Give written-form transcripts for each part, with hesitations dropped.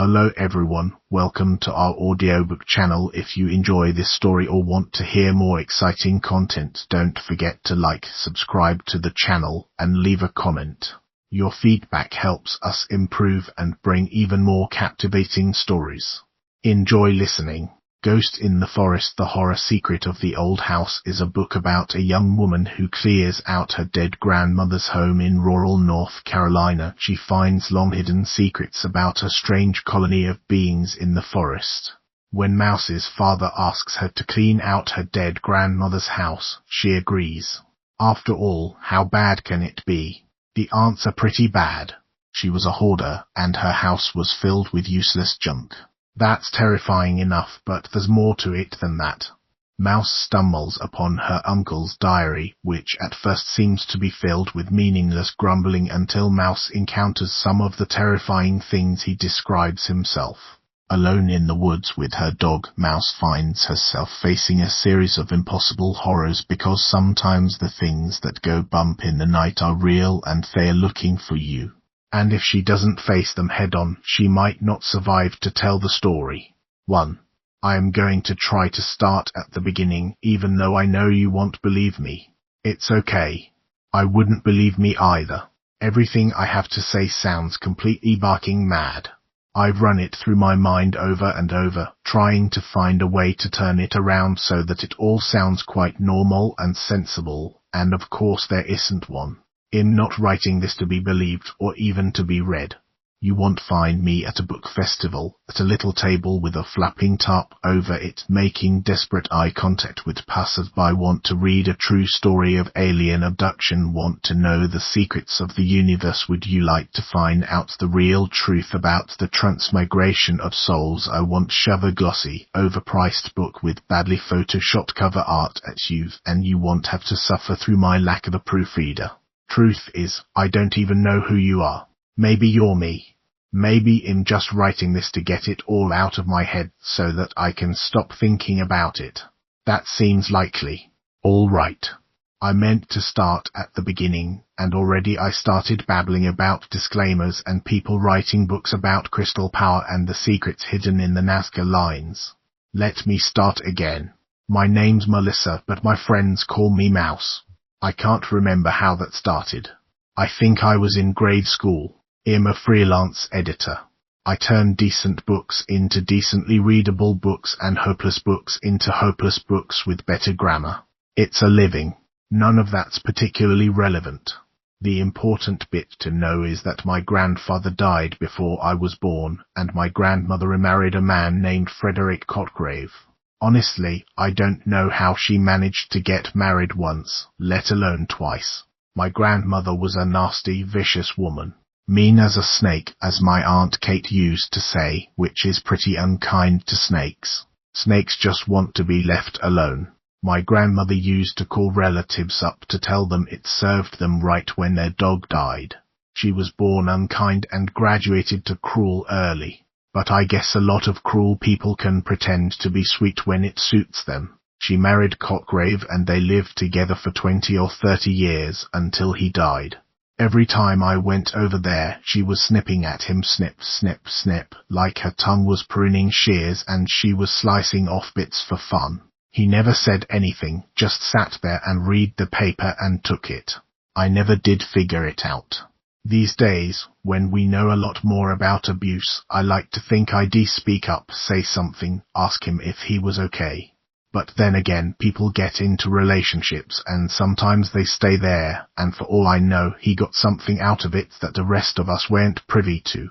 Hello everyone, welcome to our audiobook channel. If you enjoy this story or want to hear more exciting content, don't forget to like, subscribe to the channel, and leave a comment. Your feedback helps us improve and bring even more captivating stories. Enjoy listening. Ghost in the Forest: The Horror Secret of the Old House is a book about a young woman who clears out her dead grandmother's home in rural North Carolina. She finds long-hidden secrets about a strange colony of beings in the forest. When Mouse's father asks her to clean out her dead grandmother's house, she agrees. After all, how bad can it be? The answer: pretty bad. She was a hoarder, and her house was filled with useless junk. That's terrifying enough, but there's more to it than that. Mouse stumbles upon her uncle's diary, which at first seems to be filled with meaningless grumbling until Mouse encounters some of the terrifying things he describes himself. Alone in the woods with her dog, Mouse finds herself facing a series of impossible horrors, because sometimes the things that go bump in the night are real and they're looking for you. And if she doesn't face them head-on, she might not survive to tell the story. 1. I am going to try to start at the beginning, even though I know you won't believe me. It's okay. I wouldn't believe me either. Everything I have to say sounds completely barking mad. I've run it through my mind over and over, trying to find a way to turn it around so that it all sounds quite normal and sensible, and of course there isn't one. I'm not writing this to be believed or even to be read. You won't find me at a book festival, at a little table with a flapping tarp over it, making desperate eye contact with passers-by. Want to read a true story of alien abduction? Want to know the secrets of the universe? Would you like to find out the real truth about the transmigration of souls? I won't shove a glossy, overpriced book with badly photoshopped cover art at you, and you won't have to suffer through my lack of a proofreader. Truth is, I don't even know who you are. Maybe you're me. Maybe I'm just writing this to get it all out of my head so that I can stop thinking about it. That seems likely. All right. I meant to start at the beginning, and already I started babbling about disclaimers and people writing books about crystal power and the secrets hidden in the Nazca lines. Let me start again. My name's Melissa, but my friends call me Mouse. I can't remember how that started. I think I was in grade school. I'm a freelance editor. I turn decent books into decently readable books and hopeless books into hopeless books with better grammar. It's a living. None of that's particularly relevant. The important bit to know is that my grandfather died before I was born, and my grandmother remarried a man named Frederick Cotgrave. Honestly, I don't know how she managed to get married once, let alone twice. My grandmother was a nasty, vicious woman. Mean as a snake, as my Aunt Kate used to say, which is pretty unkind to snakes. Snakes just want to be left alone. My grandmother used to call relatives up to tell them it served them right when their dog died. She was born unkind and graduated to cruel early. But I guess a lot of cruel people can pretend to be sweet when it suits them. She married Cotgrave and they lived together for 20 or 30 years until he died. Every time I went over there, she was snipping at him, snip, snip, snip, like her tongue was pruning shears and she was slicing off bits for fun. He never said anything, just sat there and read the paper and took it. I never did figure it out. These days, when we know a lot more about abuse, I like to think I'd speak up, say something, ask him if he was okay. But then again, people get into relationships and sometimes they stay there, and for all I know, he got something out of it that the rest of us weren't privy to.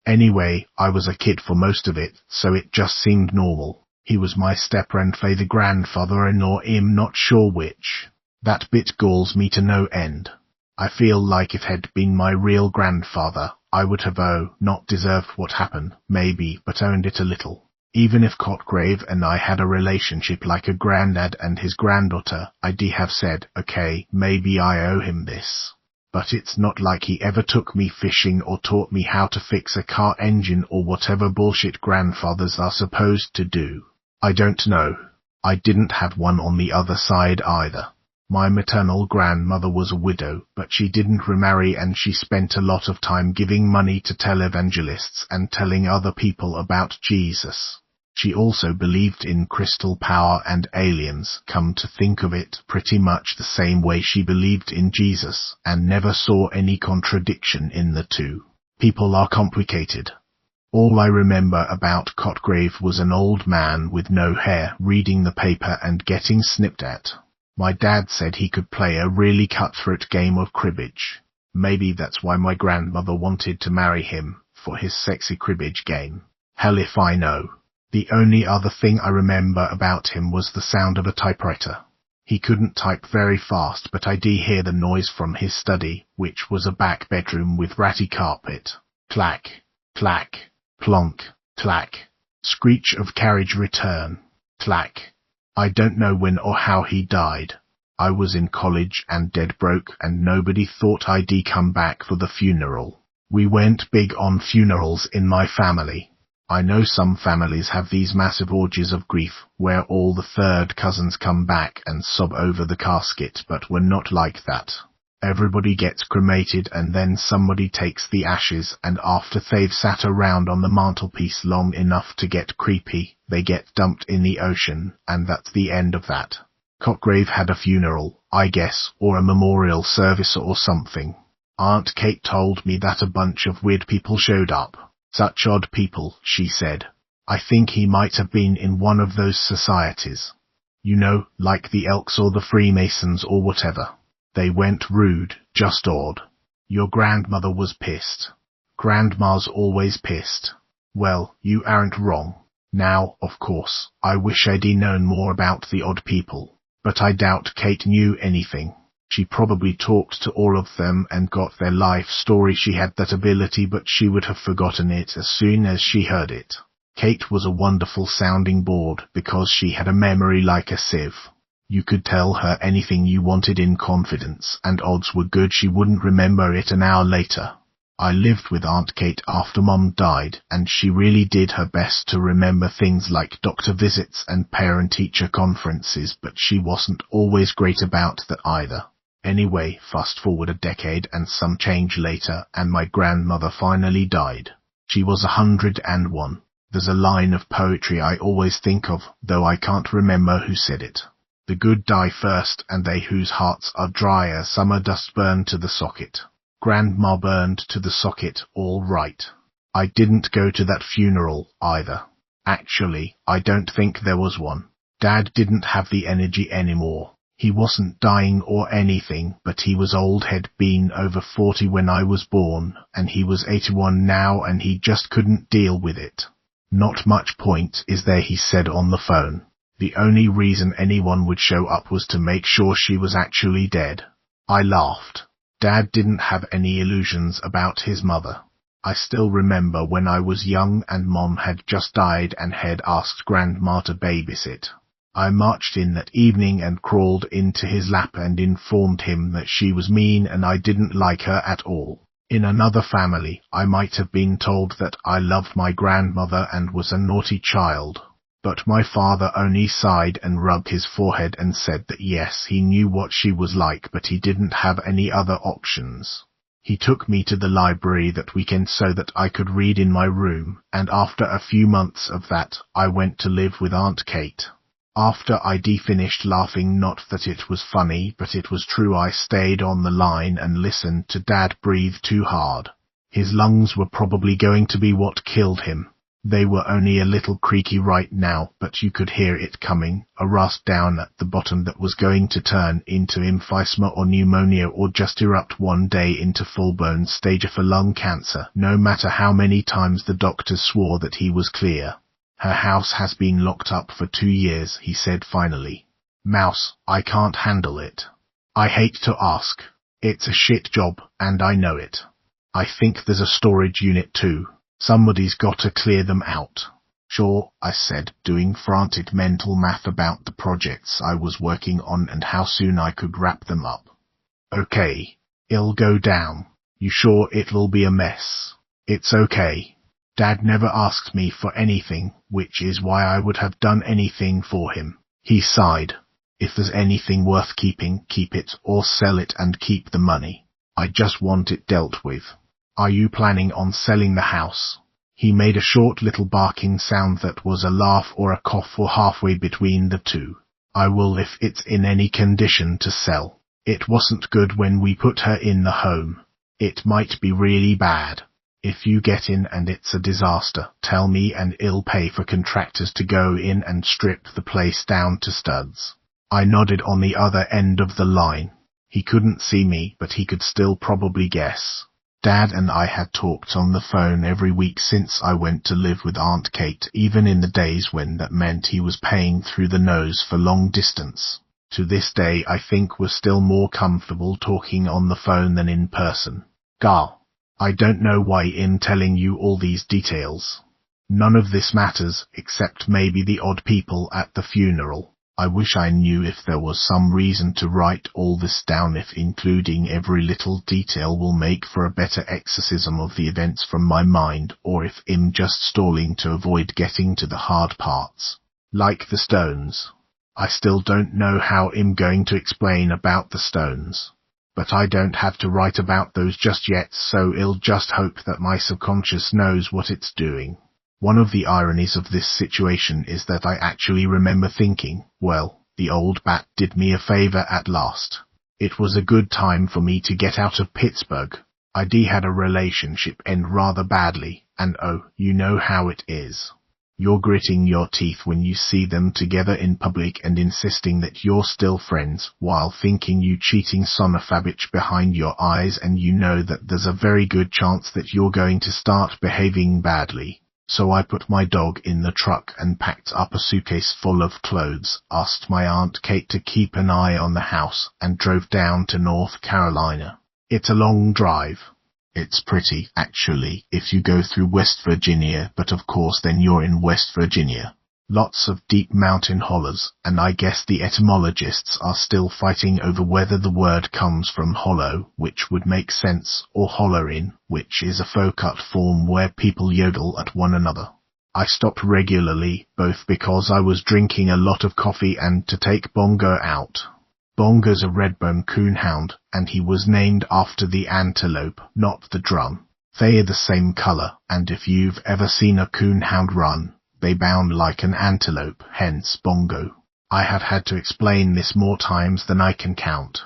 Anyway, I was a kid for most of it, so it just seemed normal. He was my step-grandfather, grandfather-in-law, I'm not sure which. That bit galls me to no end. I feel like if had been my real grandfather, I would have not deserved what happened, maybe, but owned it a little. Even if Cotgrave and I had a relationship like a granddad and his granddaughter, I'd have said, okay, maybe I owe him this. But it's not like he ever took me fishing or taught me how to fix a car engine or whatever bullshit grandfathers are supposed to do. I don't know. I didn't have one on the other side either. My maternal grandmother was a widow, but she didn't remarry, and she spent a lot of time giving money to televangelists and telling other people about Jesus. She also believed in crystal power and aliens, come to think of it, pretty much the same way she believed in Jesus, and never saw any contradiction in the two. People are complicated. All I remember about Cotgrave was an old man with no hair reading the paper and getting snipped at. My dad said he could play a really cutthroat game of cribbage. Maybe that's why my grandmother wanted to marry him, for his sexy cribbage game. Hell if I know. The only other thing I remember about him was the sound of a typewriter. He couldn't type very fast, but I did hear the noise from his study, which was a back bedroom with ratty carpet. Clack, clack, plonk, clack. Screech of carriage return. Clack. I don't know when or how he died. I was in college and dead broke, and nobody thought I'd come back for the funeral. We went big on funerals in my family. I know some families have these massive orgies of grief, where all the third cousins come back and sob over the casket, but we're not like that. Everybody gets cremated, and then somebody takes the ashes, and after they've sat around on the mantelpiece long enough to get creepy, they get dumped in the ocean, and that's the end of that. Cotgrave had a funeral, I guess, or a memorial service or something. Aunt Kate told me that a bunch of weird people showed up. Such odd people, she said. I think he might have been in one of those societies. You know, like the Elks or the Freemasons or whatever. They weren't rude, just odd. Your grandmother was pissed. Grandma's always pissed. Well, you aren't wrong. Now, of course, I wish I'd known more about the odd people, but I doubt Kate knew anything. She probably talked to all of them and got their life story. She had that ability, but she would have forgotten it as soon as she heard it. Kate was a wonderful sounding board because she had a memory like a sieve. You could tell her anything you wanted in confidence, and odds were good she wouldn't remember it an hour later. I lived with Aunt Kate after Mum died, and she really did her best to remember things like doctor visits and parent-teacher conferences, but she wasn't always great about that either. Anyway, fast forward a decade and some change later, and my grandmother finally died. She was 101. There's a line of poetry I always think of, though I can't remember who said it. The good die first, and they whose hearts are dry as summer dust burn to the socket. Grandma burned to the socket, all right. I didn't go to that funeral, either. Actually, I don't think there was one. Dad didn't have the energy anymore. He wasn't dying or anything, but he was old. Had been over 40 when I was born, and he was 81 now, and he just couldn't deal with it. Not much point, is there, he said on the phone. The only reason anyone would show up was to make sure she was actually dead. I laughed. Dad didn't have any illusions about his mother. I still remember when I was young and Mom had just died and had asked Grandma to babysit. I marched in that evening and crawled into his lap and informed him that she was mean and I didn't like her at all. In another family, I might have been told that I loved my grandmother and was a naughty child. But my father only sighed and rubbed his forehead and said that yes, he knew what she was like, but he didn't have any other options. He took me to the library that weekend so that I could read in my room, and after a few months of that, I went to live with Aunt Kate. After I'd finished laughing, not that it was funny, but it was true, I stayed on the line and listened to Dad breathe too hard. His lungs were probably going to be what killed him. They were only a little creaky right now, but you could hear it coming, a rust down at the bottom that was going to turn into emphysema or pneumonia or just erupt one day into full-blown stage for lung cancer, no matter how many times the doctors swore that he was clear. Her house has been locked up for 2 years, he said finally. Mouse, I can't handle it. I hate to ask. It's a shit job, and I know it. I think there's a storage unit too. Somebody's got to clear them out. Sure, I said, doing frantic mental math about the projects I was working on and how soon I could wrap them up. Okay. It'll go down. You sure it'll be a mess? It's okay. Dad never asked me for anything, which is why I would have done anything for him. He sighed. If there's anything worth keeping, keep it, or sell it and keep the money. I just want it dealt with. Are you planning on selling the house? He made a short little barking sound that was a laugh or a cough or halfway between the two. I will if it's in any condition to sell. It wasn't good when we put her in the home. It might be really bad. If you get in and it's a disaster, tell me and I'll pay for contractors to go in and strip the place down to studs. I nodded on the other end of the line. He couldn't see me, but he could still probably guess. Dad and I had talked on the phone every week since I went to live with Aunt Kate, even in the days when that meant he was paying through the nose for long distance. To this day, I think we're still more comfortable talking on the phone than in person. Gar. I don't know why I'm telling you all these details. None of this matters, except maybe the odd people at the funeral. I wish I knew if there was some reason to write all this down, if including every little detail will make for a better exorcism of the events from my mind, or if I'm just stalling to avoid getting to the hard parts. Like the stones. I still don't know how I'm going to explain about the stones. But I don't have to write about those just yet, so I'll just hope that my subconscious knows what it's doing. One of the ironies of this situation is that I actually remember thinking, well, the old bat did me a favor at last. It was a good time for me to get out of Pittsburgh. I'd had a relationship end rather badly, and oh, you know how it is. You're gritting your teeth when you see them together in public and insisting that you're still friends, while thinking you cheating son of a bitch behind your eyes, and you know that there's a very good chance that you're going to start behaving badly. So I put my dog in the truck and packed up a suitcase full of clothes, asked my Aunt Kate to keep an eye on the house, and drove down to North Carolina. It's a long drive. It's pretty, actually, if you go through West Virginia, but of course then you're in West Virginia. Lots of deep mountain hollers, and I guess the etymologists are still fighting over whether the word comes from hollow, which would make sense, or hollerin', which is a faux-cut form where people yodel at one another. I stopped regularly, both because I was drinking a lot of coffee and to take Bongo out. Bongo's a redbone coonhound, and he was named after the antelope, not the drum. They are the same color, and if you've ever seen a coonhound run, they bound like an antelope, hence Bongo. I have had to explain this more times than I can count.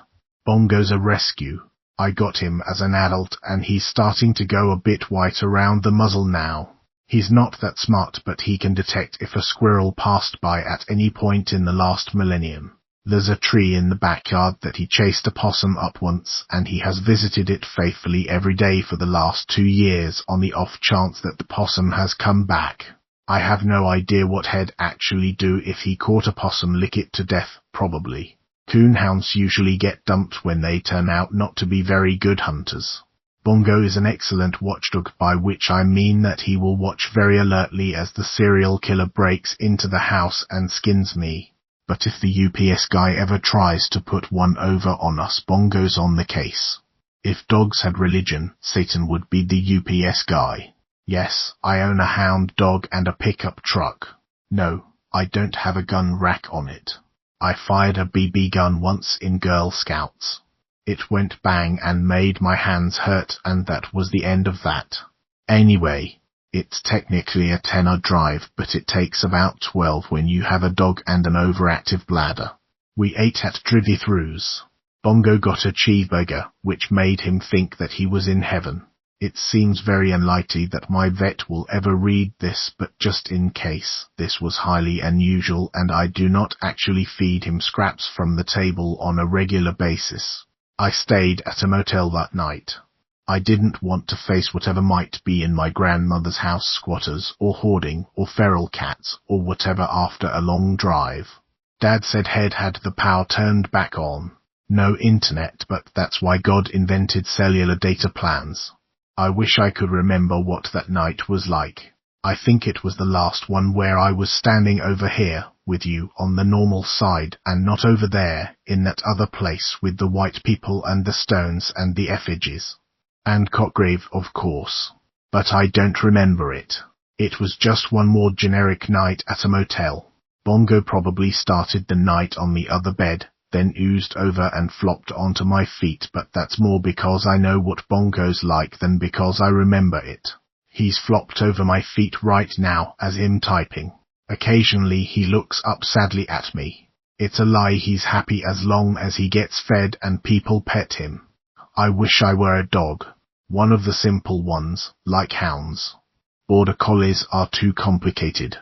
Bongo's a rescue. I got him as an adult, and he's starting to go a bit white around the muzzle now. He's not that smart, but he can detect if a squirrel passed by at any point in the last millennium. There's a tree in the backyard that he chased a possum up once, and he has visited it faithfully every day for the last 2 years on the off chance that the possum has come back. I have no idea what he'd actually do if he caught a possum, lick it to death, probably. Coonhounds usually get dumped when they turn out not to be very good hunters. Bongo is an excellent watchdog, by which I mean that he will watch very alertly as the serial killer breaks into the house and skins me. But if the UPS guy ever tries to put one over on us, Bongo's on the case. If dogs had religion, Satan would be the UPS guy. Yes, I own a hound dog and a pickup truck. No, I don't have a gun rack on it. I fired a BB gun once in Girl Scouts. It went bang and made my hands hurt, and that was the end of that. Anyway, it's technically a 10-hour drive, but it takes about 12 when you have a dog and an overactive bladder. We ate at drive-thrus. Bongo got a cheeseburger, which made him think that he was in heaven. It seems very unlikely that my vet will ever read this, but just in case, this was highly unusual, and I do not actually feed him scraps from the table on a regular basis. I stayed at a motel that night. I didn't want to face whatever might be in my grandmother's house, squatters, or hoarding, or feral cats, or whatever after a long drive. Dad said he'd had the power turned back on. No internet, but that's why God invented cellular data plans. I wish I could remember what that night was like. I think it was the last one where I was standing over here, with you on the normal side, and not over there, in that other place with the white people and the stones and the effigies. And Cockgrave, of course. But I don't remember it. It was just one more generic night at a motel. Bongo probably started the night on the other bed, then oozed over and flopped onto my feet, but that's more because I know what Bongo's like than because I remember it. He's flopped over my feet right now as I'm typing. Occasionally he looks up sadly at me. It's a lie, he's happy as long as he gets fed and people pet him. I wish I were a dog. One of the simple ones, like hounds. Border collies are too complicated.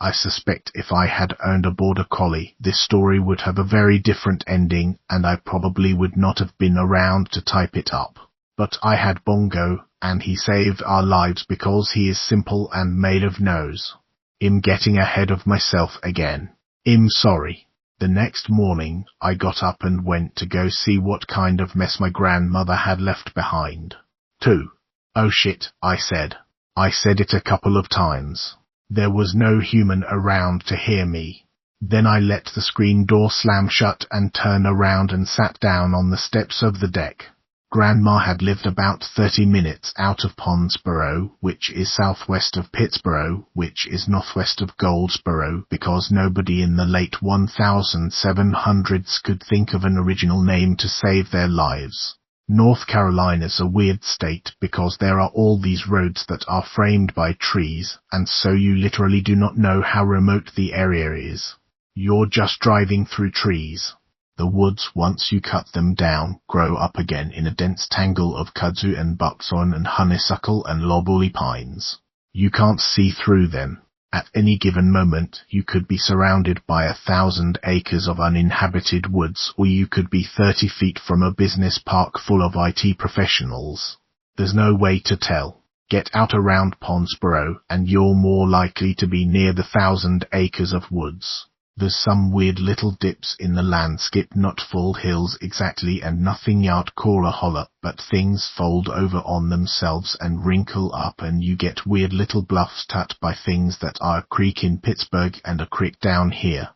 I suspect if I had owned a border collie, this story would have a very different ending, and I probably would not have been around to type it up. But I had Bongo, and he saved our lives because he is simple and made of nose. I'm getting ahead of myself again. I'm sorry. The next morning, I got up and went to go see what kind of mess my grandmother had left behind. 2. Oh shit, I said. I said it a couple of times. There was no human around to hear me. Then I let the screen door slam shut and turned around and sat down on the steps of the deck. Grandma had lived about 30 minutes out of Pondsboro, which is southwest of Pittsburgh, which is northwest of Goldsboro, because nobody in the late 1700s could think of an original name to save their lives. North Carolina's a weird state because there are all these roads that are framed by trees, and so you literally do not know how remote the area is. You're just driving through trees. The woods, once you cut them down, grow up again in a dense tangle of kudzu and buckthorn and honeysuckle and loblolly pines. You can't see through them. At any given moment, you could be surrounded by 1,000 acres of uninhabited woods, or you could be 30 feet from a business park full of IT professionals. There's no way to tell. Get out around Pondsboro, and you're more likely to be near the 1,000 acres of woods. There's some weird little dips in the landscape, not full hills exactly, and nothing you'd call a holler, but things fold over on themselves and wrinkle up, and you get weird little bluffs cut by things that are a creek in Pittsburgh and a creek down here.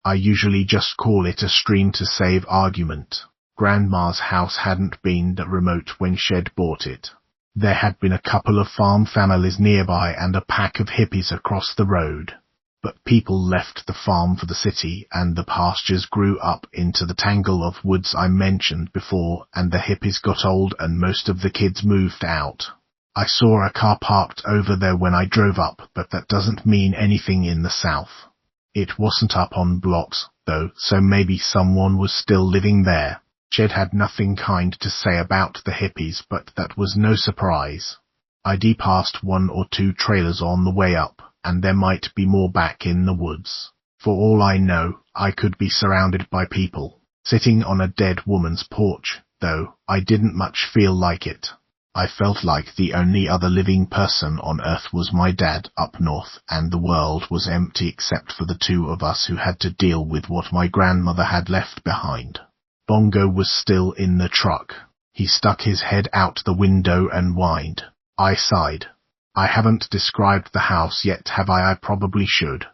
I usually just call it a stream to save argument. Grandma's house hadn't been that remote when Shed bought it. There had been a couple of farm families nearby and a pack of hippies across the road. But people left the farm for the city, and the pastures grew up into the tangle of woods I mentioned before, and the hippies got old and most of the kids moved out. I saw a car parked over there when I drove up, but that doesn't mean anything in the South. It wasn't up on blocks, though, so maybe someone was still living there. Jed had nothing kind to say about the hippies, but that was no surprise. I'd passed 1 or 2 trailers on the way up, and there might be more back in the woods. For all I know, I could be surrounded by people. Sitting on a dead woman's porch, though, I didn't much feel like it. I felt like the only other living person on Earth was my dad up north, and the world was empty except for the 2 of us who had to deal with what my grandmother had left behind. Bongo was still in the truck. He stuck his head out the window and whined. I sighed. I haven't described the house yet, have I? I probably should.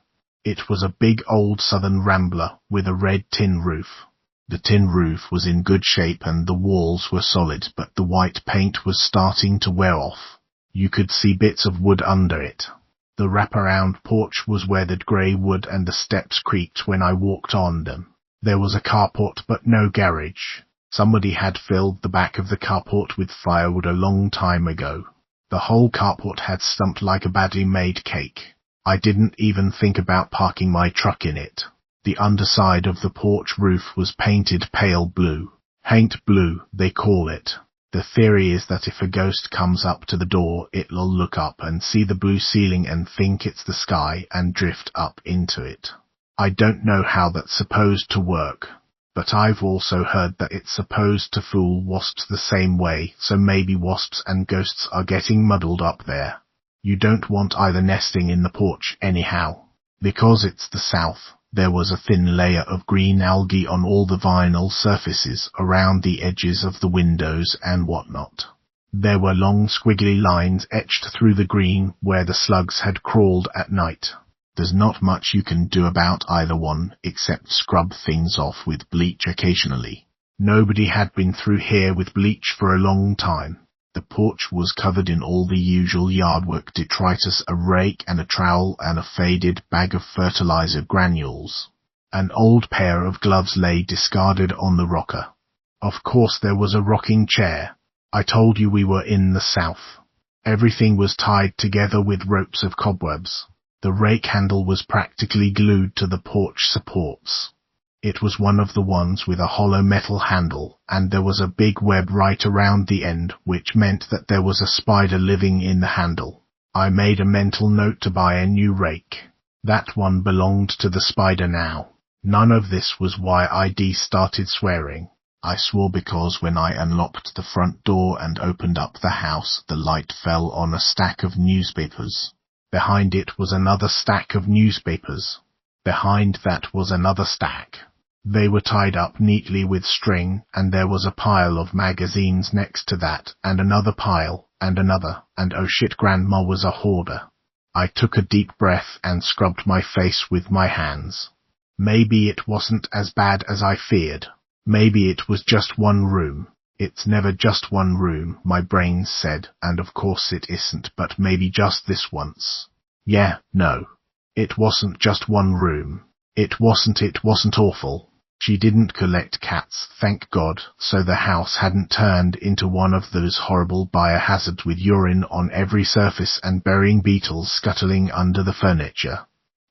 It was a big old southern rambler with a red tin roof. The tin roof was in good shape and the walls were solid, but the white paint was starting to wear off. You could see bits of wood under it. The wraparound porch was weathered grey wood and the steps creaked when I walked on them. There was a carport but no garage. Somebody had filled the back of the carport with firewood a long time ago. The whole carport had stumped like a badly made cake. I didn't even think about parking my truck in it. The underside of the porch roof was painted pale blue. Haint blue, they call it. The theory is that if a ghost comes up to the door, it'll look up and see the blue ceiling and think it's the sky and drift up into it. I don't know how that's supposed to work, but I've also heard that it's supposed to fool wasps the same way, so maybe wasps and ghosts are getting muddled up there. You don't want either nesting in the porch anyhow. Because it's the South, there was a thin layer of green algae on all the vinyl surfaces around the edges of the windows and whatnot. There were long squiggly lines etched through the green where the slugs had crawled at night. There's not much you can do about either one, except scrub things off with bleach occasionally. Nobody had been through here with bleach for a long time. The porch was covered in all the usual yardwork detritus, a rake and a trowel and a faded bag of fertilizer granules. An old pair of gloves lay discarded on the rocker. Of course there was a rocking chair. I told you we were in the South. Everything was tied together with ropes of cobwebs. The rake handle was practically glued to the porch supports. It was one of the ones with a hollow metal handle, and there was a big web right around the end, which meant that there was a spider living in the handle. I made a mental note to buy a new rake. That one belonged to the spider now. None of this was why I started swearing. I swore because when I unlocked the front door and opened up the house, the light fell on a stack of newspapers. Behind it was another stack of newspapers. Behind that was another stack. They were tied up neatly with string, and there was a pile of magazines next to that, and another pile, and another, and oh shit, Grandma was a hoarder. I took a deep breath and scrubbed my face with my hands. Maybe it wasn't as bad as I feared. Maybe it was just one room. It's never just one room, my brain said, and of course it isn't, but maybe just this once. Yeah, no. It wasn't just one room. It wasn't awful. She didn't collect cats, thank God, so the house hadn't turned into one of those horrible biohazards with urine on every surface and burying beetles scuttling under the furniture.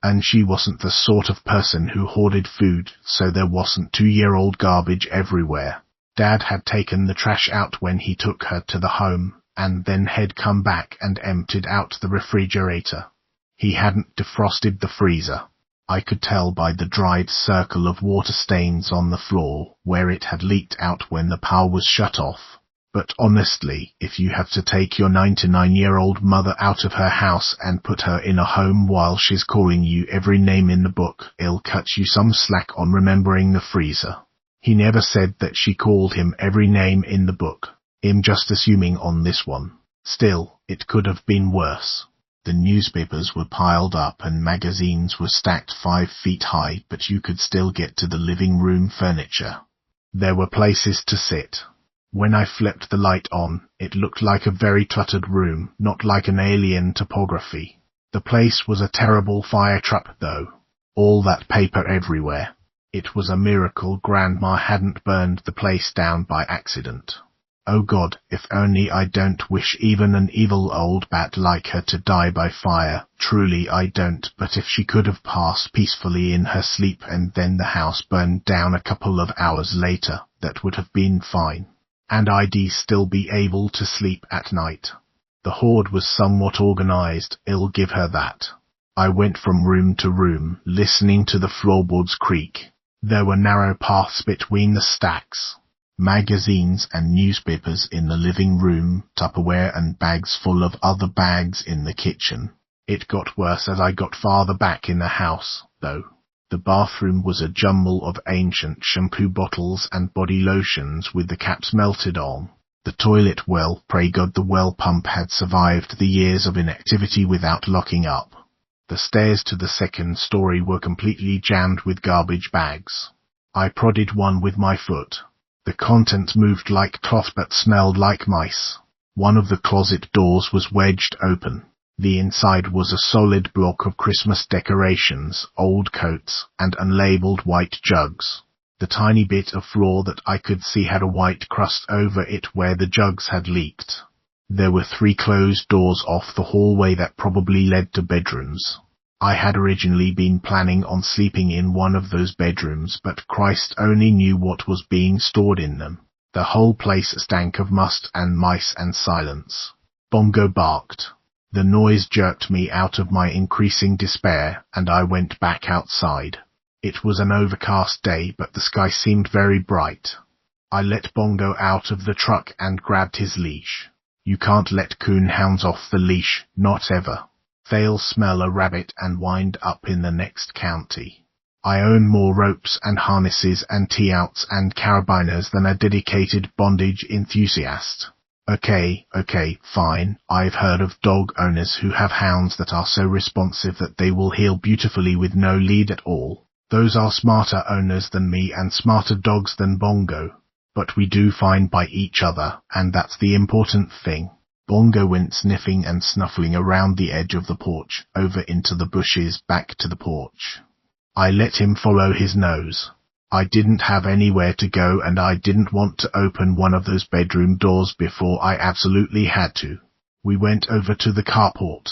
And she wasn't the sort of person who hoarded food, so there wasn't 2-year-old garbage everywhere. Dad had taken the trash out when he took her to the home, and then had come back and emptied out the refrigerator. He hadn't defrosted the freezer. I could tell by the dried circle of water stains on the floor where it had leaked out when the power was shut off. But honestly, if you have to take your 99-year-old mother out of her house and put her in a home while she's calling you every name in the book, it'll cut you some slack on remembering the freezer. He never said that she called him every name in the book. I'm just assuming on this one. Still, it could have been worse. The newspapers were piled up and magazines were stacked 5 feet high, but you could still get to the living room furniture. There were places to sit. When I flipped the light on, it looked like a very cluttered room, not like an alien topography. The place was a terrible fire trap, though. All that paper everywhere. It was a miracle Grandma hadn't burned the place down by accident. Oh God, if only I don't wish even an evil old bat like her to die by fire. Truly I don't, but if she could have passed peacefully in her sleep and then the house burned down a couple of hours later, that would have been fine. And I'd still be able to sleep at night. The hoard was somewhat organized, I'll give her that. I went from room to room, listening to the floorboards creak. There were narrow paths between the stacks. Magazines and newspapers in the living room, Tupperware and bags full of other bags in the kitchen. It got worse as I got farther back in the house, though. The bathroom was a jumble of ancient shampoo bottles and body lotions with the caps melted on. The toilet, well, pray God the well pump had survived the years of inactivity without locking up. The stairs to the second story were completely jammed with garbage bags. I prodded one with my foot. The contents moved like cloth but smelled like mice. One of the closet doors was wedged open. The inside was a solid block of Christmas decorations, old coats, and unlabeled white jugs. The tiny bit of floor that I could see had a white crust over it where the jugs had leaked. There were 3 closed doors off the hallway that probably led to bedrooms. I had originally been planning on sleeping in one of those bedrooms, but Christ only knew what was being stored in them. The whole place stank of must and mice and silence. Bongo barked. The noise jerked me out of my increasing despair, and I went back outside. It was an overcast day, but the sky seemed very bright. I let Bongo out of the truck and grabbed his leash. You can't let coonhounds off the leash, not ever. They'll smell a rabbit and wind up in the next county. I own more ropes and harnesses and tee-outs and carabiners than a dedicated bondage enthusiast. Okay, fine. I've heard of dog owners who have hounds that are so responsive that they will heel beautifully with no lead at all. Those are smarter owners than me and smarter dogs than Bongo. But we do fine by each other, and that's the important thing. Bongo went sniffing and snuffling around the edge of the porch, over into the bushes, back to the porch. I let him follow his nose. I didn't have anywhere to go, and I didn't want to open one of those bedroom doors before I absolutely had to. We went over to the carport.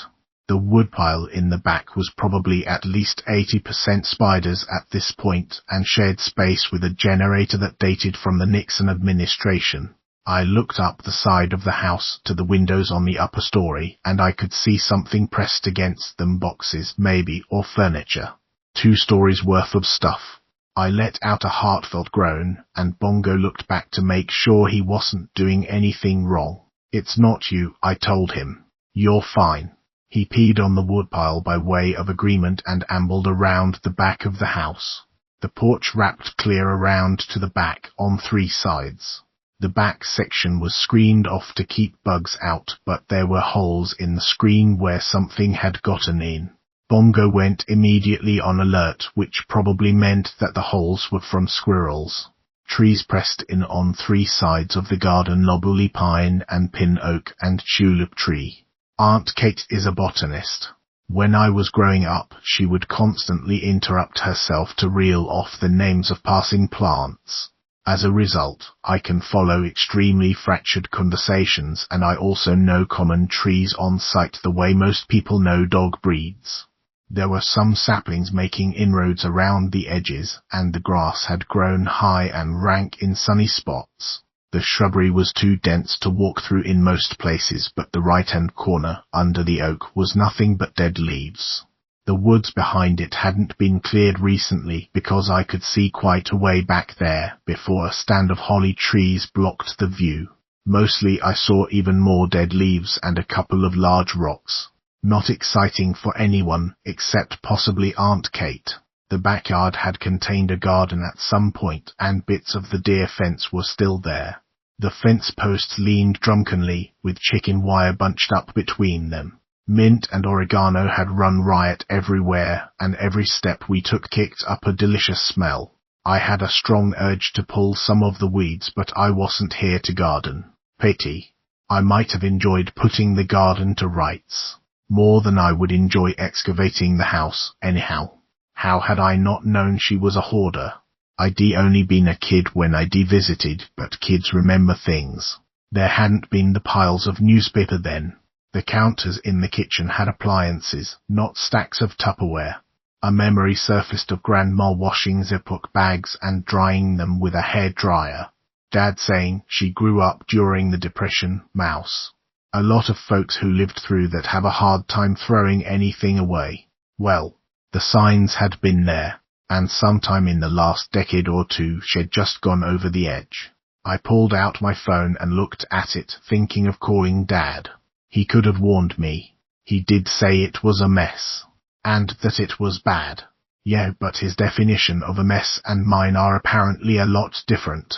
The woodpile in the back was probably at least 80% spiders at this point, and shared space with a generator that dated from the Nixon administration. I looked up the side of the house to the windows on the upper story, and I could see something pressed against them, boxes maybe, or furniture. 2 stories worth of stuff. I let out a heartfelt groan, and Bongo looked back to make sure he wasn't doing anything wrong. "It's not you," I told him. "You're fine." He peed on the woodpile by way of agreement and ambled around the back of the house. The porch wrapped clear around to the back on 3 sides. The back section was screened off to keep bugs out, but there were holes in the screen where something had gotten in. Bongo went immediately on alert, which probably meant that the holes were from squirrels. Trees pressed in on 3 sides of the garden: loblolly pine and pin oak and tulip tree. Aunt Kate is a botanist. When I was growing up, she would constantly interrupt herself to reel off the names of passing plants. As a result, I can follow extremely fractured conversations, and I also know common trees on sight the way most people know dog breeds. There were some saplings making inroads around the edges, and the grass had grown high and rank in sunny spots. The shrubbery was too dense to walk through in most places, but the right-hand corner, under the oak, was nothing but dead leaves. The woods behind it hadn't been cleared recently, because I could see quite a way back there, before a stand of holly trees blocked the view. Mostly I saw even more dead leaves and a couple of large rocks. Not exciting for anyone, except possibly Aunt Kate. The backyard had contained a garden at some point, and bits of the deer fence were still there. The fence posts leaned drunkenly, with chicken wire bunched up between them. Mint and oregano had run riot everywhere, and every step we took kicked up a delicious smell. I had a strong urge to pull some of the weeds, but I wasn't here to garden. Pity. I might have enjoyed putting the garden to rights. More than I would enjoy excavating the house, anyhow. How had I not known she was a hoarder? I'd only been a kid when I visited, but kids remember things. There hadn't been the piles of newspaper then. The counters in the kitchen had appliances, not stacks of Tupperware. A memory surfaced of Grandma washing Ziploc bags and drying them with a hairdryer. Dad saying she grew up during the Depression. Mouse. A lot of folks who lived through that have a hard time throwing anything away. Well, the signs had been there, and sometime in the last decade or 2 she'd just gone over the edge. I pulled out my phone and looked at it, thinking of calling Dad. He could have warned me. He did say it was a mess, and that it was bad. Yeah, but his definition of a mess and mine are apparently a lot different.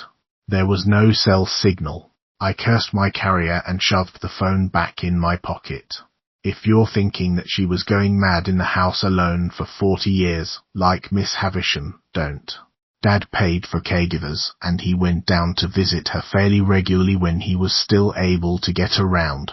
There was no cell signal. I cursed my carrier and shoved the phone back in my pocket. If you're thinking that she was going mad in the house alone for 40 years, like Miss Havisham, don't. Dad paid for caregivers, and he went down to visit her fairly regularly when he was still able to get around.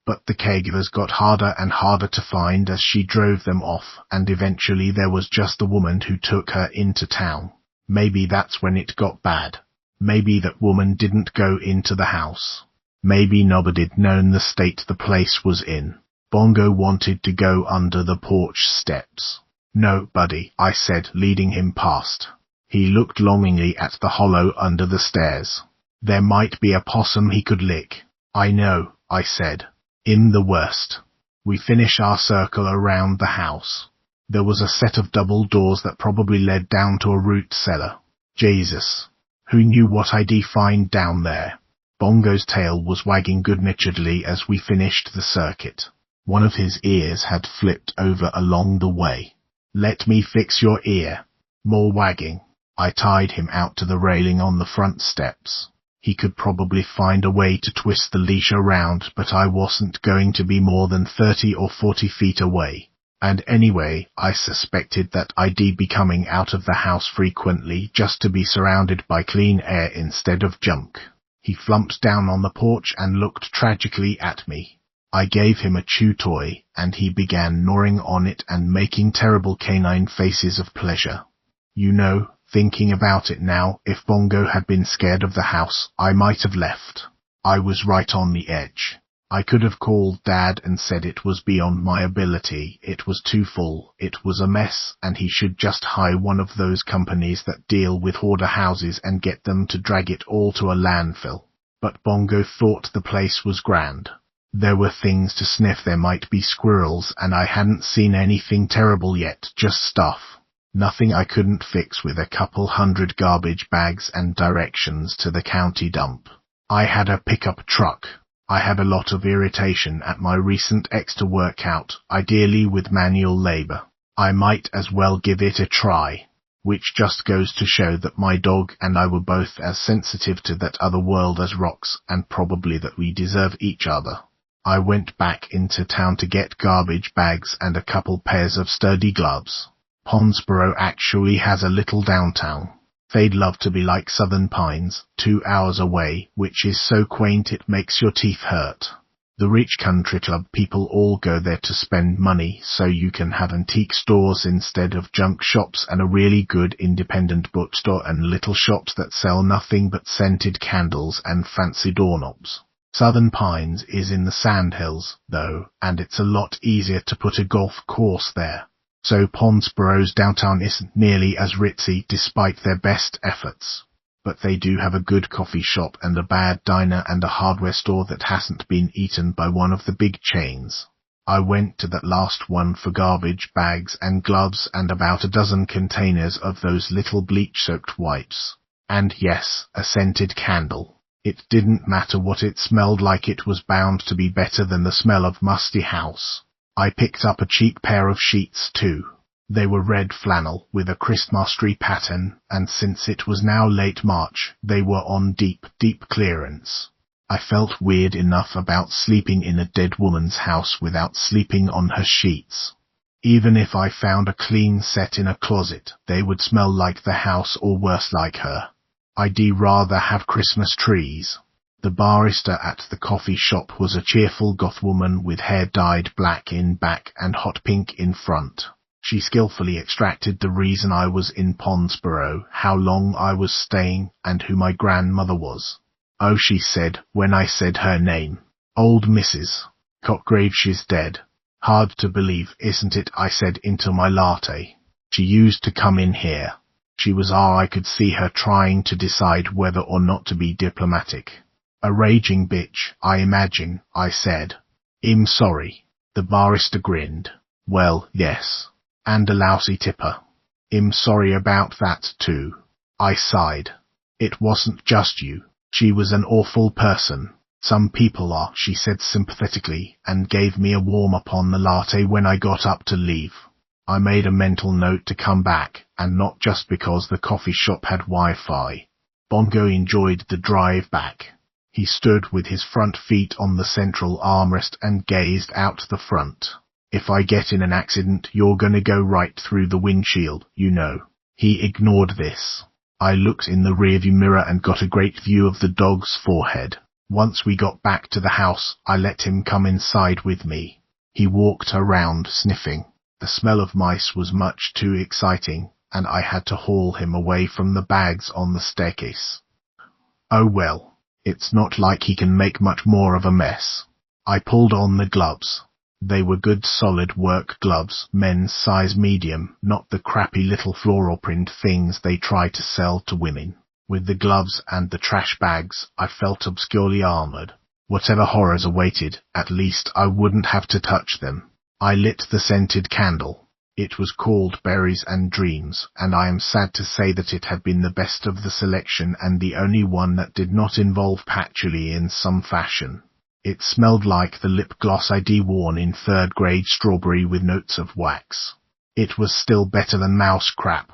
But the caregivers got harder and harder to find as she drove them off, and eventually there was just the woman who took her into town. Maybe that's when it got bad. Maybe that woman didn't go into the house. Maybe nobody'd known the state the place was in. Bongo wanted to go under the porch steps. "No, buddy," I said, leading him past. He looked longingly at the hollow under the stairs. There might be a possum he could lick. "I know," I said. "In the worst." We finished our circle around the house. There was a set of double doors that probably led down to a root cellar. Jesus. Who knew what I'd find down there? Bongo's tail was wagging good-naturedly as we finished the circuit. One of his ears had flipped over along the way. "Let me fix your ear." More wagging. I tied him out to the railing on the front steps. He could probably find a way to twist the leash around, but I wasn't going to be more than 30 or 40 feet away. And anyway, I suspected that I'd be coming out of the house frequently just to be surrounded by clean air instead of junk. He flumped down on the porch and looked tragically at me. I gave him a chew toy, and he began gnawing on it and making terrible canine faces of pleasure. You know, thinking about it now, if Bongo had been scared of the house, I might have left. I was right on the edge. I could have called Dad and said it was beyond my ability, it was too full, it was a mess, and he should just hire one of those companies that deal with hoarder houses and get them to drag it all to a landfill. But Bongo thought the place was grand. There were things to sniff, there might be squirrels, and I hadn't seen anything terrible yet, just stuff. Nothing I couldn't fix with a couple hundred garbage bags and directions to the county dump. I had a pickup truck. I had a lot of irritation at my recent extra workout, ideally with manual labor. I might as well give it a try. Which just goes to show that my dog and I were both as sensitive to that other world as rocks, and probably that we deserve each other. I went back into town to get garbage bags and a couple pairs of sturdy gloves. Ponsboro actually has a little downtown. They'd love to be like Southern Pines, 2 hours away, which is so quaint it makes your teeth hurt. The rich country club people all go there to spend money, so you can have antique stores instead of junk shops, and a really good independent bookstore and little shops that sell nothing but scented candles and fancy doorknobs. Southern Pines is in the Sandhills, though, and it's a lot easier to put a golf course there. So Ponsboro's downtown isn't nearly as ritzy despite their best efforts. But they do have a good coffee shop and a bad diner and a hardware store that hasn't been eaten by one of the big chains. I went to that last one for garbage bags and gloves and about a dozen containers of those little bleach-soaked wipes. And yes, a scented candle. It didn't matter what it smelled like, it was bound to be better than the smell of musty house. I picked up a cheap pair of sheets too. They were red flannel with a Christmas-tree pattern, and since it was now late March, they were on deep clearance. I felt weird enough about sleeping in a dead woman's house without sleeping on her sheets. Even if I found a clean set in a closet, they would smell like the house or worse, like her. I'd rather have Christmas trees. The barista at the coffee shop was a cheerful goth woman with hair dyed black in back and hot pink in front. She skillfully extracted the reason I was in Ponsboro, how long I was staying, and who my grandmother was. Oh, she said, when I said her name. Old Mrs. Cotgrave, she's dead. Hard to believe, isn't it? I said into my latte. She used to come in here. She was I could see her trying to decide whether or not to be diplomatic. A raging bitch, I imagine, I said. I'm sorry. The barista grinned. Well, yes. And a lousy tipper. I'm sorry about that too. I sighed. It wasn't just you. She was an awful person. Some people are, she said sympathetically, and gave me a warm-up on the latte when I got up to leave. I made a mental note to come back, and not just because the coffee shop had Wi-Fi. Bongo enjoyed the drive back. He stood with his front feet on the central armrest and gazed out the front. If I get in an accident, you're gonna go right through the windshield, you know. He ignored this. I looked in the rearview mirror and got a great view of the dog's forehead. Once we got back to the house, I let him come inside with me. He walked around sniffing. The smell of mice was much too exciting, and I had to haul him away from the bags on the staircase. Oh well. It's not like he can make much more of a mess. I pulled on the gloves. They were good solid work gloves, men's size medium, not the crappy little floral print things they try to sell to women. With the gloves and the trash bags, I felt obscurely armored. Whatever horrors awaited, at least I wouldn't have to touch them. I lit the scented candle. It was called Berries and Dreams, and I am sad to say that it had been the best of the selection and the only one that did not involve patchouli in some fashion. It smelled like the lip gloss I'd worn in 3rd grade, strawberry with notes of wax. It was still better than mouse crap.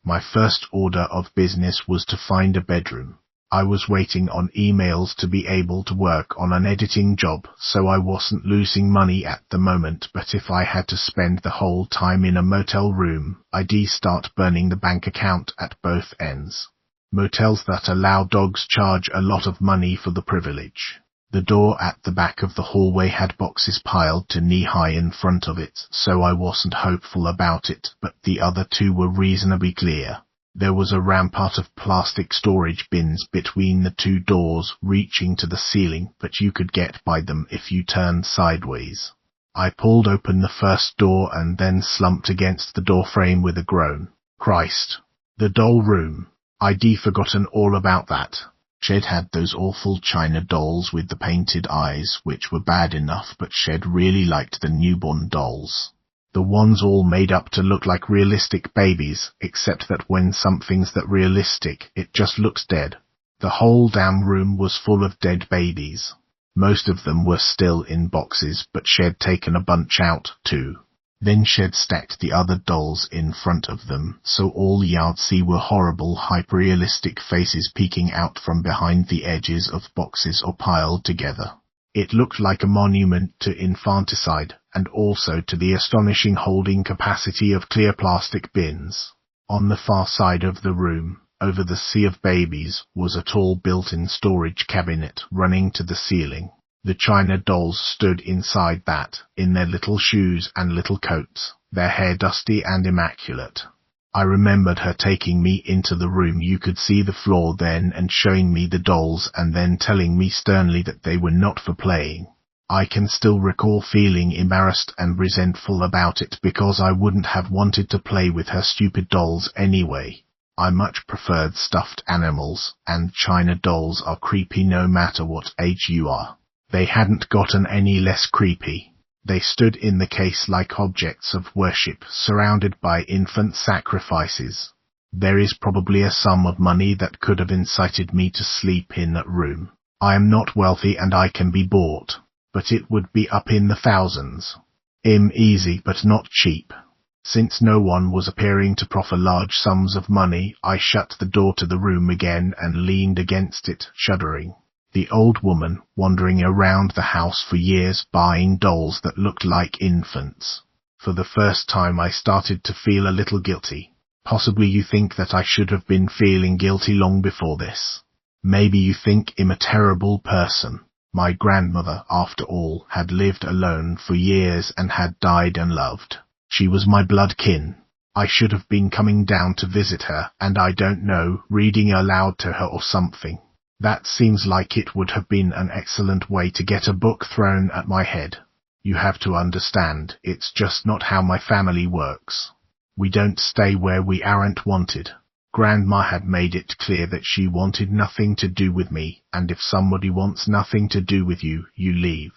My first order of business was to find a bedroom. I was waiting on emails to be able to work on an editing job, so I wasn't losing money at the moment, but if I had to spend the whole time in a motel room, I'd start burning the bank account at both ends. Motels that allow dogs charge a lot of money for the privilege. The door at the back of the hallway had boxes piled to knee-high in front of it, so I wasn't hopeful about it, but the other two were reasonably clear. There was a rampart of plastic storage bins between the two doors reaching to the ceiling, but you could get by them if you turned sideways. I pulled open the first door and then slumped against the door frame with a groan. Christ. The doll room. I'd forgotten all about that. Shed had those awful China dolls with the painted eyes, which were bad enough, but Shed really liked the newborn dolls. The ones all made up to look like realistic babies, except that when something's that realistic, it just looks dead. The whole damn room was full of dead babies. Most of them were still in boxes, but Shed taken a bunch out, too. Then Shed stacked the other dolls in front of them, so all you'd see were horrible, hyper-realistic faces peeking out from behind the edges of boxes or piled together. It looked like a monument to infanticide, and also to the astonishing holding capacity of clear plastic bins. On the far side of the room, over the sea of babies, was a tall built-in storage cabinet running to the ceiling. The China dolls stood inside that, in their little shoes and little coats, their hair dusty and immaculate. I remembered her taking me into the room, you could see the floor then, and showing me the dolls and then telling me sternly that they were not for playing. I can still recall feeling embarrassed and resentful about it because I wouldn't have wanted to play with her stupid dolls anyway. I much preferred stuffed animals, and China dolls are creepy no matter what age you are. They hadn't gotten any less creepy. They stood in the case like objects of worship, surrounded by infant sacrifices. There is probably a sum of money that could have incited me to sleep in that room. I am not wealthy and I can be bought, but it would be up in the thousands. Easy but not cheap. Since no one was appearing to proffer large sums of money, I shut the door to the room again and leaned against it, shuddering. The old woman, wandering around the house for years buying dolls that looked like infants. For the first time I started to feel a little guilty. Possibly you think that I should have been feeling guilty long before this. Maybe you think I'm a terrible person. My grandmother, after all, had lived alone for years and had died unloved. She was my blood kin. I should have been coming down to visit her, and I don't know, reading aloud to her or something. That seems like it would have been an excellent way to get a book thrown at my head. You have to understand, it's just not how my family works. We don't stay where we aren't wanted. Grandma had made it clear that she wanted nothing to do with me, and if somebody wants nothing to do with you, you leave.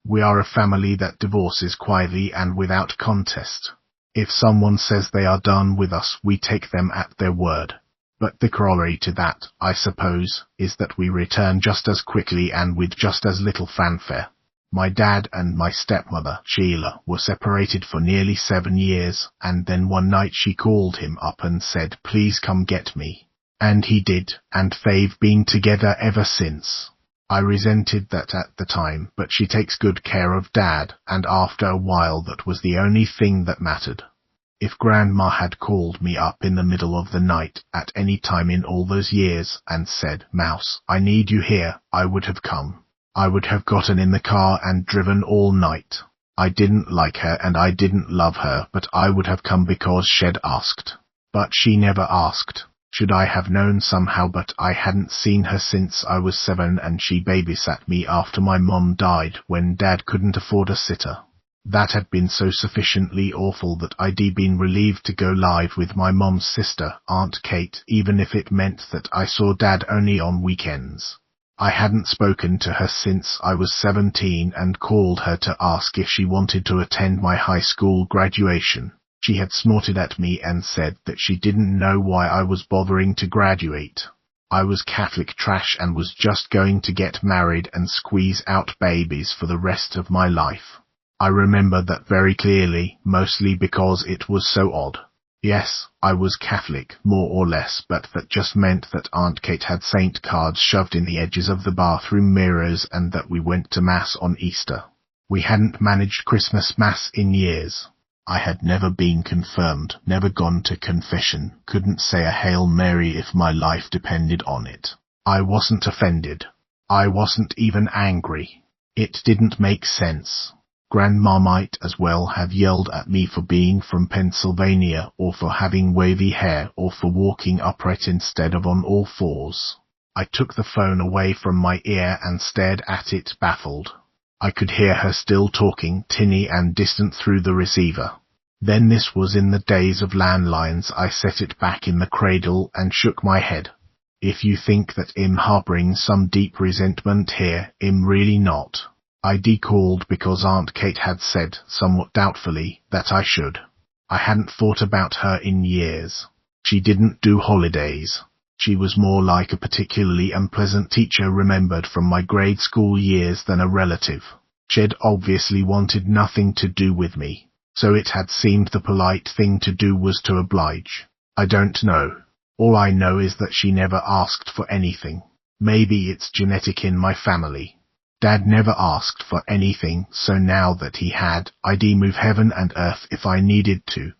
We are a family that divorces quietly and without contest. If someone says they are done with us, we take them at their word. But the corollary to that, I suppose, is that we return just as quickly and with just as little fanfare. My dad and my stepmother, Sheila, were separated for nearly 7 years, and then one night she called him up and said, "Please come get me." And he did, and they've been together ever since. I resented that at the time, but she takes good care of Dad, and after a while that was the only thing that mattered. If Grandma had called me up in the middle of the night at any time in all those years and said, "Mouse, I need you here," I would have come. I would have gotten in the car and driven all night. I didn't like her and I didn't love her, but I would have come because she'd asked. But she never asked. Should I have known somehow, but I hadn't seen her since I was 7 and she babysat me after my mom died when Dad couldn't afford a sitter. That had been so sufficiently awful that I'd been relieved to go live with my mom's sister, Aunt Kate, even if it meant that I saw Dad only on weekends. I hadn't spoken to her since I was 17 and called her to ask if she wanted to attend my high school graduation. She had snorted at me and said that she didn't know why I was bothering to graduate. I was Catholic trash and was just going to get married and squeeze out babies for the rest of my life. I remember that very clearly, mostly because it was so odd. Yes, I was Catholic, more or less, but that just meant that Aunt Kate had saint cards shoved in the edges of the bathroom mirrors and that we went to Mass on Easter. We hadn't managed Christmas Mass in years. I had never been confirmed, never gone to confession, couldn't say a Hail Mary if my life depended on it. I wasn't offended. I wasn't even angry. It didn't make sense. Grandma might as well have yelled at me for being from Pennsylvania, or for having wavy hair, or for walking upright instead of on all fours. I took the phone away from my ear and stared at it, baffled. I could hear her still talking, tinny and distant through the receiver. Then this was in the days of landlines. I set it back in the cradle and shook my head. If you think that I'm harboring some deep resentment here, I'm really not. I decalled because Aunt Kate had said, somewhat doubtfully, that I should. I hadn't thought about her in years. She didn't do holidays. She was more like a particularly unpleasant teacher remembered from my grade school years than a relative. She'd obviously wanted nothing to do with me, so it had seemed the polite thing to do was to oblige. I don't know. All I know is that she never asked for anything. Maybe it's genetic in my family. Dad never asked for anything, so now that he had, I'd move heaven and earth if I needed to.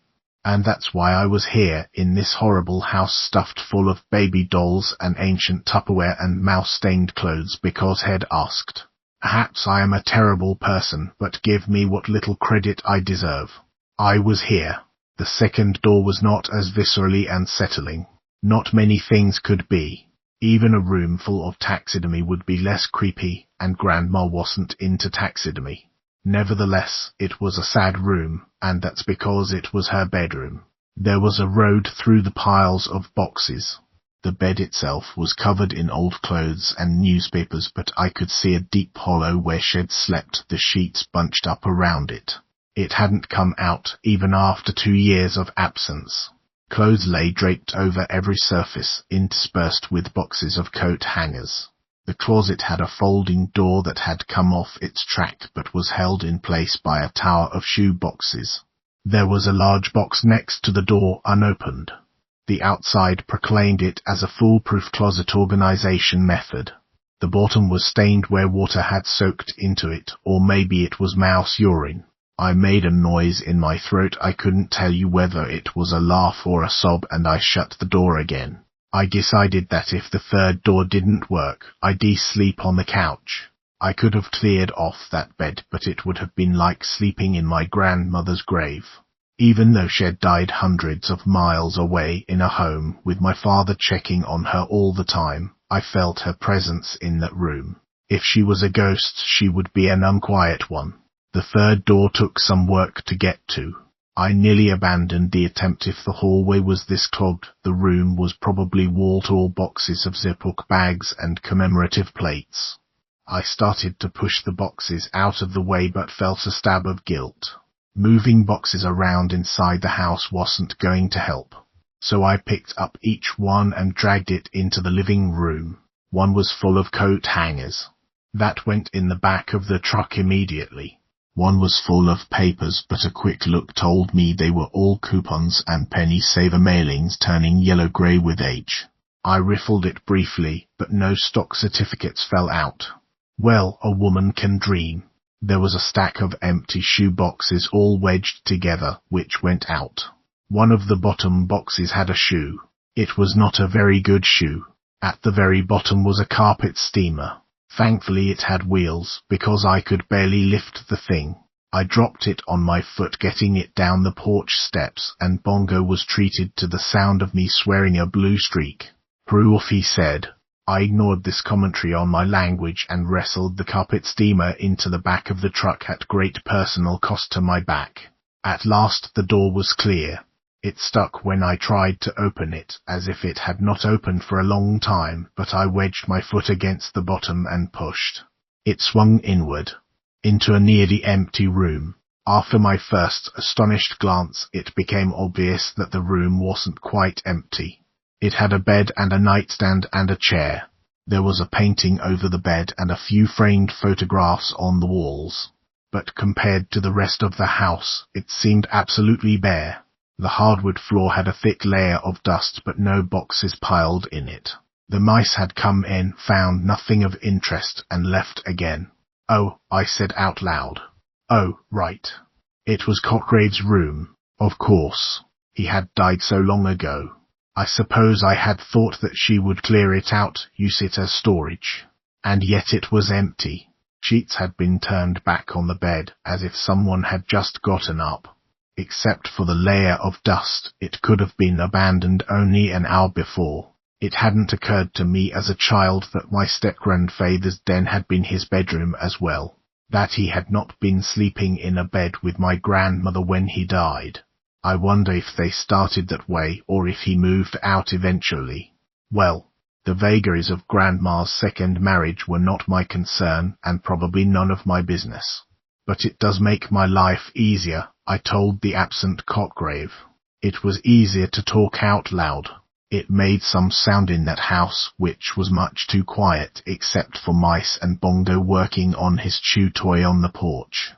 And that's why I was here, in this horrible house stuffed full of baby dolls and ancient Tupperware and mouse-stained clothes, because he'd asked. Perhaps I am a terrible person, but give me what little credit I deserve. I was here. The second door was not as viscerally unsettling. Not many things could be. Even a room full of taxidermy would be less creepy, and Grandma wasn't into taxidermy. Nevertheless, it was a sad room, and that's because it was her bedroom. There was a road through the piles of boxes. The bed itself was covered in old clothes and newspapers, but I could see a deep hollow where she'd slept, the sheets bunched up around it. It hadn't come out, even after 2 years of absence. Clothes lay draped over every surface, interspersed with boxes of coat hangers. The closet had a folding door that had come off its track but was held in place by a tower of shoe boxes. There was a large box next to the door, unopened. The outside proclaimed it as a foolproof closet organization method. The bottom was stained where water had soaked into it, or maybe it was mouse urine. I made a noise in my throat. I couldn't tell you whether it was a laugh or a sob, and I shut the door again. I decided that if the third door didn't work, I'd sleep on the couch. I could have cleared off that bed, but it would have been like sleeping in my grandmother's grave. Even though she'd died hundreds of miles away in a home, with my father checking on her all the time, I felt her presence in that room. If she was a ghost, she would be an unquiet one. The third door took some work to get to. I nearly abandoned the attempt. If the hallway was this clogged, the room was probably wall-to-wall boxes of Ziploc bags and commemorative plates. I started to push the boxes out of the way but felt a stab of guilt. Moving boxes around inside the house wasn't going to help. So I picked up each one and dragged it into the living room. One was full of coat hangers. That went in the back of the truck immediately. One was full of papers, but a quick look told me they were all coupons and penny saver mailings turning yellow-grey with age. I riffled it briefly, but no stock certificates fell out. Well, a woman can dream. There was a stack of empty shoe boxes all wedged together, which went out. One of the bottom boxes had a shoe. It was not a very good shoe. At the very bottom was a carpet steamer. Thankfully it had wheels, because I could barely lift the thing. I dropped it on my foot, getting it down the porch steps, and Bongo was treated to the sound of me swearing a blue streak. Proof, he said. I ignored this commentary on my language and wrestled the carpet steamer into the back of the truck at great personal cost to my back. At last the door was clear. It stuck when I tried to open it, as if it had not opened for a long time, but I wedged my foot against the bottom and pushed. It swung inward, into a nearly empty room. After my first astonished glance, it became obvious that the room wasn't quite empty. It had a bed and a nightstand and a chair. There was a painting over the bed and a few framed photographs on the walls. But compared to the rest of the house, it seemed absolutely bare. The hardwood floor had a thick layer of dust but no boxes piled in it. The mice had come in, found nothing of interest, and left again. "Oh," I said out loud. "Oh, right. It was Cotgrave's room. Of course. He had died so long ago. I suppose I had thought that she would clear it out, use it as storage. And yet it was empty. Sheets had been turned back on the bed, as if someone had just gotten up. Except for the layer of dust, it could have been abandoned only an hour before. It hadn't occurred to me as a child that my step-grandfather's den had been his bedroom as well, that he had not been sleeping in a bed with my grandmother when he died. I wonder if they started that way or if he moved out eventually. Well, the vagaries of Grandma's second marriage were not my concern and probably none of my business. But it does make my life easier, I told the absent Cotgrave. It was easier to talk out loud. It made some sound in that house, which was much too quiet except for mice and Bongo working on his chew toy on the porch.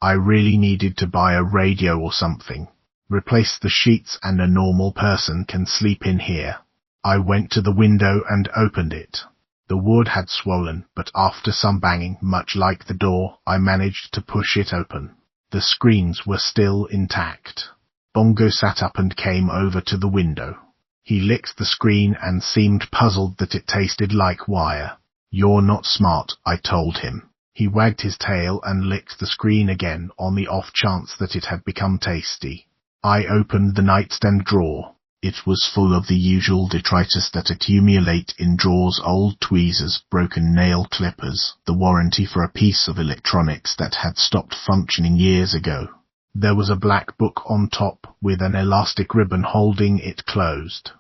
I really needed to buy a radio or something. Replace the sheets and a normal person can sleep in here. I went to the window and opened it. The wood had swollen, but after some banging, much like the door, I managed to push it open. The screens were still intact. Bongo sat up and came over to the window. He licked the screen and seemed puzzled that it tasted like wire. "You're not smart," I told him. He wagged his tail and licked the screen again on the off chance that it had become tasty. I opened the nightstand drawer. It was full of the usual detritus that accumulate in drawers: old tweezers, broken nail clippers, the warranty for a piece of electronics that had stopped functioning years ago. There was a black book on top with an elastic ribbon holding it closed.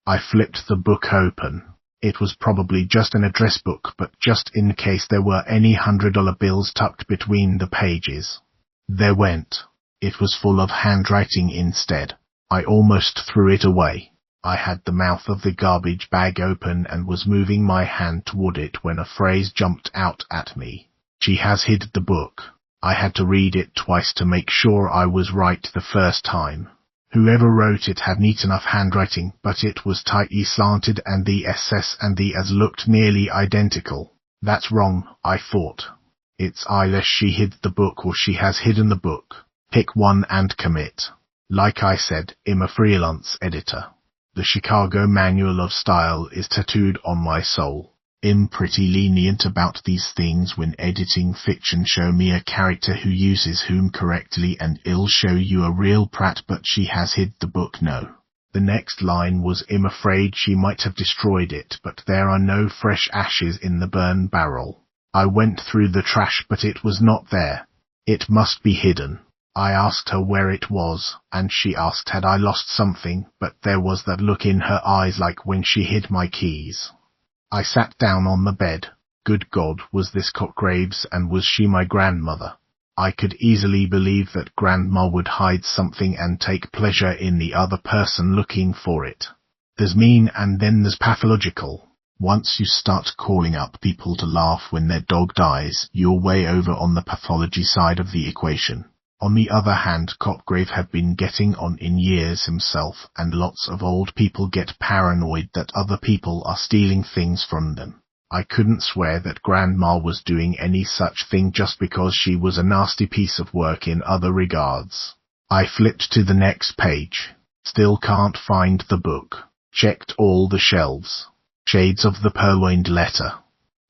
I flipped the book open. It was probably just an address book, but just in case there were any $100 bills tucked between the pages. There went. It was full of handwriting instead. I almost threw it away. I had the mouth of the garbage bag open and was moving my hand toward it when a phrase jumped out at me. "She has hid the book." I had to read it twice to make sure I was right the first time. Whoever wrote it had neat enough handwriting, but it was tightly slanted and the SS and the as looked nearly identical. That's wrong, I thought. It's either she hid the book or she has hidden the book. Pick one and commit. Like I said, I'm a freelance editor. The Chicago Manual of Style is tattooed on my soul. I'm pretty lenient about these things when editing fiction. Show me a character who uses whom correctly and I'll show you a real prat, but she has hid the book. No. The next line was, I'm afraid she might have destroyed it, but there are no fresh ashes in the burn barrel. I went through the trash, but it was not there. It must be hidden. I asked her where it was, and she asked had I lost something, but there was that look in her eyes like when she hid my keys. I sat down on the bed. Good God, was this Cotgrave's, and was she my grandmother? I could easily believe that Grandma would hide something and take pleasure in the other person looking for it. There's mean and then there's pathological. Once you start calling up people to laugh when their dog dies, you're way over on the pathology side of the equation. On the other hand, Cotgrave had been getting on in years himself, and lots of old people get paranoid that other people are stealing things from them. I couldn't swear that Grandma was doing any such thing just because she was a nasty piece of work in other regards. I flipped to the next page. Still can't find the book. Checked all the shelves. Shades of the purloined letter.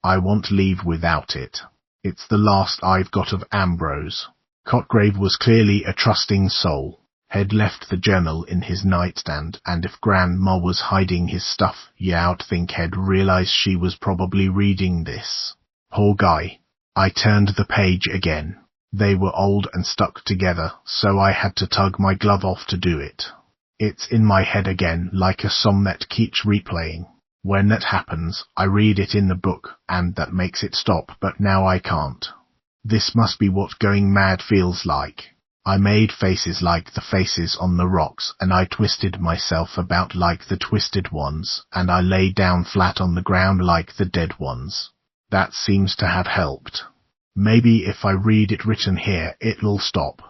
I won't leave without it. It's the last I've got of Ambrose. Cotgrave was clearly a trusting soul. Had left the journal in his nightstand, and if Grandma was hiding his stuff, you'd think he'd realize she was probably reading this. Poor guy. I turned the page again. They were old and stuck together, so I had to tug my glove off to do it. It's in my head again, like a song that keeps replaying. When that happens, I read it in the book, and that makes it stop, but now I can't. This must be what going mad feels like. I made faces like the faces on the rocks, and I twisted myself about like the twisted ones, and I lay down flat on the ground like the dead ones. That seems to have helped. Maybe if I read it written here, it'll stop.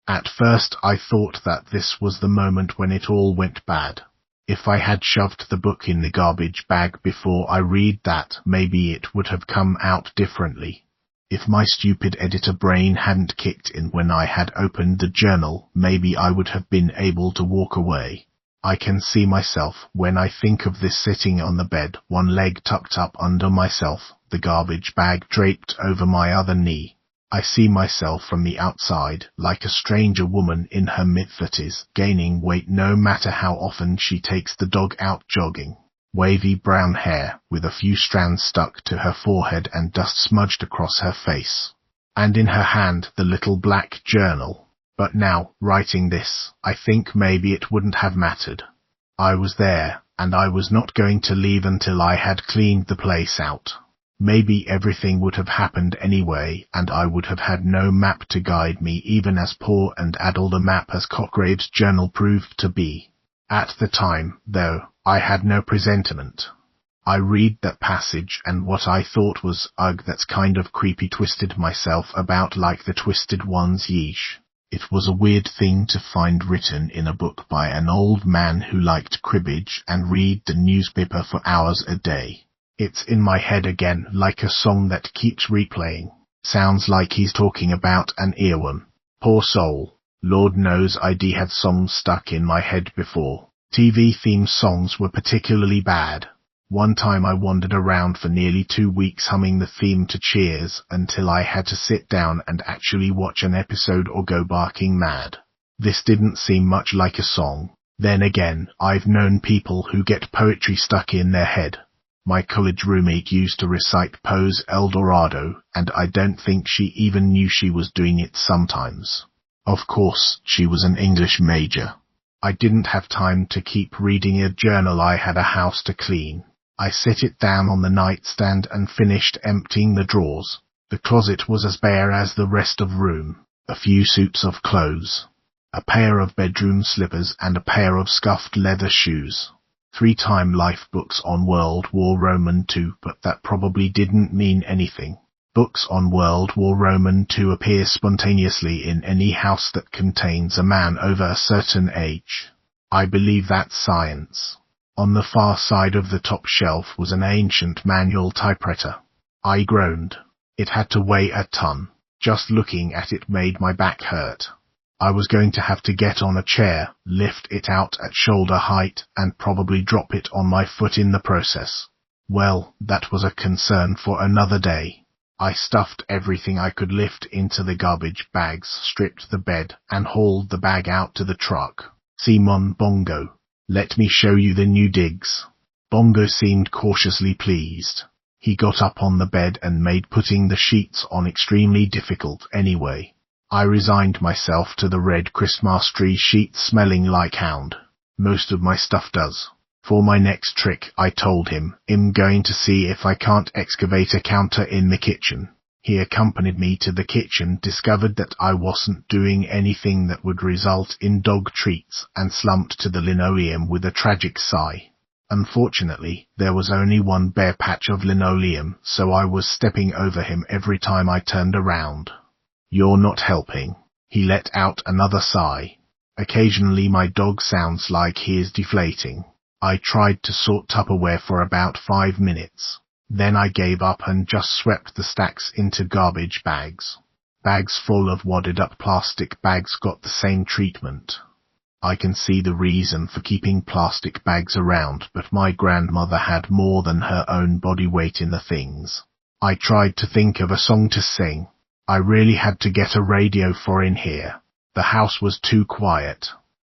At first I thought that this was the moment when it all went bad. If I had shoved the book in the garbage bag before I read that, maybe it would have come out differently. If my stupid editor brain hadn't kicked in when I had opened the journal, maybe I would have been able to walk away. I can see myself, when I think of this, sitting on the bed, one leg tucked up under myself, the garbage bag draped over my other knee. I see myself from the outside, like a stranger woman in her mid-30s, gaining weight no matter how often she takes the dog out jogging. Wavy brown hair, with a few strands stuck to her forehead and dust smudged across her face. And in her hand the little black journal. But now, writing this, I think maybe it wouldn't have mattered. I was there, and I was not going to leave until I had cleaned the place out. Maybe everything would have happened anyway, and I would have had no map to guide me, even as poor and addled a map as Cochrane's journal proved to be. At the time, though, I had no presentiment. I read that passage, and what I thought was, ugh, that's kind of creepy, twisted myself about like the twisted ones, yeesh. It was a weird thing to find written in a book by an old man who liked cribbage and read the newspaper for hours a day. It's in my head again, like a song that keeps replaying. Sounds like he's talking about an earworm. Poor soul. Lord knows I'd had songs stuck in my head before. TV theme songs were particularly bad. One time I wandered around for nearly 2 weeks humming the theme to Cheers until I had to sit down and actually watch an episode or go barking mad. This didn't seem much like a song. Then again, I've known people who get poetry stuck in their head. My college roommate used to recite Poe's El Dorado, and I don't think she even knew she was doing it sometimes. Of course, she was an English major. I didn't have time to keep reading a journal. I had a house to clean. I set it down on the nightstand and finished emptying the drawers. The closet was as bare as the rest of room. A few suits of clothes. A pair of bedroom slippers and a pair of scuffed leather shoes. 3-time life books on World War Roman II, but that probably didn't mean anything. Books on World War Roman II appear spontaneously in any house that contains a man over a certain age. I believe that's science. On the far side of the top shelf was an ancient manual typewriter. I groaned. It had to weigh a ton. Just looking at it made my back hurt. I was going to have to get on a chair, lift it out at shoulder height, and probably drop it on my foot in the process. Well, that was a concern for another day. I stuffed everything I could lift into the garbage bags, stripped the bed, and hauled the bag out to the truck. "Simon Bongo, let me show you the new digs." Bongo seemed cautiously pleased. He got up on the bed and made putting the sheets on extremely difficult anyway. I resigned myself to the red Christmas tree sheets smelling like hound. Most of my stuff does. For my next trick, I told him, I'm going to see if I can't excavate a counter in the kitchen. He accompanied me to the kitchen, discovered that I wasn't doing anything that would result in dog treats, and slumped to the linoleum with a tragic sigh. Unfortunately, there was only one bare patch of linoleum, so I was stepping over him every time I turned around. "You're not helping." He let out another sigh. Occasionally my dog sounds like he is deflating. I tried to sort Tupperware for about 5 minutes. Then I gave up and just swept the stacks into garbage bags. Bags full of wadded up plastic bags got the same treatment. I can see the reason for keeping plastic bags around, but my grandmother had more than her own body weight in the things. I tried to think of a song to sing. I really had to get a radio for in here. The house was too quiet.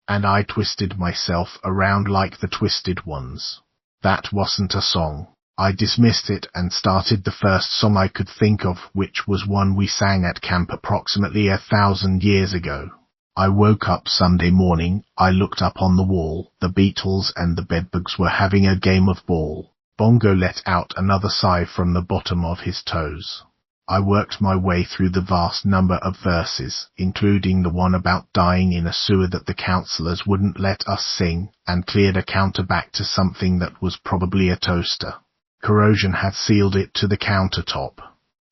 And I twisted myself around like the twisted ones. That wasn't a song. I dismissed it and started the first song I could think of, which was one we sang at camp approximately 1,000 years ago. I woke up Sunday morning, I looked up on the wall, the Beatles and the bedbugs were having a game of ball. Bongo let out another sigh from the bottom of his toes. I worked my way through the vast number of verses, including the one about dying in a sewer that the councillors wouldn't let us sing, and cleared a counter back to something that was probably a toaster. Corrosion had sealed it to the countertop.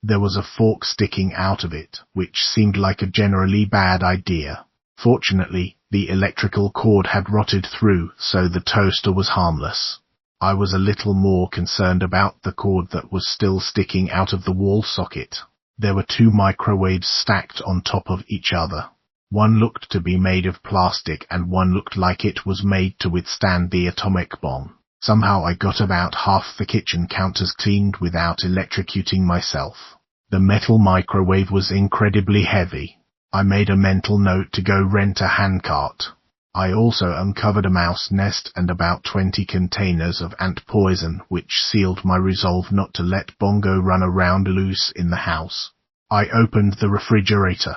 There was a fork sticking out of it, which seemed like a generally bad idea. Fortunately, the electrical cord had rotted through, so the toaster was harmless. I was a little more concerned about the cord that was still sticking out of the wall socket. There were 2 microwaves stacked on top of each other. One looked to be made of plastic and one looked like it was made to withstand the atomic bomb. Somehow I got about half the kitchen counters cleaned without electrocuting myself. The metal microwave was incredibly heavy. I made a mental note to go rent a handcart. I also uncovered a mouse nest and about 20 containers of ant poison, which sealed my resolve not to let Bongo run around loose in the house. I opened the refrigerator.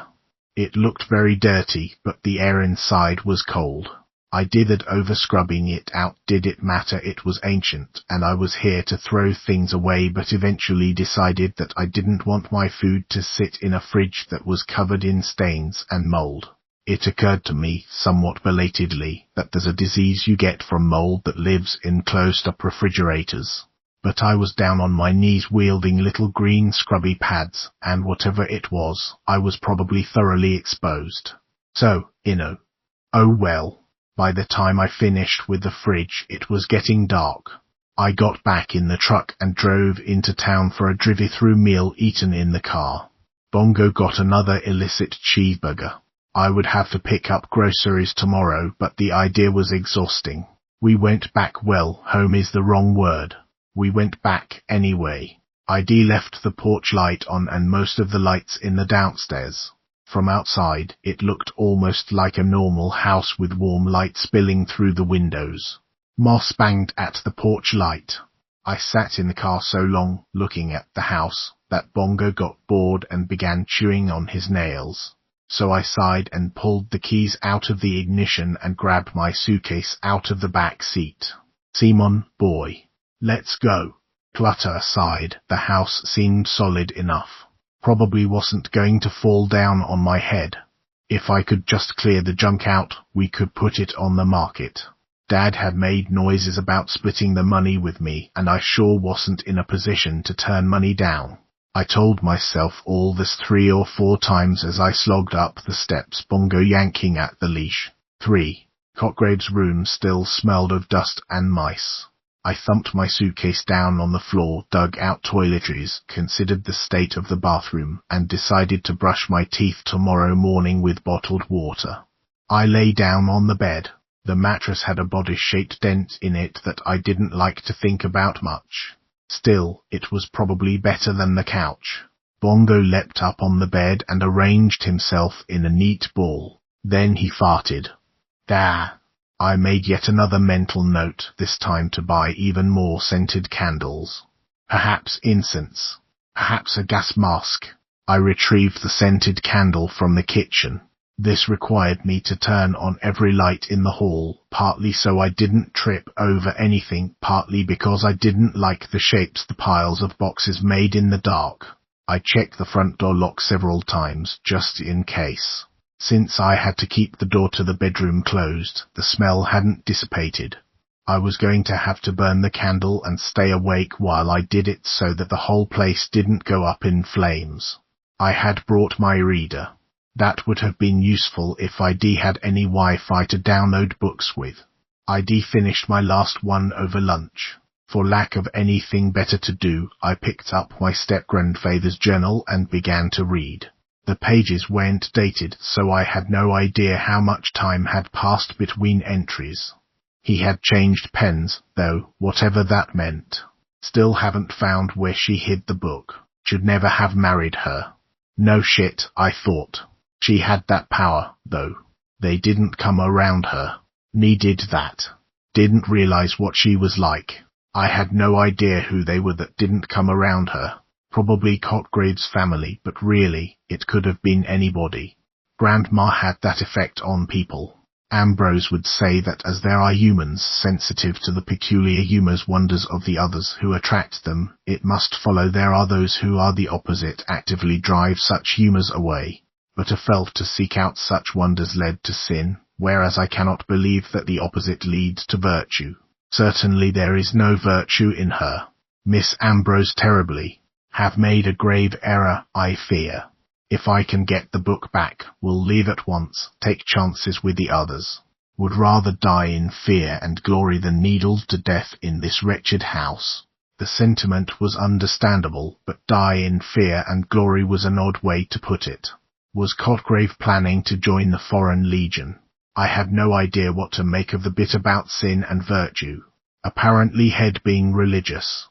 It looked very dirty, but the air inside was cold. I dithered over scrubbing it out. Did it matter? It was ancient, and I was here to throw things away, but eventually decided that I didn't want my food to sit in a fridge that was covered in stains and mold. It occurred to me, somewhat belatedly, that there's a disease you get from mold that lives in closed-up refrigerators. But I was down on my knees wielding little green scrubby pads, and whatever it was, I was probably thoroughly exposed. So, oh well. By the time I finished with the fridge, it was getting dark. I got back in the truck and drove into town for a drive-through meal eaten in the car. Bongo got another illicit cheeseburger. I would have to pick up groceries tomorrow, but the idea was exhausting. We went back. Well, home is the wrong word. We went back anyway. ID left the porch light on and most of the lights in the downstairs. From outside, it looked almost like a normal house with warm light spilling through the windows. Moss banged at the porch light. I sat in the car so long, looking at the house, that Bongo got bored and began chewing on his nails. So I sighed and pulled the keys out of the ignition and grabbed my suitcase out of the back seat. Simon, boy. Let's go. Clutter aside, the house seemed solid enough. Probably wasn't going to fall down on my head. If I could just clear the junk out, we could put it on the market. Dad had made noises about splitting the money with me, and I sure wasn't in a position to turn money down. I told myself all this 3 or 4 times as I slogged up the steps, Bongo yanking at the leash. 3. Cotgrave's room still smelled of dust and mice. I thumped my suitcase down on the floor, dug out toiletries, considered the state of the bathroom, and decided to brush my teeth tomorrow morning with bottled water. I lay down on the bed. The mattress had a body-shaped dent in it that I didn't like to think about much. Still, it was probably better than the couch. Bongo leapt up on the bed and arranged himself in a neat ball. Then he farted. Dah! I made yet another mental note, this time to buy even more scented candles. Perhaps incense. Perhaps a gas mask. I retrieved the scented candle from the kitchen. This required me to turn on every light in the hall, partly so I didn't trip over anything, partly because I didn't like the shapes the piles of boxes made in the dark. I checked the front door lock several times, just in case. Since I had to keep the door to the bedroom closed, the smell hadn't dissipated. I was going to have to burn the candle and stay awake while I did it so that the whole place didn't go up in flames. I had brought my reader. That would have been useful if ID had any Wi-Fi to download books with. ID finished my last one over lunch. For lack of anything better to do, I picked up my step-grandfather's journal and began to read. The pages weren't dated, so I had no idea how much time had passed between entries. He had changed pens, though, whatever that meant. Still haven't found where she hid the book. Should never have married her. No shit, I thought. She had that power, though. They didn't come around her. Needed that. Didn't realize what she was like. I had no idea who they were that didn't come around her. Probably Cotgrave's family, but really, it could have been anybody. Grandma had that effect on people. Ambrose would say that as there are humans sensitive to the peculiar humours wonders of the others who attract them, it must follow there are those who are the opposite actively drive such humours away. But a felt to seek out such wonders led to sin, whereas I cannot believe that the opposite leads to virtue. Certainly there is no virtue in her. Miss Ambrose terribly. Have made a grave error, I fear. If I can get the book back, we'll leave at once, take chances with the others. Would rather die in fear and glory than needled to death in this wretched house. The sentiment was understandable, but die in fear and glory was an odd way to put it. Was Cotgrave planning to join the Foreign Legion? I had no idea what to make of the bit about sin and virtue. Apparently he'd been religious.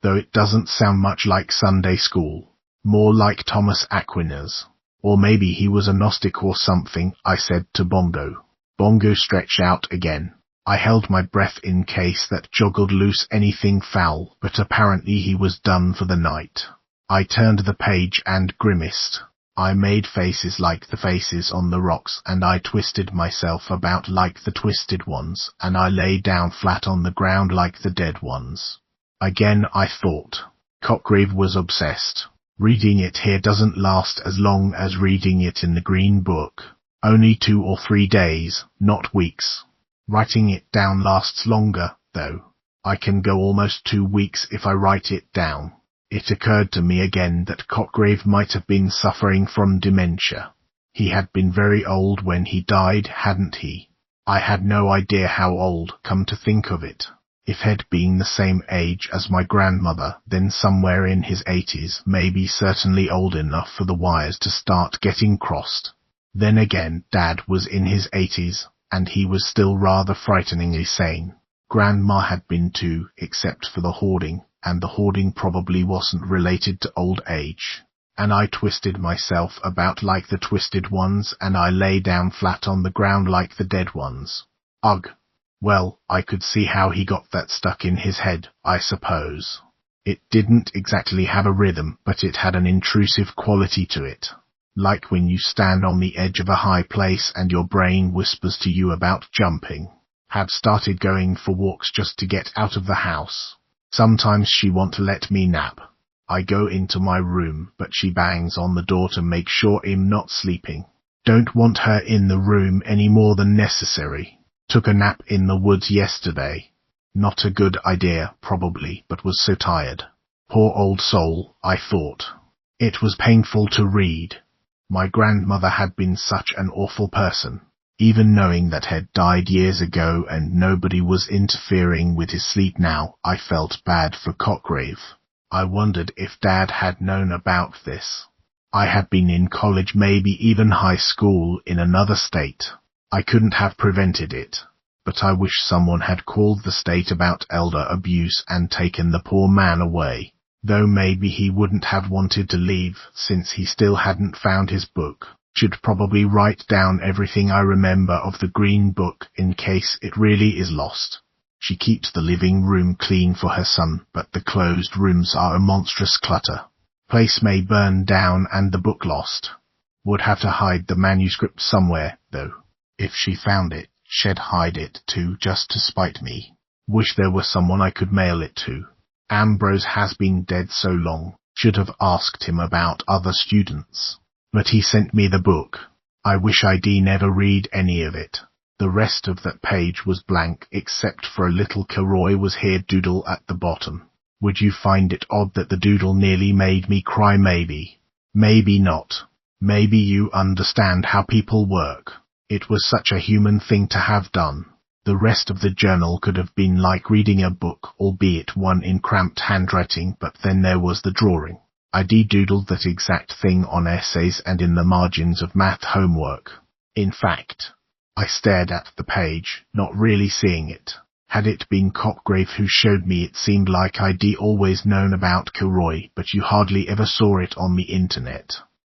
Though it doesn't sound much like Sunday school. More like Thomas Aquinas. Or maybe he was a Gnostic or something, I said to Bongo. Bongo stretched out again. I held my breath in case that joggled loose anything foul, but apparently he was done for the night. I turned the page and grimaced. I made faces like the faces on the rocks, and I twisted myself about like the twisted ones, and I lay down flat on the ground like the dead ones. Again I thought. Cotgrave was obsessed. Reading it here doesn't last as long as reading it in the Green Book. Only 2 or 3 days, not weeks. Writing it down lasts longer, though. I can go almost 2 weeks if I write it down. It occurred to me again that Cotgrave might have been suffering from dementia. He had been very old when he died, hadn't he? I had no idea how old, come to think of it. If he'd been the same age as my grandmother, then somewhere in his 80s, maybe certainly old enough for the wires to start getting crossed. Then again, Dad was in his 80s, and he was still rather frighteningly sane. Grandma had been too, except for the hoarding, and the hoarding probably wasn't related to old age. And I twisted myself about like the twisted ones, and I lay down flat on the ground like the dead ones. Ugh. Well, I could see how he got that stuck in his head, I suppose. It didn't exactly have a rhythm, but it had an intrusive quality to it. Like when you stand on the edge of a high place and your brain whispers to you about jumping. Had started going for walks just to get out of the house. Sometimes she won't let me nap. I go into my room, but she bangs on the door to make sure I'm not sleeping. Don't want her in the room any more than necessary. Took a nap in the woods yesterday. Not a good idea, probably, but was so tired. Poor old soul, I thought. It was painful to read. My grandmother had been such an awful person. Even knowing that he'd died years ago and nobody was interfering with his sleep now, I felt bad for Cotgrave. I wondered if Dad had known about this. I had been in college, maybe even high school, in another state. I couldn't have prevented it, but I wish someone had called the state about elder abuse and taken the poor man away, though maybe he wouldn't have wanted to leave since he still hadn't found his book. Should probably write down everything I remember of the Green Book in case it really is lost. She keeps the living room clean for her son, but the closed rooms are a monstrous clutter. Place may burn down and the book lost. Would have to hide the manuscript somewhere, though. If she found it, she'd hide it too, just to spite me. Wish there was someone I could mail it to. Ambrose has been dead so long, should have asked him about other students. But he sent me the book. I wish I'd never read any of it. The rest of that page was blank, except for a little Kilroy was here doodle at the bottom. Would you find it odd that the doodle nearly made me cry? Maybe. Maybe not. Maybe you understand how people work. It was such a human thing to have done. The rest of the journal could have been like reading a book, albeit one in cramped handwriting, but then there was the drawing. I de-doodled that exact thing on essays and in the margins of math homework. In fact, I stared at the page, not really seeing it. Had it been Cotgrave who showed me, it seemed like I'd always known about Kilroy, but you hardly ever saw it on the internet.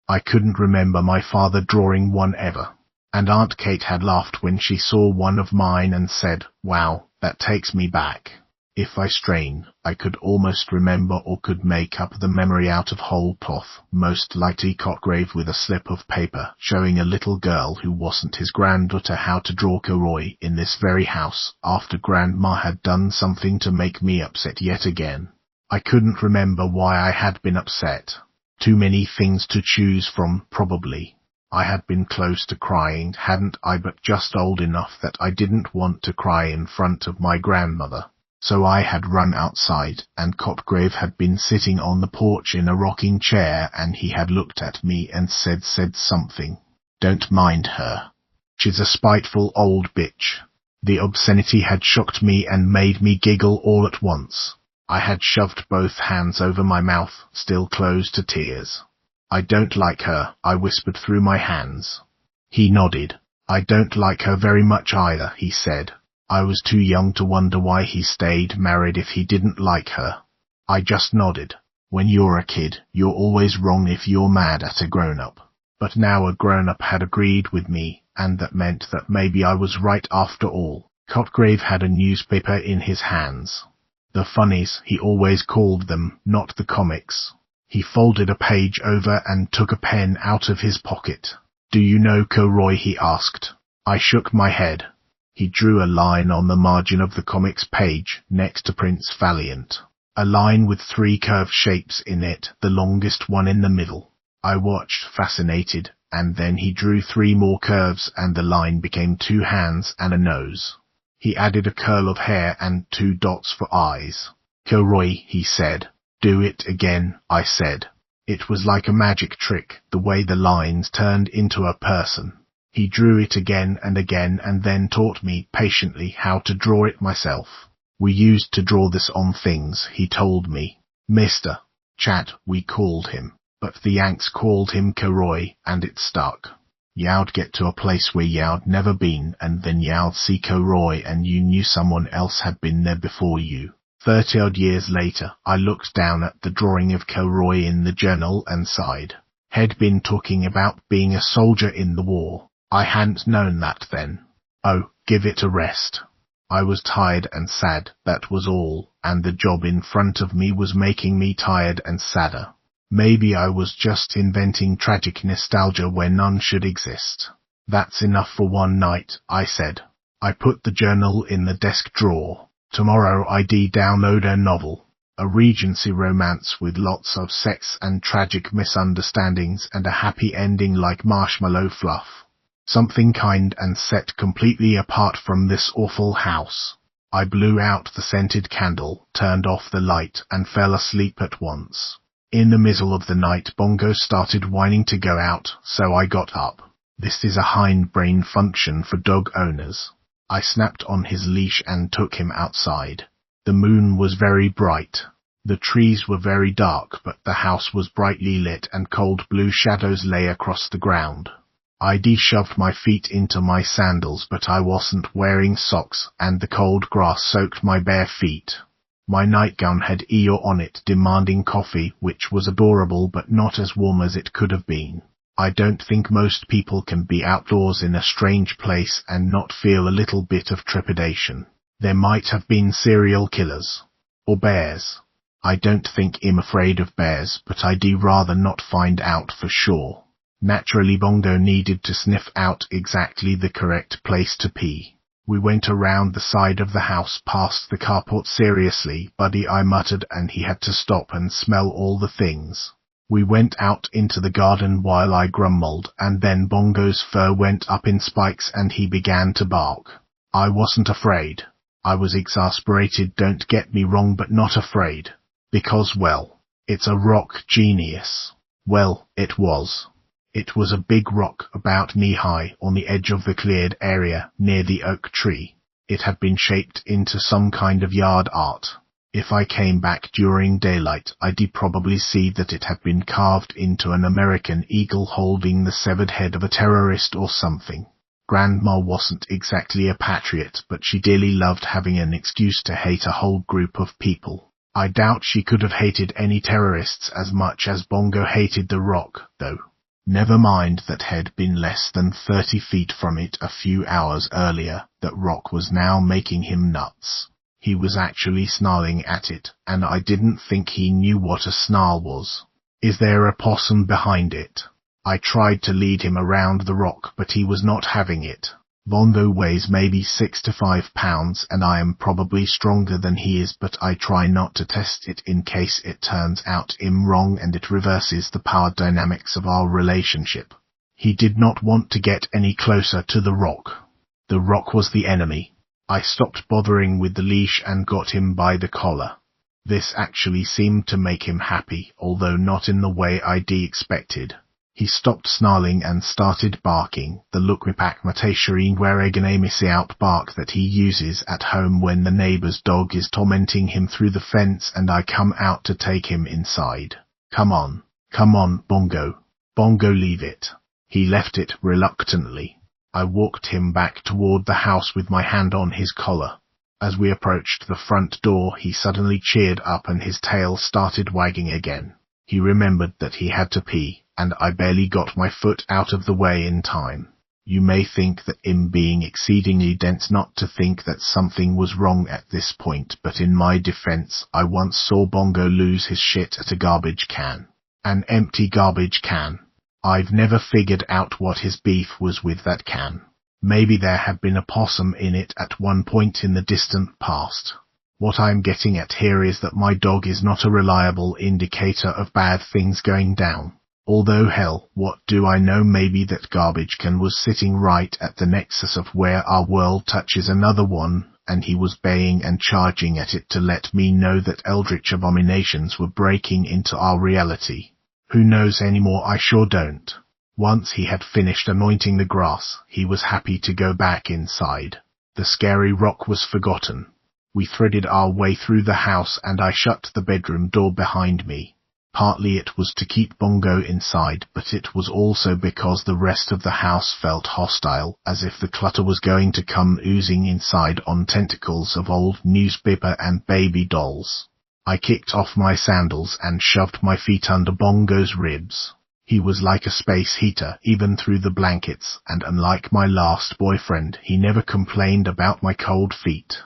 I couldn't remember my father drawing one ever. And Aunt Kate had laughed when she saw one of mine and said, "Wow, that takes me back." If I strain, I could almost remember or could make up the memory out of whole cloth, most likely Cotgrave with a slip of paper showing a little girl who wasn't his granddaughter how to draw Kilroy in this very house after Grandma had done something to make me upset yet again. I couldn't remember why I had been upset. Too many things to choose from, probably. I had been close to crying, hadn't I, but just old enough that I didn't want to cry in front of my grandmother. So I had run outside, and Cotgrave had been sitting on the porch in a rocking chair, and he had looked at me and said something. Don't mind her. She's a spiteful old bitch. The obscenity had shocked me and made me giggle all at once. I had shoved both hands over my mouth, still closed to tears. I don't like her, I whispered through my hands. He nodded. I don't like her very much either, he said. I was too young to wonder why he stayed married if he didn't like her. I just nodded. When you're a kid, you're always wrong if you're mad at a grown-up. But now a grown-up had agreed with me, and that meant that maybe I was right after all. Cotgrave had a newspaper in his hands. The funnies, he always called them, not the comics. He folded a page over and took a pen out of his pocket. Do you know Kilroy? He asked. I shook my head. He drew a line on the margin of the comics page, next to Prince Valiant. A line with 3 curved shapes in it, the longest one in the middle. I watched, fascinated, and then he drew 3 more curves and the line became 2 hands and a nose. He added a curl of hair and 2 dots for eyes. Kilroy, he said. Do it again, I said. It was like a magic trick, the way the lines turned into a person. He drew it again and then taught me patiently how to draw it myself. We used to draw this on things, he told me. Mr. Chat, we called him, but the Yanks called him Kilroy, and it stuck. You'd get to a place where you'd never been, and then you'd see Kilroy and you knew someone else had been there before you. 30-odd years later, I looked down at the drawing of Kilroy in the journal and sighed. He'd been talking about being a soldier in the war. I hadn't known that then. Oh, give it a rest. I was tired and sad, that was all, and the job in front of me was making me tired and sadder. Maybe I was just inventing tragic nostalgia where none should exist. That's enough for one night, I said. I put the journal in the desk drawer. Tomorrow I'd download a novel. A Regency romance with lots of sex and tragic misunderstandings and a happy ending like marshmallow fluff. Something kind and set completely apart from this awful house. I blew out the scented candle, turned off the light, and fell asleep at once. In the middle of the night, Bongo started whining to go out, so I got up. This is a hindbrain function for dog owners. I snapped on his leash and took him outside. The moon was very bright. The trees were very dark, but the house was brightly lit and cold blue shadows lay across the ground. I'd shoved my feet into my sandals, but I wasn't wearing socks, and the cold grass soaked my bare feet. My nightgown had Eeyore on it demanding coffee, which was adorable but not as warm as it could have been. I don't think most people can be outdoors in a strange place and not feel a little bit of trepidation. There might have been serial killers. Or bears. I don't think I'm afraid of bears, but I'd rather not find out for sure. Naturally, Bongo needed to sniff out exactly the correct place to pee. We went around the side of the house past the carport. Seriously, buddy, I muttered, and he had to stop and smell all the things. We went out into the garden while I grumbled, and then Bongo's fur went up in spikes and he began to bark. I wasn't afraid. I was exasperated, don't get me wrong, but not afraid. Because, well, it's a rock genius. Well, it was. It was a big rock about knee-high on the edge of the cleared area near the oak tree. It had been shaped into some kind of yard art. If I came back during daylight, I'd probably see that it had been carved into an American eagle holding the severed head of a terrorist or something. Grandma wasn't exactly a patriot, but she dearly loved having an excuse to hate a whole group of people. I doubt she could have hated any terrorists as much as Bongo hated the rock, though. Never mind that he'd been less than 30 feet from it a few hours earlier, that rock was now making him nuts. He was actually snarling at it, and I didn't think he knew what a snarl was. Is there a possum behind it? I tried to lead him around the rock, but he was not having it. Bongo weighs maybe 6 to 5 pounds, and I am probably stronger than he is, but I try not to test it in case it turns out I'm wrong and it reverses the power dynamics of our relationship. He did not want to get any closer to the rock. The rock was the enemy. I stopped bothering with the leash and got him by the collar. This actually seemed to make him happy, although not in the way I'd expected. He stopped snarling and started barking, the look-me-pack-matashari-wereganamisi-out bark that he uses at home when the neighbor's dog is tormenting him through the fence and I come out to take him inside. Come on, Bongo. Bongo, leave it. He left it reluctantly. I walked him back toward the house with my hand on his collar. As we approached the front door, he suddenly cheered up and his tail started wagging again. He remembered that he had to pee, and I barely got my foot out of the way in time. You may think that I'm being exceedingly dense not to think that something was wrong at this point, but in my defense, I once saw Bongo lose his shit at a garbage can. An empty garbage can. I've never figured out what his beef was with that can. Maybe there had been a possum in it at one point in the distant past. What I'm getting at here is that my dog is not a reliable indicator of bad things going down. Although hell, what do I know, maybe that garbage can was sitting right at the nexus of where our world touches another one, and he was baying and charging at it to let me know that eldritch abominations were breaking into our reality. Who knows anymore? I sure don't. Once he had finished anointing the grass, he was happy to go back inside. The scary rock was forgotten. We threaded our way through the house and I shut the bedroom door behind me. Partly it was to keep Bongo inside, but it was also because the rest of the house felt hostile, as if the clutter was going to come oozing inside on tentacles of old newspaper and baby dolls. I kicked off my sandals and shoved my feet under Bongo's ribs. He was like a space heater, even through the blankets, and unlike my last boyfriend, he never complained about my cold feet.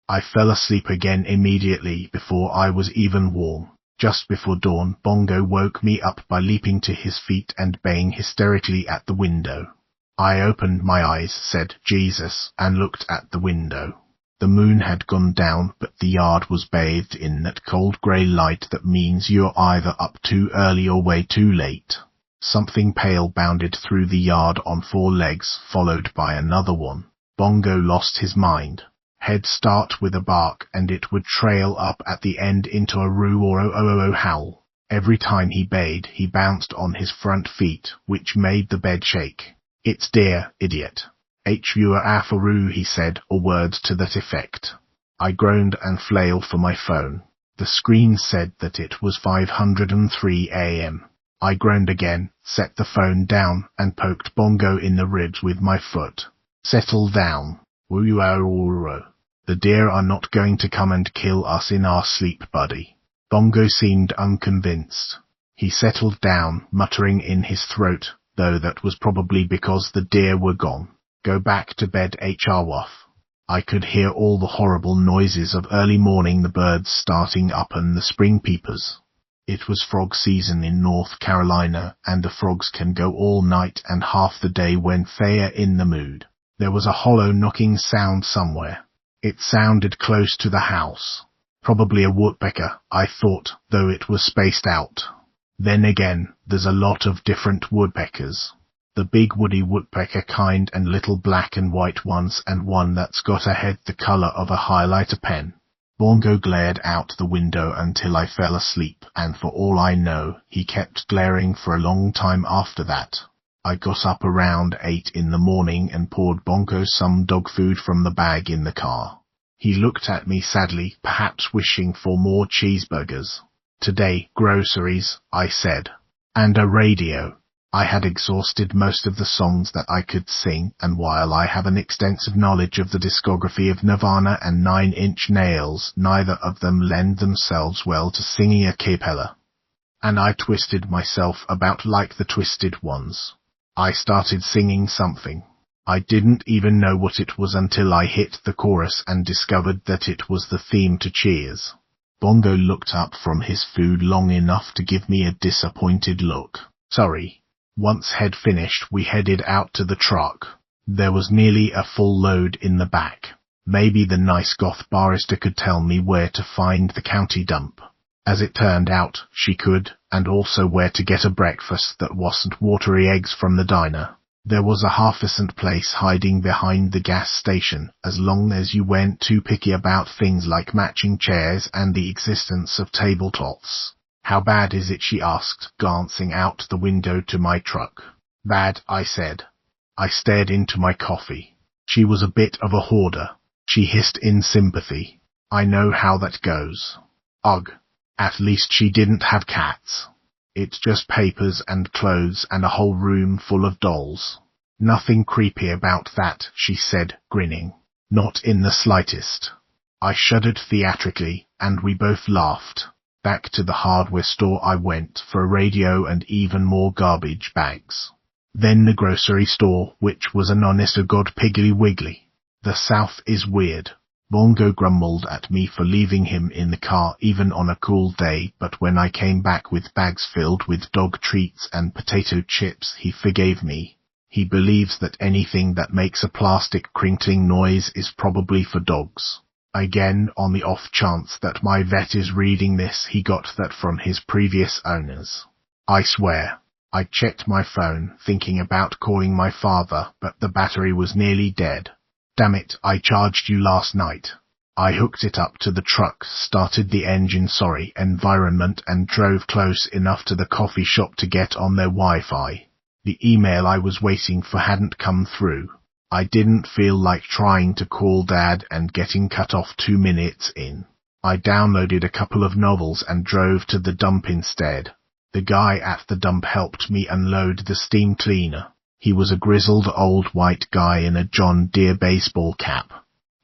I fell asleep again immediately before I was even warm. Just before dawn, Bongo woke me up by leaping to his feet and baying hysterically at the window. I opened my eyes, said Jesus, and looked at the window. The moon had gone down, but the yard was bathed in that cold grey light that means you're either up too early or way too late. Something pale bounded through the yard on 4 legs, followed by another one. Bongo lost his mind. He'd start with a bark, and it would trail up at the end into a roo or o howl. Every time he bayed, he bounced on his front feet, which made the bed shake. It's dear, idiot. H-U-A-F-A-roo, he said, or words to that effect. I groaned and flailed for my phone. The screen said that it was 5:03 a.m. I groaned again, set the phone down, and poked Bongo in the ribs with my foot. Settle down. The deer are not going to come and kill us in our sleep, buddy. Bongo seemed unconvinced. He settled down, muttering in his throat, though that was probably because the deer were gone. Go back to bed, Hrwaf. I could hear all the horrible noises of early morning, the birds starting up and the spring peepers. It was frog season in North Carolina, and the frogs can go all night and half the day when they're in the mood. There was a hollow knocking sound somewhere. It sounded close to the house. Probably a woodpecker, I thought, though it was spaced out. Then again, there's a lot of different woodpeckers. The big woody woodpecker kind and little black and white ones, and one that's got a head the color of a highlighter pen. Bongo glared out the window until I fell asleep, and for all I know, he kept glaring for a long time after that. I got up around 8 in the morning and poured Bongo some dog food from the bag in the car. He looked at me sadly, perhaps wishing for more cheeseburgers. Today, groceries, I said. And a radio. I had exhausted most of the songs that I could sing, and while I have an extensive knowledge of the discography of Nirvana and 9 Inch Nails, neither of them lend themselves well to singing a cappella. And I twisted myself about like the twisted ones. I started singing something. I didn't even know what it was until I hit the chorus and discovered that it was the theme to Cheers. Bongo looked up from his food long enough to give me a disappointed look. Sorry. Once he'd finished, we headed out to the truck. There was nearly a full load in the back. Maybe the nice goth barrister could tell me where to find the county dump. As it turned out, she could, and also where to get a breakfast that wasn't watery eggs from the diner. There was a half-decent place hiding behind the gas station, as long as you weren't too picky about things like matching chairs and the existence of tablecloths. How bad is it? She asked, glancing out the window to my truck. Bad, I said. I stared into my coffee. She was a bit of a hoarder. She hissed in sympathy. I know how that goes. Ugh. At least she didn't have cats. It's just papers and clothes and a whole room full of dolls. Nothing creepy about that, she said, grinning. Not in the slightest. I shuddered theatrically, and we both laughed. Back to the hardware store I went for a radio and even more garbage bags. Then the grocery store, which was an honest-to-God piggly wiggly. The South is weird. Bongo grumbled at me for leaving him in the car even on a cool day, but when I came back with bags filled with dog treats and potato chips, he forgave me. He believes that anything that makes a plastic crinkling noise is probably for dogs. Again, on the off chance that my vet is reading this, he got that from his previous owners. I swear. I checked my phone, thinking about calling my father, but the battery was nearly dead. Damn it, I charged you last night. I hooked it up to the truck, started the engine, environment, and drove close enough to the coffee shop to get on their Wi-Fi. The email I was waiting for hadn't come through. I didn't feel like trying to call Dad and getting cut off 2 minutes in. I downloaded a couple of novels and drove to the dump instead. The guy at the dump helped me unload the steam cleaner. He was a grizzled old white guy in a John Deere baseball cap.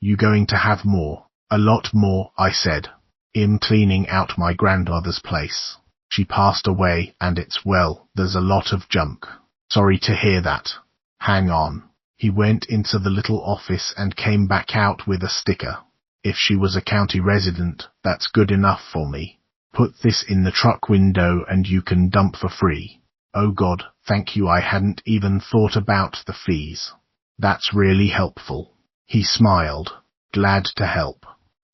You going to have more? A lot more, I said. I'm cleaning out my grandmother's place. She passed away, and there's a lot of junk. Sorry to hear that. Hang on. He went into the little office and came back out with a sticker. If she was a county resident, that's good enough for me. Put this in the truck window and you can dump for free. Oh God, thank you, I hadn't even thought about the fees. That's really helpful. He smiled. Glad to help.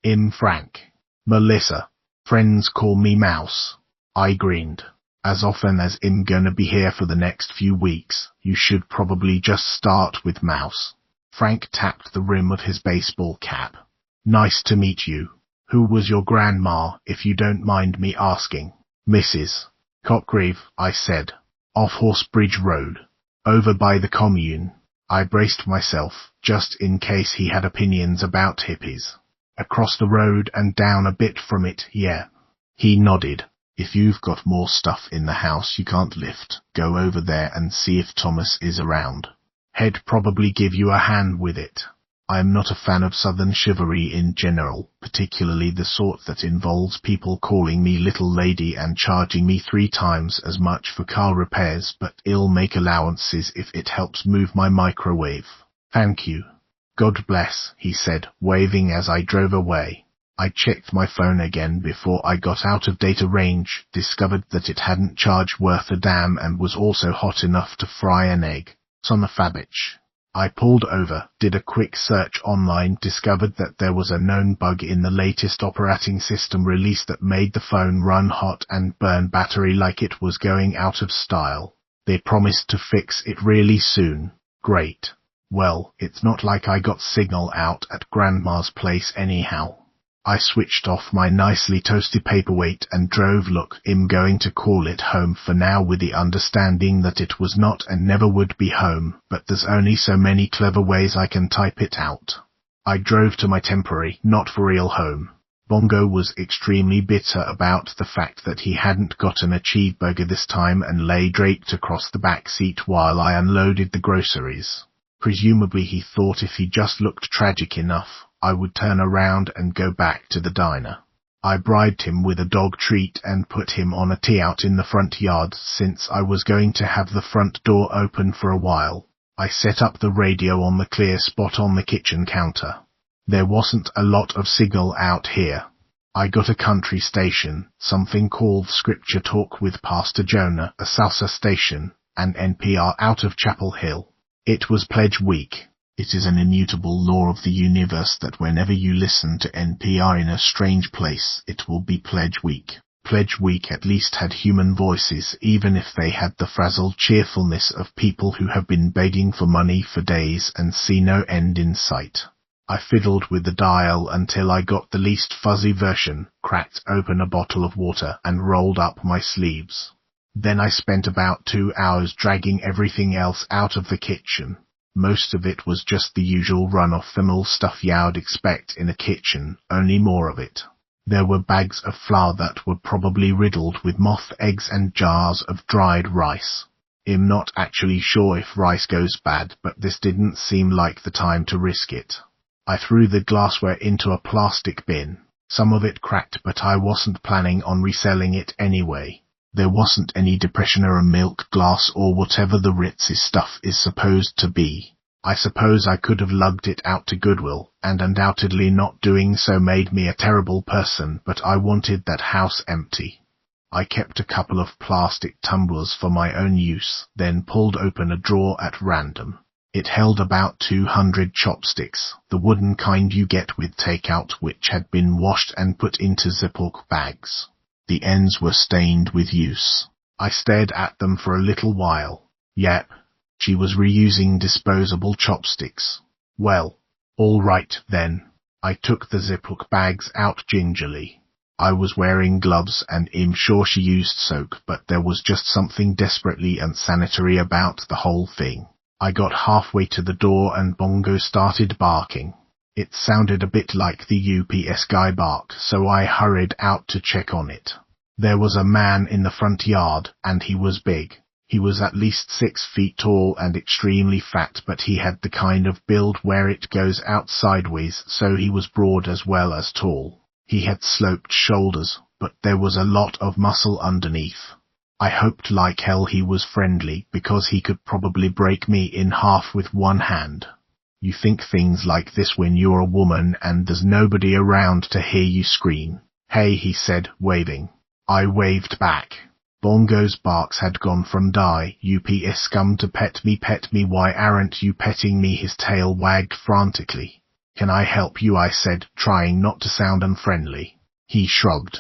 I'm Frank. Melissa. Friends call me Mouse. I grinned. As often as I'm gonna be here for the next few weeks, you should probably just start with Mouse. Frank tapped the rim of his baseball cap. Nice to meet you. Who was your grandma, if you don't mind me asking? Mrs. Cockgrave, I said. Off Horsebridge Road. Over by the commune. I braced myself, just in case he had opinions about hippies. Across the road and down a bit from it, yeah. He nodded. If you've got more stuff in the house you can't lift, go over there and see if Thomas is around. He'd probably give you a hand with it. I am not a fan of Southern chivalry in general, particularly the sort that involves people calling me little lady and charging me 3 times as much for car repairs, but I'll make allowances if it helps move my microwave. Thank you. God bless, he said, waving as I drove away. I checked my phone again before I got out of data range, discovered that it hadn't charged worth a damn and was also hot enough to fry an egg. Son of a bitch. I pulled over, did a quick search online, discovered that there was a known bug in the latest operating system release that made the phone run hot and burn battery like it was going out of style. They promised to fix it really soon. Great. Well, it's not like I got signal out at Grandma's place anyhow. I switched off my nicely toasted paperweight and drove. I'm going to call it home for now, with the understanding that it was not and never would be home, but there's only so many clever ways I can type it out. I drove to my temporary, not for real home. Bongo was extremely bitter about the fact that he hadn't gotten a cheeseburger this time and lay draped across the back seat while I unloaded the groceries. Presumably he thought if he just looked tragic enough, I would turn around and go back to the diner. I bribed him with a dog treat and put him on a tee out in the front yard since I was going to have the front door open for a while. I set up the radio on the clear spot on the kitchen counter. There wasn't a lot of signal out here. I got a country station, something called Scripture Talk with Pastor Jonah, a salsa station, and NPR out of Chapel Hill. It was Pledge Week. It is an immutable law of the universe that whenever you listen to NPR in a strange place, it will be Pledge Week. Pledge Week at least had human voices, even if they had the frazzled cheerfulness of people who have been begging for money for days and see no end in sight. I fiddled with the dial until I got the least fuzzy version, cracked open a bottle of water, and rolled up my sleeves. Then I spent about 2 hours dragging everything else out of the kitchen. Most of it was just the usual run-of-the-mill stuff you'd expect in a kitchen, only more of it. There were bags of flour that were probably riddled with moth eggs and jars of dried rice. I'm not actually sure if rice goes bad, but this didn't seem like the time to risk it. I threw the glassware into a plastic bin. Some of it cracked, but I wasn't planning on reselling it anyway. There wasn't any Depressioner milk glass or whatever the ritzy stuff is supposed to be. I suppose I could have lugged it out to Goodwill, and undoubtedly not doing so made me a terrible person, but I wanted that house empty. I kept a couple of plastic tumblers for my own use, then pulled open a drawer at random. It held about 200 chopsticks, the wooden kind you get with takeout, which had been washed and put into Ziploc bags. The ends were stained with use. I stared at them for a little while. Yep, she was reusing disposable chopsticks. Well, all right then. I took the Ziploc bags out gingerly. I was wearing gloves and I'm sure she used soap, but there was just something desperately unsanitary about the whole thing. I got halfway to the door and Bongo started barking. It sounded a bit like the UPS guy bark, so I hurried out to check on it. There was a man in the front yard, and he was big. He was at least 6 feet tall and extremely fat, but he had the kind of build where it goes out sideways, so he was broad as well as tall. He had sloped shoulders, but there was a lot of muscle underneath. I hoped like hell he was friendly, because he could probably break me in half with one hand. You think things like this when you're a woman and there's nobody around to hear you scream. Hey, he said, waving. I waved back. Bongo's barks had gone from die UPS scum to pet me, why aren't you petting me? His tail wagged frantically. Can I help you? I said, trying not to sound unfriendly. He shrugged.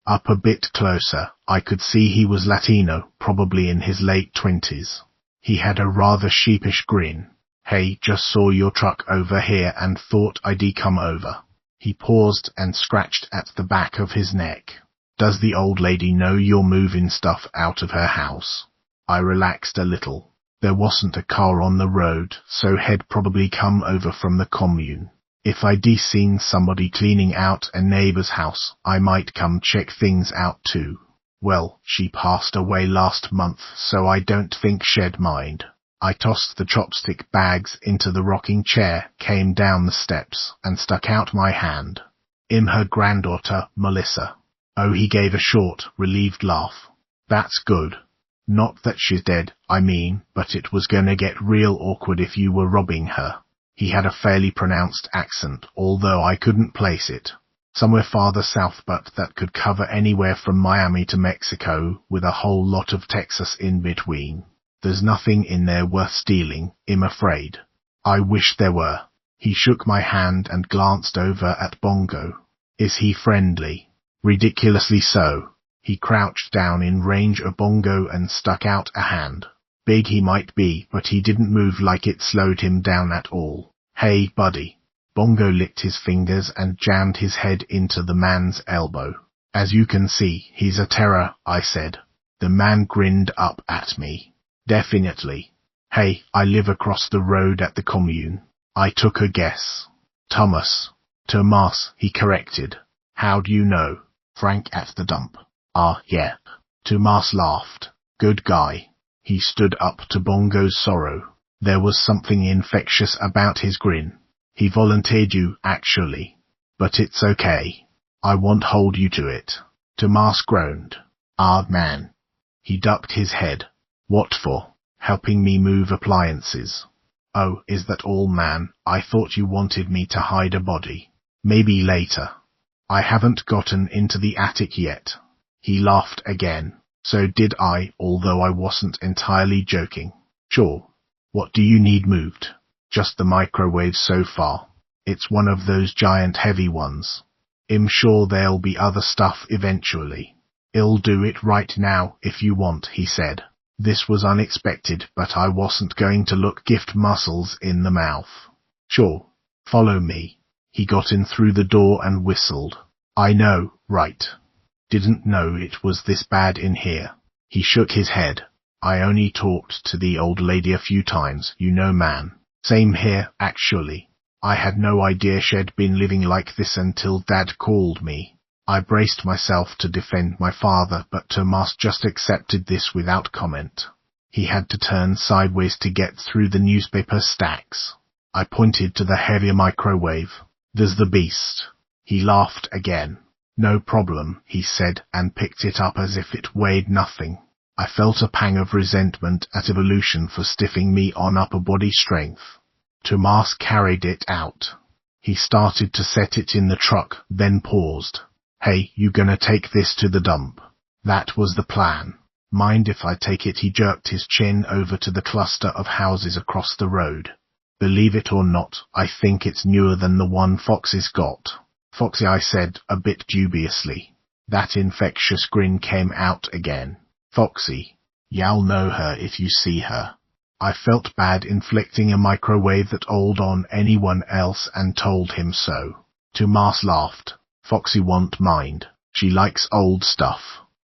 Up a bit closer, I could see he was Latino, probably in his late 20s. He had a rather sheepish grin. Hey, just saw your truck over here and thought I'd come over. He paused and scratched at the back of his neck. Does the old lady know you're moving stuff out of her house? I relaxed a little. There wasn't a car on the road, so he'd probably come over from the commune. If I'd seen somebody cleaning out a neighbor's house, I might come check things out too. Well, she passed away last month, so I don't think she'd mind. I tossed the chopstick bags into the rocking chair, came down the steps, and stuck out my hand. I'm her granddaughter, Melissa. Oh, he gave a short, relieved laugh. That's good. Not that she's dead, I mean, but it was gonna get real awkward if you were robbing her. He had a fairly pronounced accent, although I couldn't place it. Somewhere farther south, but that could cover anywhere from Miami to Mexico, with a whole lot of Texas in between. There's nothing in there worth stealing, I'm afraid. I wish there were. He shook my hand and glanced over at Bongo. Is he friendly? Ridiculously so. He crouched down in range of Bongo and stuck out a hand. Big he might be, but he didn't move like it slowed him down at all. Hey, buddy. Bongo licked his fingers and jammed his head into the man's elbow. As you can see, he's a terror, I said. The man grinned up at me. Definitely. Hey, I live across the road at the commune. I took a guess. Tomas, he corrected. How do you know? Frank at the dump. Ah, yeah. Tomas laughed. Good guy. He stood up to Bongo's sorrow. There was something infectious about his grin. He volunteered you, actually. But it's okay. I won't hold you to it. Tomas groaned. Ah, man. He ducked his head. What for? Helping me move appliances. Oh, is that all, man? I thought you wanted me to hide a body. Maybe later. I haven't gotten into the attic yet. He laughed again. So did I, although I wasn't entirely joking. Sure. What do you need moved? Just the microwave so far. It's one of those giant heavy ones. I'm sure there'll be other stuff eventually. "I'll do it right now if you want," he said. This was unexpected, but I wasn't going to look gift muscles in the mouth. "Sure. Follow me." He got in through the door and whistled. "I know, right? Didn't know it was this bad in here." He shook his head. "I only talked to the old lady a few times, you know, man. Same here, actually. I had no idea she'd been living like this until Dad called me." I braced myself to defend my father, but Tomas just accepted this without comment. He had to turn sideways to get through the newspaper stacks. I pointed to the heavier microwave. "There's the beast." He laughed again. "No problem," he said, and picked it up as if it weighed nothing. I felt a pang of resentment at evolution for stiffing me on upper body strength. Tomas carried it out. He started to set it in the truck, then paused. "Hey, you gonna take this to the dump?" That was the plan. "Mind if I take it?" He jerked his chin over to the cluster of houses across the road. "Believe it or not, I think it's newer than the one Foxy's got." "Foxy," I said, a bit dubiously. That infectious grin came out again. "Foxy. Y'all know her if you see her." I felt bad inflicting a microwave that old on anyone else and told him so. Tomas laughed. "Foxy won't mind. She likes old stuff.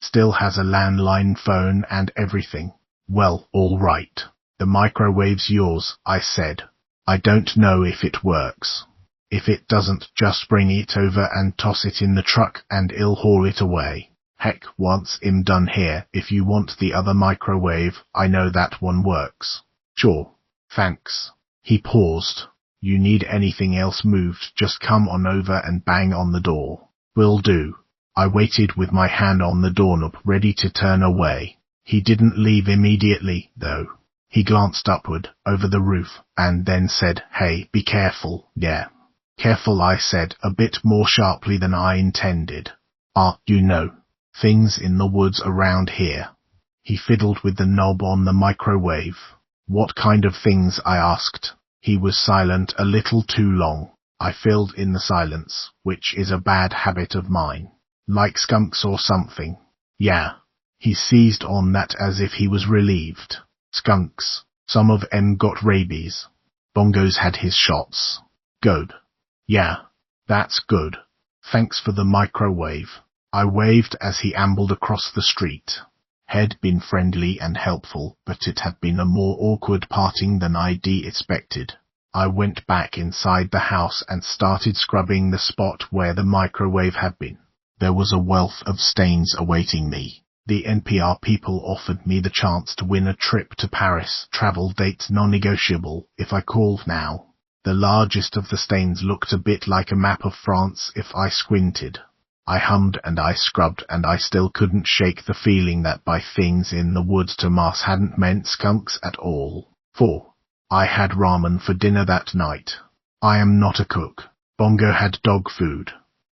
Still has a landline phone and everything." "Well, all right. The microwave's yours," I said. "I don't know if it works. If it doesn't, just bring it over and toss it in the truck and I'll haul it away. Heck, once I'm done here, if you want the other microwave, I know that one works." "Sure. Thanks." He paused. "You need anything else moved, just come on over and bang on the door." "Will do." I waited with my hand on the doorknob, ready to turn away. He didn't leave immediately, though. He glanced upward, over the roof, and then said, "Hey, be careful." "Yeah." "Careful," I said, a bit more sharply than I intended. You know, things in the woods around here." He fiddled with the knob on the microwave. "What kind of things?" I asked. He was silent a little too long. I filled in the silence, which is a bad habit of mine. "Like skunks or something?" "Yeah." He seized on that as if he was relieved. "Skunks. Some of 'em got rabies. Bongo's had his shots." "Good." "Yeah. That's good. Thanks for the microwave." I waved as he ambled across the street. Had been friendly and helpful, but it had been a more awkward parting than I'd expected. I went back inside the house and started scrubbing the spot where the microwave had been. There was a wealth of stains awaiting me. The NPR people offered me the chance to win a trip to Paris, travel dates non-negotiable, if I called now. The largest of the stains looked a bit like a map of France if I squinted. I hummed and I scrubbed, and I still couldn't shake the feeling that by things in the woods Tomas hadn't meant skunks at all. 4. I had ramen for dinner that night. I am not a cook. Bongo had dog food.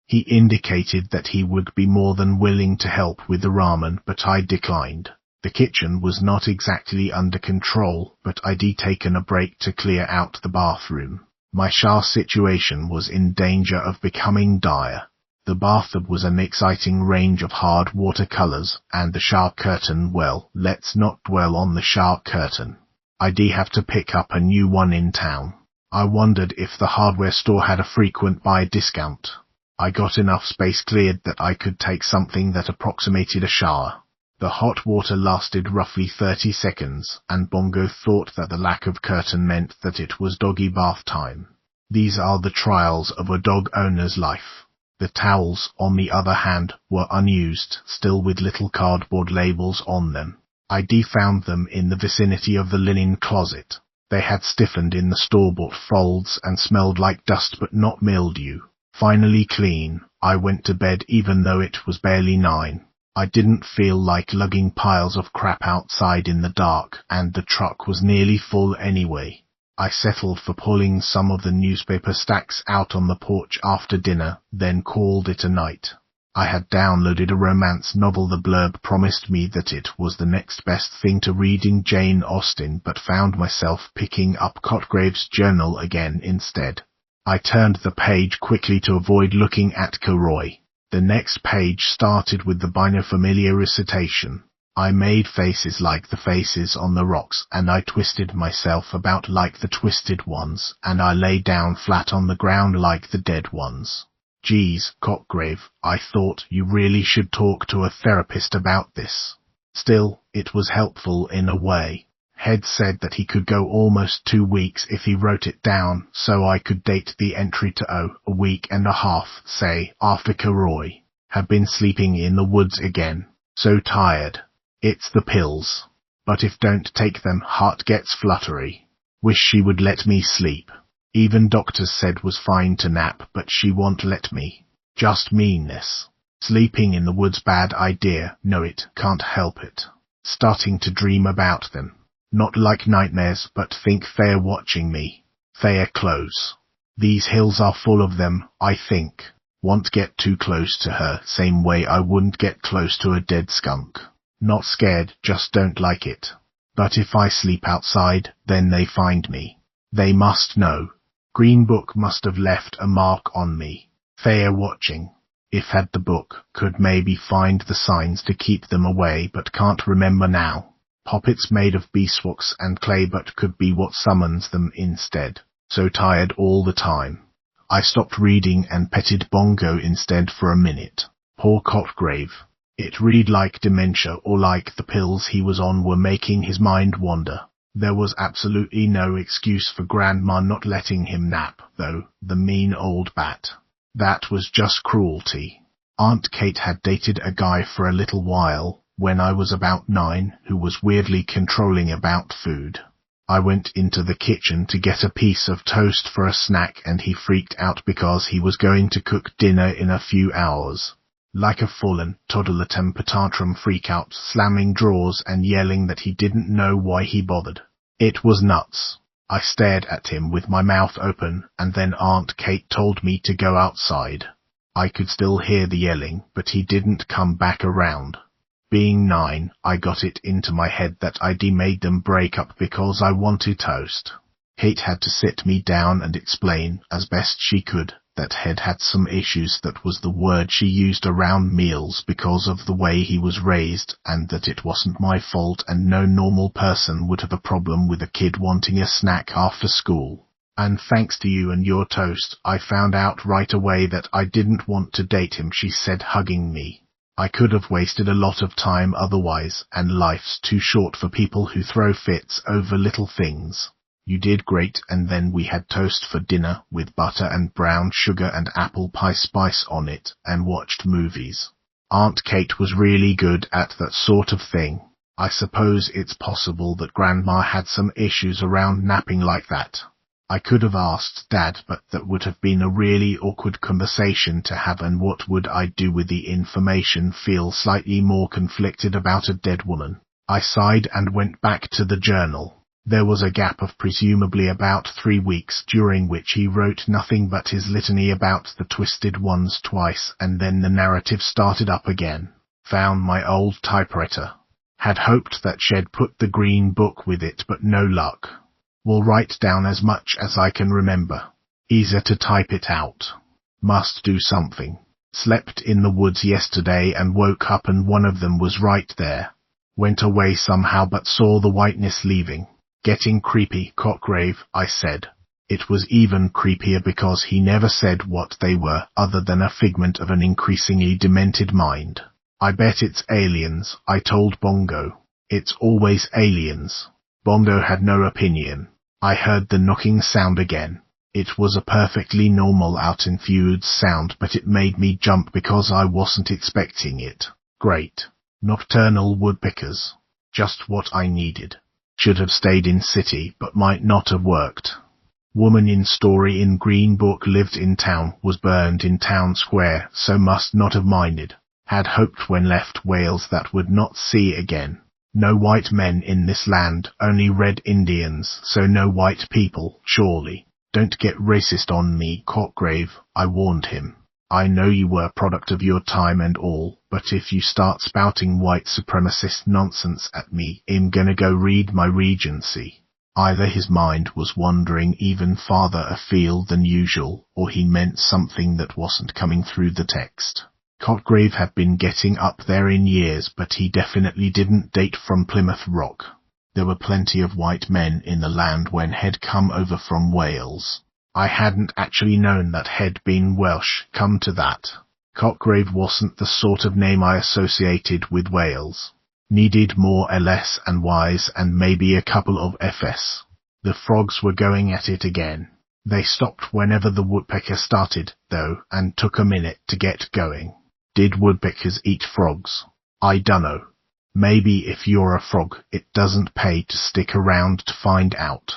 He indicated that he would be more than willing to help with the ramen, but I declined. The kitchen was not exactly under control, but I'd taken a break to clear out the bathroom. My shower situation was in danger of becoming dire. The bathtub was an exciting range of hard watercolors, and the shower curtain, well, let's not dwell on the shower curtain. I'd have to pick up a new one in town. I wondered if the hardware store had a frequent buy discount. I got enough space cleared that I could take something that approximated a shower. The hot water lasted roughly 30 seconds, and Bongo thought that the lack of curtain meant that it was doggy bath time. These are the trials of a dog owner's life. The towels, on the other hand, were unused, still with little cardboard labels on them. I'd found them in the vicinity of the linen closet. They had stiffened in the store-bought folds and smelled like dust but not mildew. Finally clean, I went to bed even though it was barely 9. I didn't feel like lugging piles of crap outside in the dark, and the truck was nearly full anyway. I settled for pulling some of the newspaper stacks out on the porch after dinner, then called it a night. I had downloaded a romance novel. The blurb promised me that it was the next best thing to reading Jane Austen, but found myself picking up Cotgrave's journal again instead. I turned the page quickly to avoid looking at Kilroy. The next page started with the binofamiliar recitation. I made faces like the faces on the rocks, and I twisted myself about like the twisted ones, and I lay down flat on the ground like the dead ones. Geez, Cockgrave, I thought you really should talk to a therapist about this. Still, it was helpful in a way. Head said that he could go almost 2 weeks if he wrote it down, so I could date the entry to a week and a half, say, Arthur Roy. Have been sleeping in the woods again. So tired. It's the pills. But if don't take them, heart gets fluttery. Wish she would let me sleep. Even doctors said was fine to nap, but she won't let me. Just meanness. Sleeping in the woods bad idea, know it, can't help it. Starting to dream about them. Not like nightmares, but think they're watching me. They're close. These hills are full of them, I think. Won't get too close to her, same way I wouldn't get close to a dead skunk. Not scared, just don't like it. But if I sleep outside, then they find me. They must know. Green Book must have left a mark on me. They're watching. If had the book, could maybe find the signs to keep them away, but can't remember now. Poppets made of beeswax and clay, but could be what summons them instead. So tired all the time. I stopped reading and petted Bongo instead for a minute. Poor Cockgrave. It read like dementia or like the pills he was on were making his mind wander. There was absolutely no excuse for Grandma not letting him nap, though, the mean old bat. That was just cruelty. Aunt Kate had dated a guy for a little while, when I was about 9, who was weirdly controlling about food. I went into the kitchen to get a piece of toast for a snack, and he freaked out because he was going to cook dinner in a few hours. Like a fallen toddler temper tantrum freak-out, slamming drawers and yelling that he didn't know why he bothered. It was nuts. I stared at him with my mouth open, and then Aunt Kate told me to go outside. I could still hear the yelling, but he didn't come back around. Being 9, I got it into my head that I'd made them break up because I wanted toast. Kate had to sit me down and explain, as best she could, that Head had some issues, that was the word she used around meals, because of the way he was raised, and that it wasn't my fault and no normal person would have a problem with a kid wanting a snack after school. And thanks to you and your toast, I found out right away that I didn't want to date him, she said, hugging me. I could have wasted a lot of time otherwise, and life's too short for people who throw fits over little things. You did great, and then we had toast for dinner, with butter and brown sugar and apple pie spice on it, and watched movies. Aunt Kate was really good at that sort of thing. I suppose it's possible that Grandma had some issues around napping like that. I could have asked Dad, but that would have been a really awkward conversation to have, and what would I do with the information? Feel slightly more conflicted about a dead woman. I sighed and went back to the journal. There was a gap of presumably about 3 weeks, during which he wrote nothing but his litany about the twisted ones twice, and then the narrative started up again. Found my old typewriter. Had hoped that she'd put the Green Book with it, but no luck. Will write down as much as I can remember. Easier to type it out. Must do something. Slept in the woods yesterday and woke up and one of them was right there. Went away somehow but saw the whiteness leaving. Getting creepy, Cockgrave, I said. It was even creepier because he never said what they were, other than a figment of an increasingly demented mind. I bet it's aliens, I told Bongo. It's always aliens. Bongo had no opinion. I heard the knocking sound again. It was a perfectly normal out-in-feuds sound, but it made me jump because I wasn't expecting it. Great. Nocturnal woodpeckers. Just what I needed. Should have stayed in city, but might not have worked. Woman in story in Green Book lived in town, was burned in town square, so must not have minded. Had hoped when left Wales that would not see again. No white men in this land, only red Indians, so no white people, surely. Don't get racist on me, Cockgrave, I warned him. I know you were a product of your time and all, but if you start spouting white supremacist nonsense at me, I'm gonna go read my Regency. Either his mind was wandering even farther afield than usual, or he meant something that wasn't coming through the text. Cotgrave had been getting up there in years, but he definitely didn't date from Plymouth Rock. There were plenty of white men in the land when He'd come over from Wales. I hadn't actually known that He'd been Welsh, come to that. Cotgrave wasn't the sort of name I associated with Wales. Needed more LS and Ys and maybe a couple of FS. The frogs were going at it again. They stopped whenever the woodpecker started, though, and took a minute to get going. Did woodpeckers eat frogs? I dunno. Maybe if you're a frog, it doesn't pay to stick around to find out.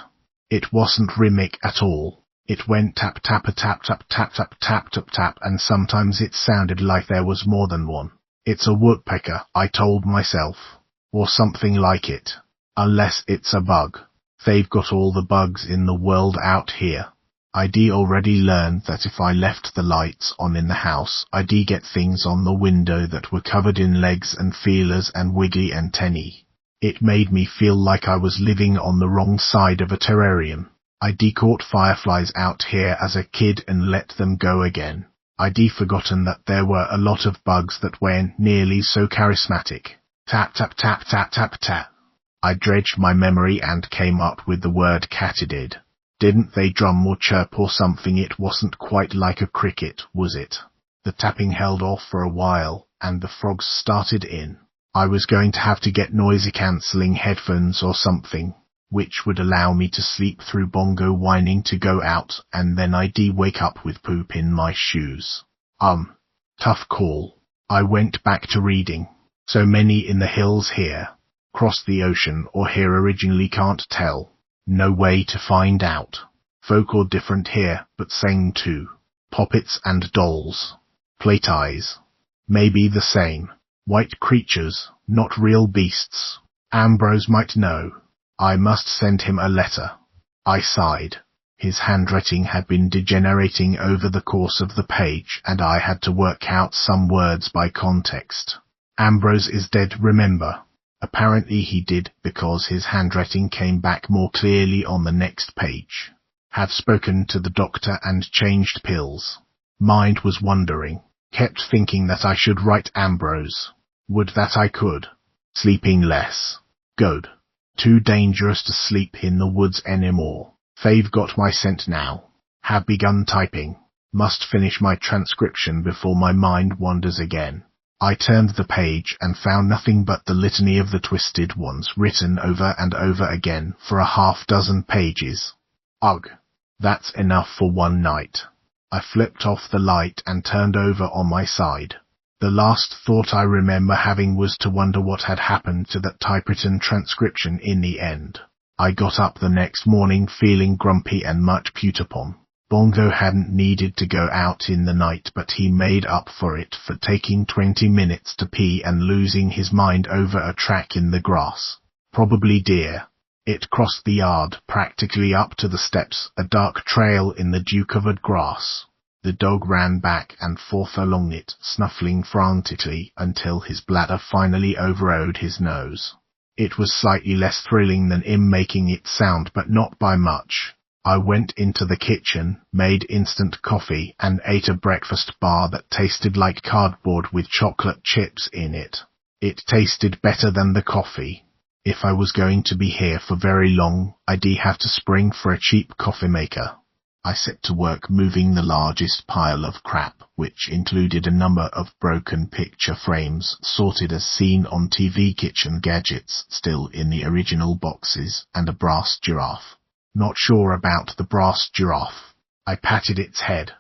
It wasn't rhythmic at all. It went tap tap a tap tap tap tap tap tap tap, and sometimes it sounded like there was more than one. It's a woodpecker, I told myself. Or something like it. Unless it's a bug. They've got all the bugs in the world out here. I'd already learned that if I left the lights on in the house, I'd get things on the window that were covered in legs and feelers and wiggly antennae. It made me feel like I was living on the wrong side of a terrarium. I'd caught fireflies out here as a kid and let them go again. I'd forgotten that there were a lot of bugs that were nearly so charismatic. Tap tap tap tap tap tap. I dredged my memory and came up with the word katydid. Didn't they drum or chirp or something? It wasn't quite like a cricket, was it? The tapping held off for a while, and the frogs started in. I was going to have to get noise-cancelling headphones or something, which would allow me to sleep through Bongo whining to go out, and then I'd wake up with poop in my shoes. Tough call. I went back to reading. So many in the hills here. Crossed the ocean or here originally, can't tell. No way to find out. Folk are different here, but same too. Poppets and dolls. Plate eyes. Maybe the same. White creatures, not real beasts. Ambrose might know. I must send him a letter. I sighed. His handwriting had been degenerating over the course of the page, and I had to work out some words by context. Ambrose is dead, remember? Apparently he did, because his handwriting came back more clearly on the next page. Had spoken to the doctor and changed pills. Mind was wandering. Kept thinking that I should write Ambrose. Would that I could. Sleeping less. Good. Too dangerous to sleep in the woods anymore. They've got my scent now. Have begun typing. Must finish my transcription before my mind wanders again. I turned the page and found nothing but the litany of the twisted ones written over and over again for a half-dozen pages. Ugh. That's enough for one night. I flipped off the light and turned over on my side. The last thought I remember having was to wonder what had happened to that typewritten transcription in the end. I got up the next morning feeling grumpy and much put upon. Bongo hadn't needed to go out in the night, but he made up for it for taking 20 minutes to pee and losing his mind over a track in the grass. Probably deer. It crossed the yard, practically up to the steps, a dark trail in the dew-covered grass. The dog ran back and forth along it, snuffling frantically until his bladder finally overrode his nose. It was slightly less thrilling than him making it sound, but not by much. I went into the kitchen, made instant coffee, and ate a breakfast bar that tasted like cardboard with chocolate chips in it. It tasted better than the coffee. If I was going to be here for very long, I'd have to spring for a cheap coffee maker. I set to work moving the largest pile of crap, which included a number of broken picture frames sorted as seen on TV kitchen gadgets still in the original boxes, and a brass giraffe. Not sure about the brass giraffe. I patted its head.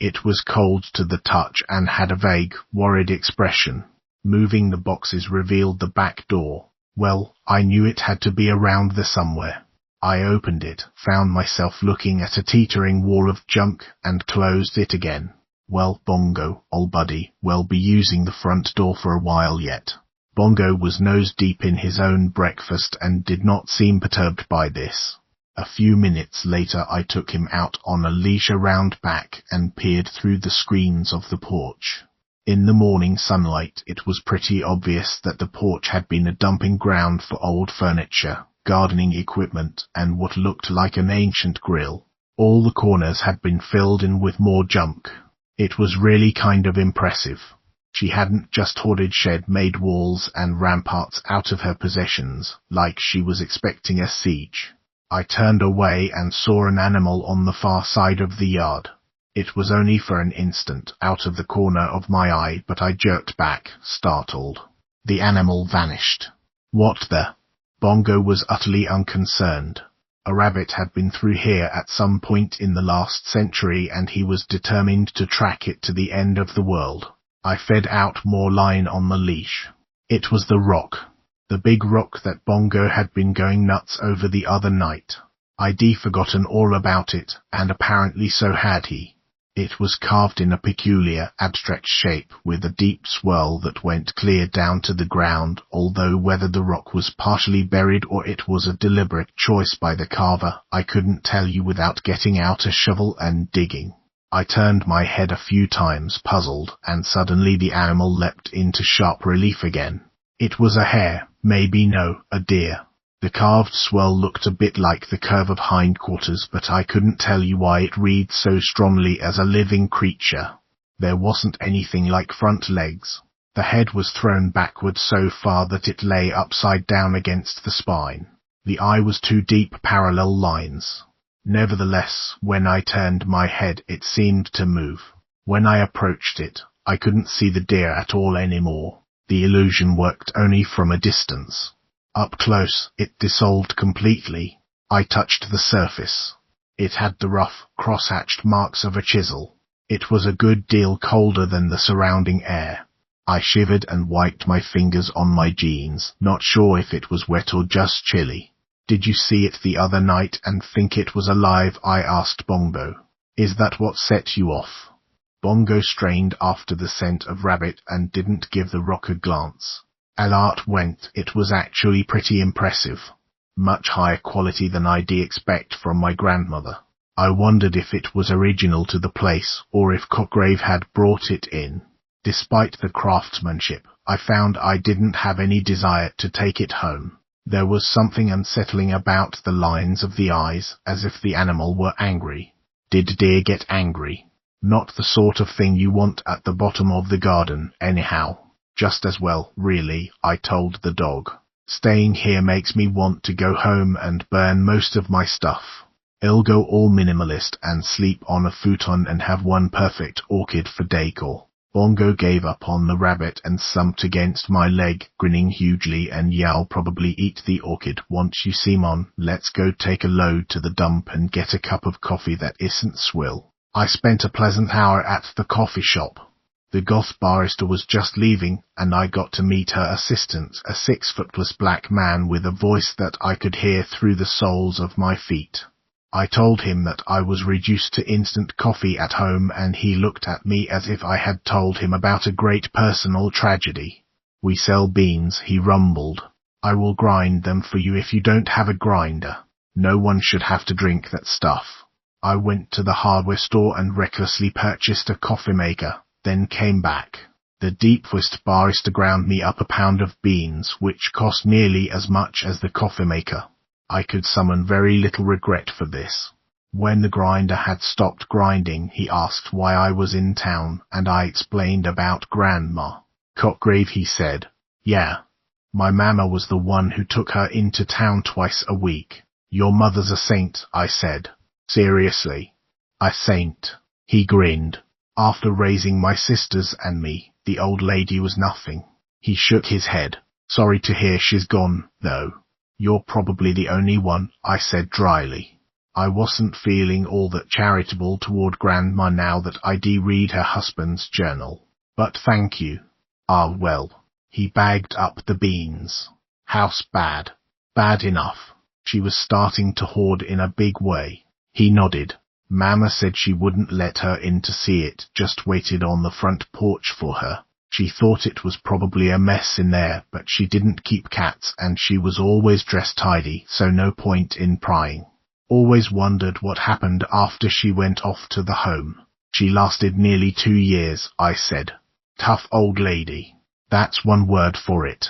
It was cold to the touch and had a vague, worried expression. Moving the boxes revealed the back door. Well, I knew it had to be around there somewhere. I opened it, found myself looking at a teetering wall of junk, and closed it again. Well, Bongo, old buddy, will be using the front door for a while yet. Bongo was nose deep in his own breakfast and did not seem perturbed by this. A few minutes later I took him out on a leash around back and peered through the screens of the porch. In the morning sunlight it was pretty obvious that the porch had been a dumping ground for old furniture, gardening equipment, and what looked like an ancient grill. All the corners had been filled in with more junk. It was really kind of impressive. She hadn't just hoarded shed-made walls and ramparts out of her possessions, like she was expecting a siege. I turned away and saw an animal on the far side of the yard. It was only for an instant out of the corner of my eye, but I jerked back, startled. The animal vanished. What the? Bongo was utterly unconcerned. A rabbit had been through here at some point in the last century, and he was determined to track it to the end of the world. I fed out more line on the leash. It was the rock. The big rock that Bongo had been going nuts over the other night. I'd forgotten all about it, and apparently so had he. It was carved in a peculiar, abstract shape, with a deep swirl that went clear down to the ground, although whether the rock was partially buried or it was a deliberate choice by the carver, I couldn't tell you without getting out a shovel and digging. I turned my head a few times, puzzled, and suddenly the animal leapt into sharp relief again. It was a hare, maybe no, a deer. The carved swirl looked a bit like the curve of hindquarters, but I couldn't tell you why it read so strongly as a living creature. There wasn't anything like front legs. The head was thrown backward so far that it lay upside down against the spine. The eye was two deep parallel lines. Nevertheless, when I turned my head, it seemed to move. When I approached it, I couldn't see the deer at all anymore. The illusion worked only from a distance. Up close, it dissolved completely. I touched the surface. It had the rough, cross-hatched marks of a chisel. It was a good deal colder than the surrounding air. I shivered and wiped my fingers on my jeans, not sure if it was wet or just chilly. Did you see it the other night and think it was alive? I asked Bongo. Is that what set you off? Bongo strained after the scent of rabbit and didn't give the rock a glance. Alert went. It was actually pretty impressive. Much higher quality than I'd expect from my grandmother. I wondered if it was original to the place, or if Cockrave had brought it in. Despite the craftsmanship, I found I didn't have any desire to take it home. There was something unsettling about the lines of the eyes, as if the animal were angry. Did deer get angry? Not the sort of thing you want at the bottom of the garden, anyhow. Just as well, really, I told the dog. Staying here makes me want to go home and burn most of my stuff. I'll go all minimalist and sleep on a futon and have one perfect orchid for decor. Bongo gave up on the rabbit and slumped against my leg, grinning hugely, and yeah, I'll probably eat the orchid once you see Mon. Let's go take a load to the dump and get a cup of coffee that isn't swill. I spent a pleasant hour at the coffee shop. The goth barista was just leaving, and I got to meet her assistant, a 6-footless black man with a voice that I could hear through the soles of my feet. I told him that I was reduced to instant coffee at home, and he looked at me as if I had told him about a great personal tragedy. We sell beans, he rumbled. I will grind them for you if you don't have a grinder. No one should have to drink that stuff. I went to the hardware store and recklessly purchased a coffee maker. Then came back. The deep-voiced barista ground me up a pound of beans, which cost nearly as much as the coffee maker. I could summon very little regret for this. When the grinder had stopped grinding, he asked why I was in town, and I explained about Grandma. Cockrave, he said. Yeah. My mama was the one who took her into town twice a week. Your mother's a saint, I said. Seriously? A saint. He grinned. After raising my sisters and me, the old lady was nothing. He shook his head. Sorry to hear she's gone, though. You're probably the only one, I said dryly. I wasn't feeling all that charitable toward Grandma now that I'd read her husband's journal. But thank you. Ah well. He bagged up the beans. House bad. Bad enough. She was starting to hoard in a big way. He nodded. Mama said she wouldn't let her in to see it, just waited on the front porch for her. She thought it was probably a mess in there, but she didn't keep cats and she was always dressed tidy, so no point in prying. Always wondered what happened after she went off to the home. She lasted nearly 2 years, I said. Tough old lady. That's one word for it.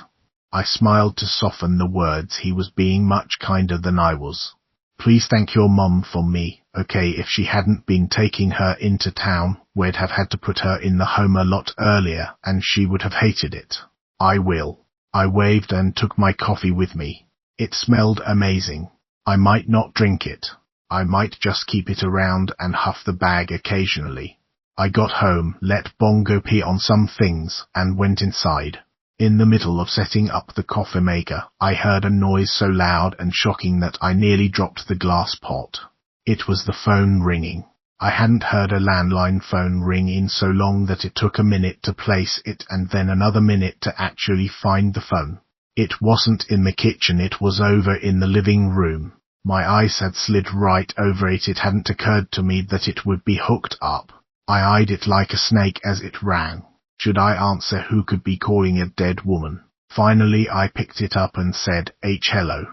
I smiled to soften the words. He was being much kinder than I was. Please thank your mum for me, Okay, if she hadn't been taking her into town, we'd have had to put her in the home a lot earlier, and she would have hated it. I will. I waved and took my coffee with me. It smelled amazing. I might not drink it. I might just keep it around and huff the bag occasionally. I got home, let Bongo pee on some things, and went inside. In the middle of setting up the coffee maker, I heard a noise so loud and shocking that I nearly dropped the glass pot. It was the phone ringing. I hadn't heard a landline phone ring in so long that it took a minute to place it and then another minute to actually find the phone. It wasn't in the kitchen, it was over in the living room. My eyes had slid right over it. It hadn't occurred to me that it would be hooked up. I eyed it like a snake as it rang. Should I answer? Who could be calling a dead woman? Finally I picked it up and said, hello.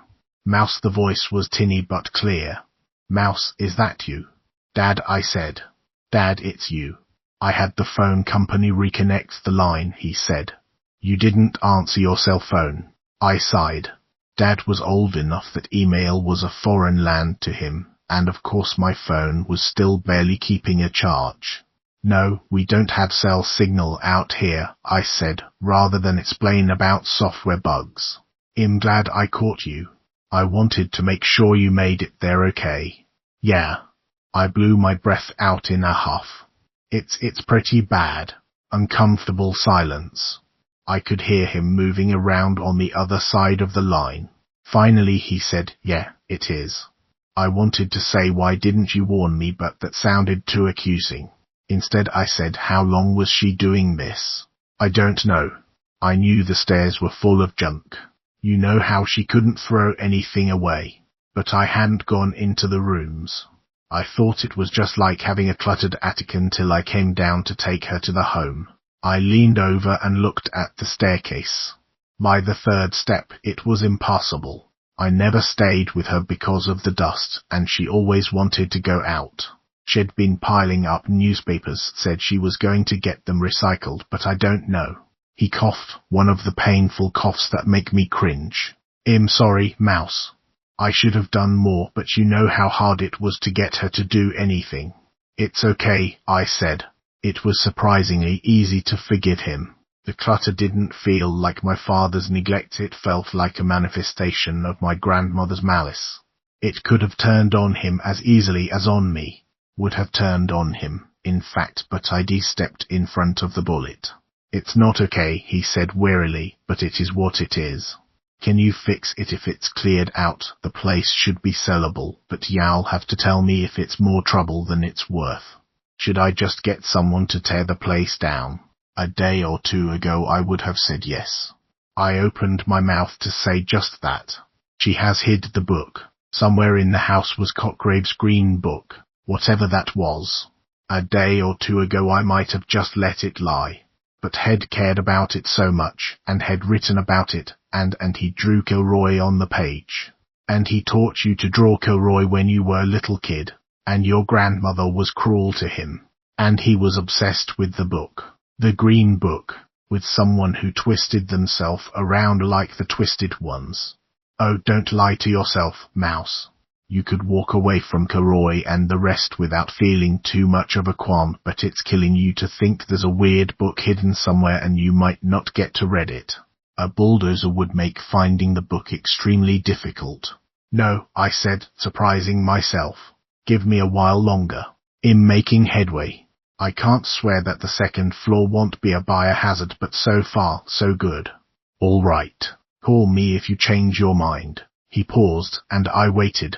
Mouse. The voice was tinny but clear. Mouse, is that you? Dad, I said. Dad, it's you. I had the phone company reconnect the line, he said. You didn't answer your cell phone. I sighed. Dad was old enough that email was a foreign land to him, and of course my phone was still barely keeping a charge. No, we don't have cell signal out here, I said, rather than explain about software bugs. I'm glad I caught you. I wanted to make sure you made it there okay. Yeah. I blew my breath out in a huff. It's pretty bad. Uncomfortable silence. I could hear him moving around on the other side of the line. Finally he said, yeah, it is. I wanted to say, why didn't you warn me, but that sounded too accusing. Instead I said, how long was she doing this? I don't know. I knew the stairs were full of junk. You know how she couldn't throw anything away. But I hadn't gone into the rooms. I thought it was just like having a cluttered attic until I came down to take her to the home. I leaned over and looked at the staircase. By the third step it was impassable. I never stayed with her because of the dust, and she always wanted to go out. She'd been piling up newspapers, said she was going to get them recycled, but I don't know. He coughed, one of the painful coughs that make me cringe. I'm sorry, Mouse. I should have done more, but you know how hard it was to get her to do anything. It's okay, I said. It was surprisingly easy to forgive him. The clutter didn't feel like my father's neglect, it felt like a manifestation of my grandmother's malice. It could have turned on him as easily as on me. Would have turned on him, in fact, but I stepped in front of the bullet. It's not okay, he said wearily, but it is what it is. Can you fix it if it's cleared out? The place should be sellable, but you'll have to tell me if it's more trouble than it's worth. Should I just get someone to tear the place down? A day or two ago I would have said yes. I opened my mouth to say just that. She has hid the book. Somewhere in the house was Cockgrave's green book, whatever that was. A day or two ago I might have just let it lie. But Head cared about it so much, and had written about it, and he drew Kilroy on the page. And he taught you to draw Kilroy when you were a little kid, and your grandmother was cruel to him. And he was obsessed with the book. The green book, with someone who twisted themselves around like the twisted ones. Oh, don't lie to yourself, Mouse. You could walk away from Kilroy and the rest without feeling too much of a qualm, but it's killing you to think there's a weird book hidden somewhere and you might not get to read it. A bulldozer would make finding the book extremely difficult. No, I said, surprising myself. Give me a while longer. I'm making headway. I can't swear that the second floor won't be a biohazard, but so far, so good. All right. Call me if you change your mind. He paused, and I waited.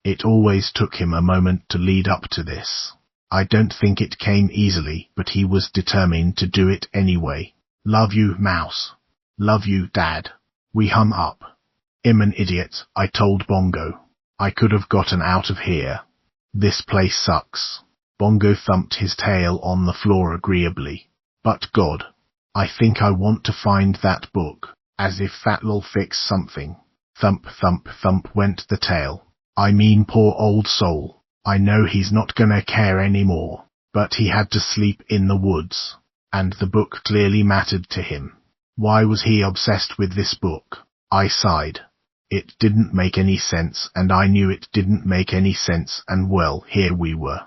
It always took him a moment to lead up to this. I don't think it came easily, but he was determined to do it anyway. Love you, Mouse. Love you, Dad. We hung up. I'm an idiot, I told Bongo. I could have gotten out of here. This place sucks. Bongo thumped his tail on the floor agreeably. But God, I think I want to find that book, as if that'll fix something. Thump, thump, thump went the tail. I mean, poor old soul. I know he's not gonna care anymore, but he had to sleep in the woods, and the book clearly mattered to him. Why was he obsessed with this book? I sighed. It didn't make any sense, and I knew it didn't make any sense, and well, here we were.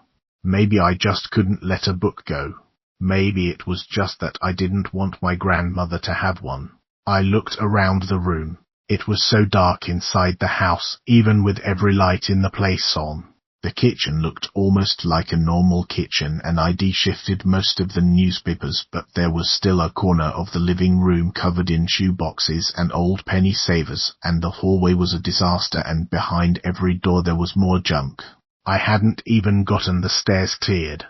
Maybe I just couldn't let a book go. Maybe it was just that I didn't want my grandmother to have one. I looked around the room. It was so dark inside the house, even with every light in the place on. The kitchen looked almost like a normal kitchen, and I shifted most of the newspapers, but there was still a corner of the living room covered in shoe boxes and old penny savers, and the hallway was a disaster, and behind every door there was more junk. I hadn't even gotten the stairs cleared.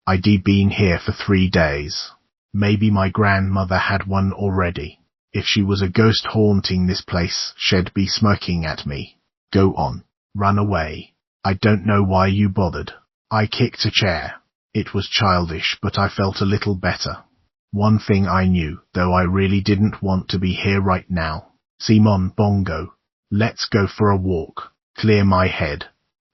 I'd been here for 3 days. Maybe my grandmother had one already. If she was a ghost haunting this place, she'd be smirking at me. Go on. Run away. I don't know why you bothered. I kicked a chair. It was childish, but I felt a little better. One thing I knew, though I really didn't want to be here right now. Simon, Bongo. Let's go for a walk. Clear my head.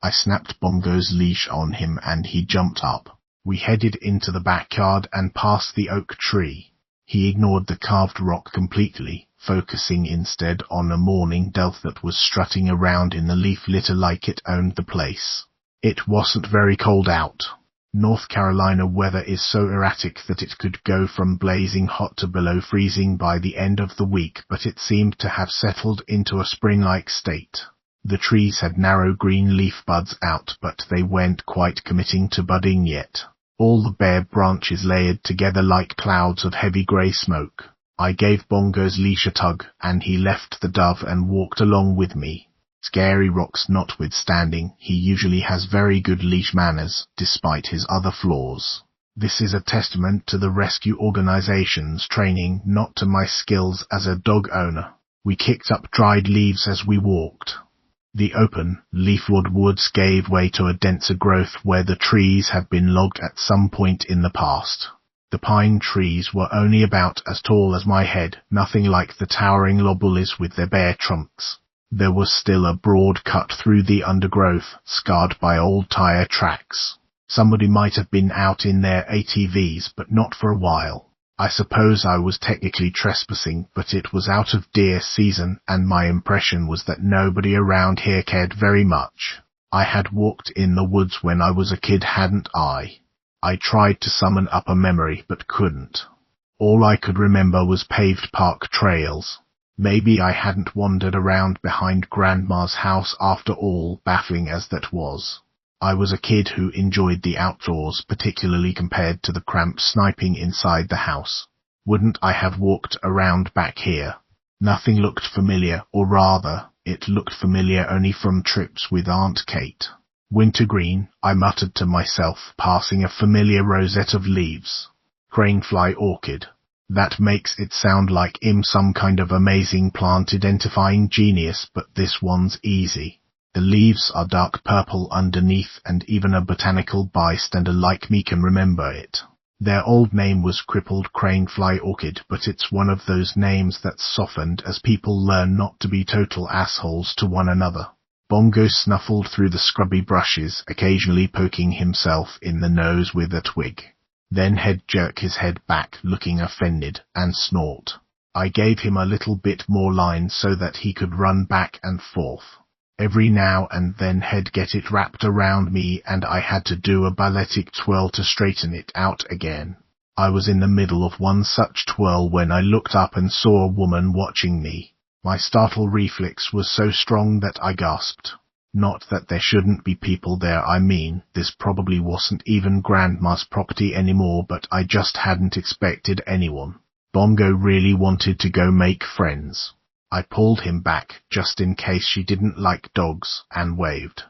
I snapped Bongo's leash on him and he jumped up. We headed into the backyard and past the oak tree. He ignored the carved rock completely, focusing instead on a mourning dove that was strutting around in the leaf litter like it owned the place. It wasn't very cold out. North Carolina weather is so erratic that it could go from blazing hot to below freezing by the end of the week, but it seemed to have settled into a spring-like state. The trees had narrow green leaf buds out, but they weren't quite committing to budding yet. All the bare branches layered together like clouds of heavy grey smoke. I gave Bongo's leash a tug, and he left the dove and walked along with me. Scary rocks notwithstanding, he usually has very good leash manners, despite his other flaws. This is a testament to the rescue organization's training, not to my skills as a dog owner. We kicked up dried leaves as we walked. The open, leafwood woods gave way to a denser growth where the trees had been logged at some point in the past. The pine trees were only about as tall as my head, nothing like the towering lobulis with their bare trunks. There was still a broad cut through the undergrowth, scarred by old tire tracks. Somebody might have been out in their ATVs, but not for a while. I suppose I was technically trespassing, but it was out of deer season, and my impression was that nobody around here cared very much. I had walked in the woods when I was a kid, hadn't I? I tried to summon up a memory, but couldn't. All I could remember was paved park trails. Maybe I hadn't wandered around behind Grandma's house after all, baffling as that was. I was a kid who enjoyed the outdoors, particularly compared to the cramped sniping inside the house. Wouldn't I have walked around back here? Nothing looked familiar, or rather, it looked familiar only from trips with Aunt Kate. Wintergreen, I muttered to myself, passing a familiar rosette of leaves. Cranefly orchid. That makes it sound like I'm some kind of amazing plant-identifying genius, but this one's easy. The leaves are dark purple underneath, and even a botanical bystander like me can remember it. Their old name was crippled cranefly orchid, but it's one of those names that's softened as people learn not to be total assholes to one another. Bongo snuffled through the scrubby brushes, occasionally poking himself in the nose with a twig. Then he'd jerk his head back, looking offended, and snort. I gave him a little bit more line so that he could run back and forth. Every now and then he'd get it wrapped around me, and I had to do a balletic twirl to straighten it out again. I was in the middle of one such twirl when I looked up and saw a woman watching me. My startle reflex was so strong that I gasped. Not that there shouldn't be people there, I mean, this probably wasn't even Grandma's property anymore, but I just hadn't expected anyone. Bongo really wanted to go make friends. I pulled him back, just in case she didn't like dogs, and waved.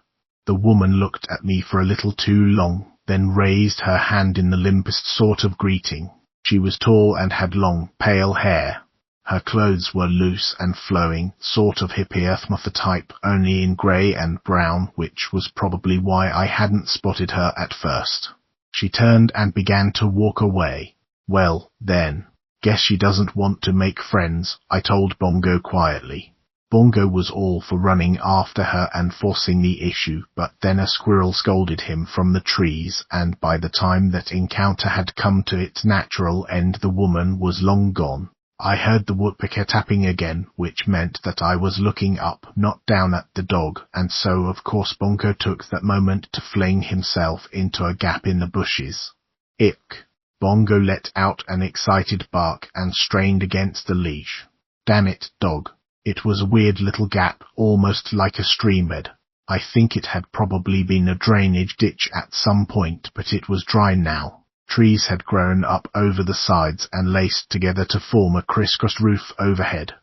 The woman looked at me for a little too long, then raised her hand in the limpest sort of greeting. She was tall and had long, pale hair. Her clothes were loose and flowing, sort of hippie Earth Mother type, only in grey and brown, which was probably why I hadn't spotted her at first. She turned and began to walk away. Well, then. Guess she doesn't want to make friends, I told Bongo quietly. Bongo was all for running after her and forcing the issue, but then a squirrel scolded him from the trees, and by the time that encounter had come to its natural end, the woman was long gone. I heard the woodpecker tapping again, which meant that I was looking up, not down at the dog, and so of course Bongo took that moment to fling himself into a gap in the bushes. Ick! Bongo let out an excited bark and strained against the leash. Damn it, dog. It was a weird little gap, almost like a stream bed. I think it had probably been a drainage ditch at some point, but it was dry now. Trees had grown up over the sides and laced together to form a crisscross roof overhead.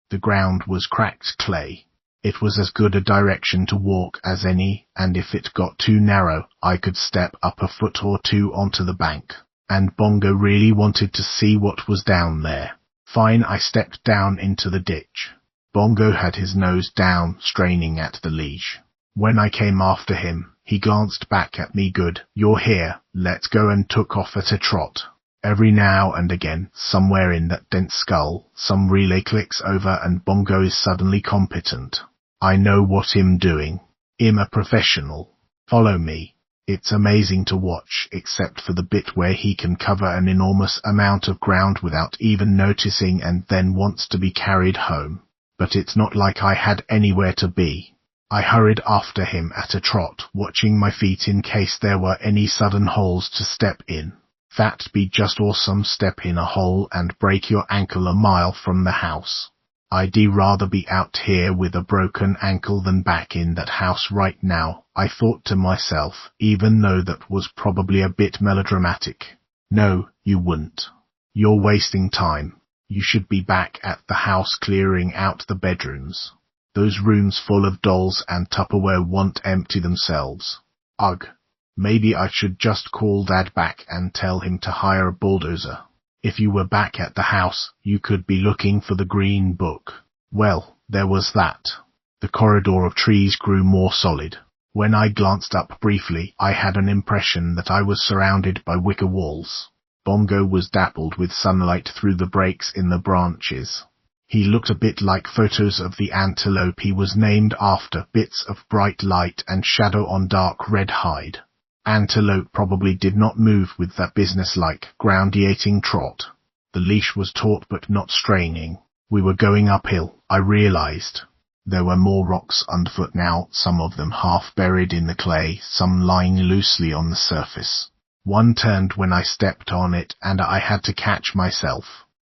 The ground was cracked clay. It was as good a direction to walk as any, and if it got too narrow, I could step up a foot or two onto the bank. And Bongo really wanted to see what was down there. Fine, I stepped down into the ditch. Bongo had his nose down, straining at the leash. When I came after him, he glanced back at me. Good, you're here, let's go, and took off at a trot. Every now and again, somewhere in that dense skull, some relay clicks over and Bongo is suddenly competent. I know what I'm doing. I'm a professional. Follow me. It's amazing to watch, except for the bit where he can cover an enormous amount of ground without even noticing and then wants to be carried home. But it's not like I had anywhere to be. I hurried after him at a trot, watching my feet in case there were any sudden holes to step in. That'd be just awesome. Step in a hole and break your ankle a mile from the house. I'd rather be out here with a broken ankle than back in that house right now, I thought to myself, even though that was probably a bit melodramatic. No, you wouldn't. You're wasting time. You should be back at the house clearing out the bedrooms. Those rooms full of dolls and Tupperware won't empty themselves. Ugh. Maybe I should just call Dad back and tell him to hire a bulldozer. If you were back at the house, you could be looking for the green book. Well, there was that. The corridor of trees grew more solid. When I glanced up briefly, I had an impression that I was surrounded by wicker walls. Bongo was dappled with sunlight through the breaks in the branches. He looked a bit like photos of the antelope he was named after, bits of bright light and shadow on dark red hide. Antelope probably did not move with that businesslike, ground-eating trot. The leash was taut but not straining. We were going uphill, I realized. There were more rocks underfoot now, some of them half buried in the clay, some lying loosely on the surface. One turned when I stepped on it, and I had to catch myself.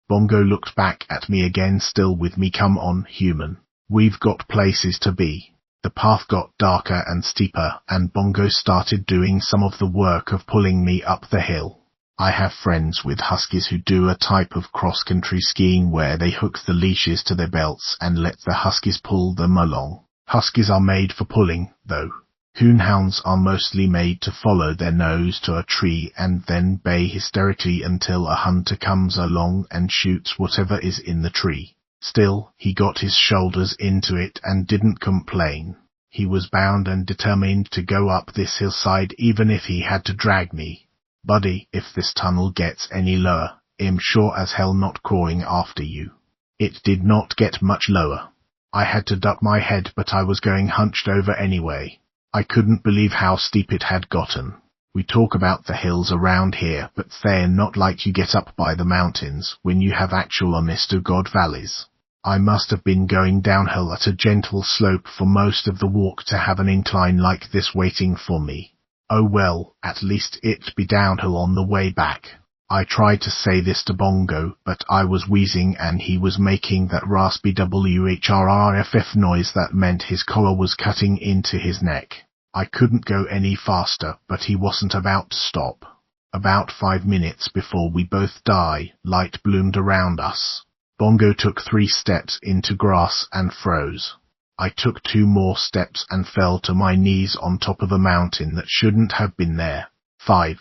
Bongo looked back at me again, still with me. Come on, human. We've got places to be. The path got darker and steeper, and Bongo started doing some of the work of pulling me up the hill. I have friends with huskies who do a type of cross-country skiing where they hook the leashes to their belts and let the huskies pull them along. Huskies are made for pulling, though. Coonhounds are mostly made to follow their nose to a tree and then bay hysterically until a hunter comes along and shoots whatever is in the tree. Still, he got his shoulders into it and didn't complain. He was bound and determined to go up this hillside even if he had to drag me. Buddy, if this tunnel gets any lower, I'm sure as hell not crawling after you. It did not get much lower. I had to duck my head, but I was going hunched over anyway. I couldn't believe how steep it had gotten. We talk about the hills around here, but they're not like you get up by the mountains when you have actual honest-to-God valleys. I must have been going downhill at a gentle slope for most of the walk to have an incline like this waiting for me. Oh well, at least it'd be downhill on the way back. I tried to say this to Bongo, but I was wheezing and he was making that raspy WHRRFF noise that meant his collar was cutting into his neck. I couldn't go any faster, but he wasn't about to stop. About 5 minutes before we both died, light bloomed around us. Bongo took 3 steps into grass and froze. I took 2 more steps and fell to my knees on top of a mountain that shouldn't have been there. 5.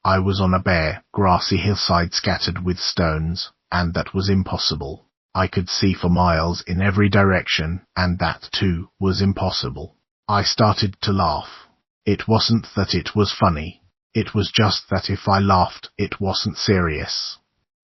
I was on a bare, grassy hillside scattered with stones, and that was impossible. I could see for miles in every direction, and that, too, was impossible. I started to laugh. It wasn't that it was funny. It was just that if I laughed, it wasn't serious.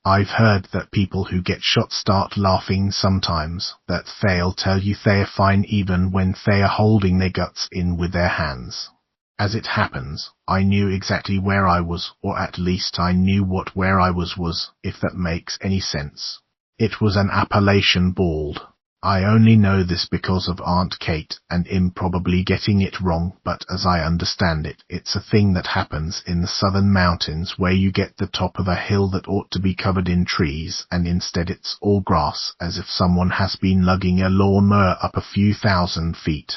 I've heard that people who get shot start laughing sometimes, that they'll tell you they're fine even when they're holding their guts in with their hands. As it happens, I knew exactly where I was, or at least I knew what where I was, if that makes any sense. It was an Appalachian bald. I only know this because of Aunt Kate and him probably getting it wrong, but as I understand it, it's a thing that happens in the southern mountains where you get the top of a hill that ought to be covered in trees and instead it's all grass, as if someone has been lugging a lawnmower up a few thousand feet.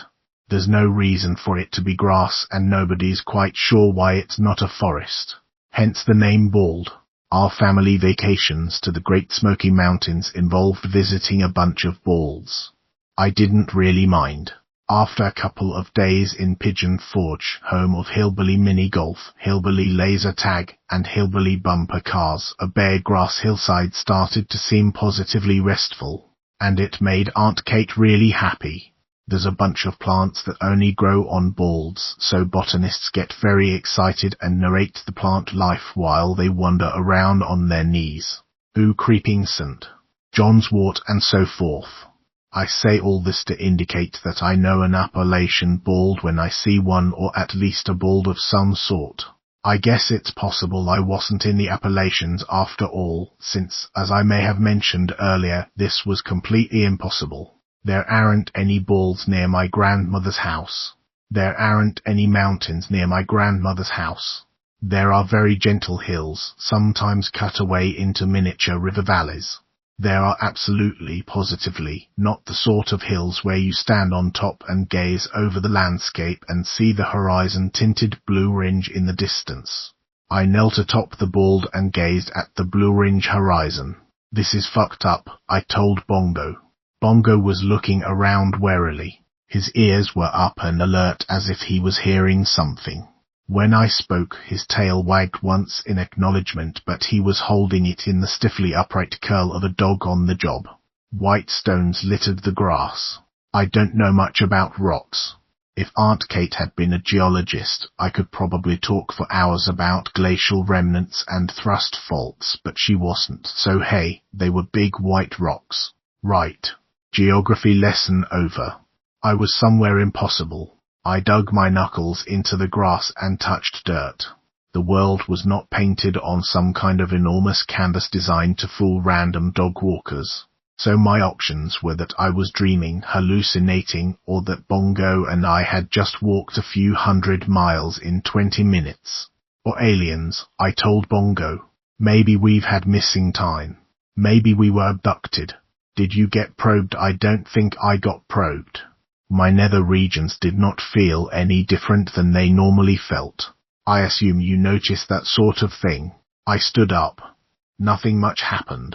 There's no reason for it to be grass and nobody's quite sure why it's not a forest. Hence the name bald. Our family vacations to the Great Smoky Mountains involved visiting a bunch of balds. I didn't really mind. After a couple of days in Pigeon Forge, home of hillbilly mini golf, hillbilly laser tag, and hillbilly bumper cars, a bare grass hillside started to seem positively restful, and it made Aunt Kate really happy. There's a bunch of plants that only grow on balds, so botanists get very excited and narrate the plant life while they wander around on their knees. Ooh, creeping St. John's wort and so forth. I say all this to indicate that I know an Appalachian bald when I see one, or at least a bald of some sort. I guess it's possible I wasn't in the Appalachians after all, since, as I may have mentioned earlier, this was completely impossible. There aren't any balds near my grandmother's house. There aren't any mountains near my grandmother's house. There are very gentle hills, sometimes cut away into miniature river valleys. There are absolutely, positively, not the sort of hills where you stand on top and gaze over the landscape and see the horizon-tinted blue ridge in the distance. I knelt atop the bald and gazed at the blue ridge horizon. This is fucked up, I told Bongo. Bongo was looking around warily. His ears were up and alert as if he was hearing something. When I spoke, his tail wagged once in acknowledgement, but he was holding it in the stiffly upright curl of a dog on the job. White stones littered the grass. I don't know much about rocks. If Aunt Kate had been a geologist, I could probably talk for hours about glacial remnants and thrust faults, but she wasn't, so hey, they were big white rocks. Right. Geography lesson over. I was somewhere impossible. I dug my knuckles into the grass and touched dirt. The world was not painted on some kind of enormous canvas designed to fool random dog walkers. So my options were that I was dreaming, hallucinating, or that Bongo and I had just walked a few 100 miles in 20 minutes. Or aliens, I told Bongo. Maybe we've had missing time. Maybe we were abducted. Did you get probed? I don't think I got probed. My nether regions did not feel any different than they normally felt. I assume you noticed that sort of thing. I stood up. Nothing much happened.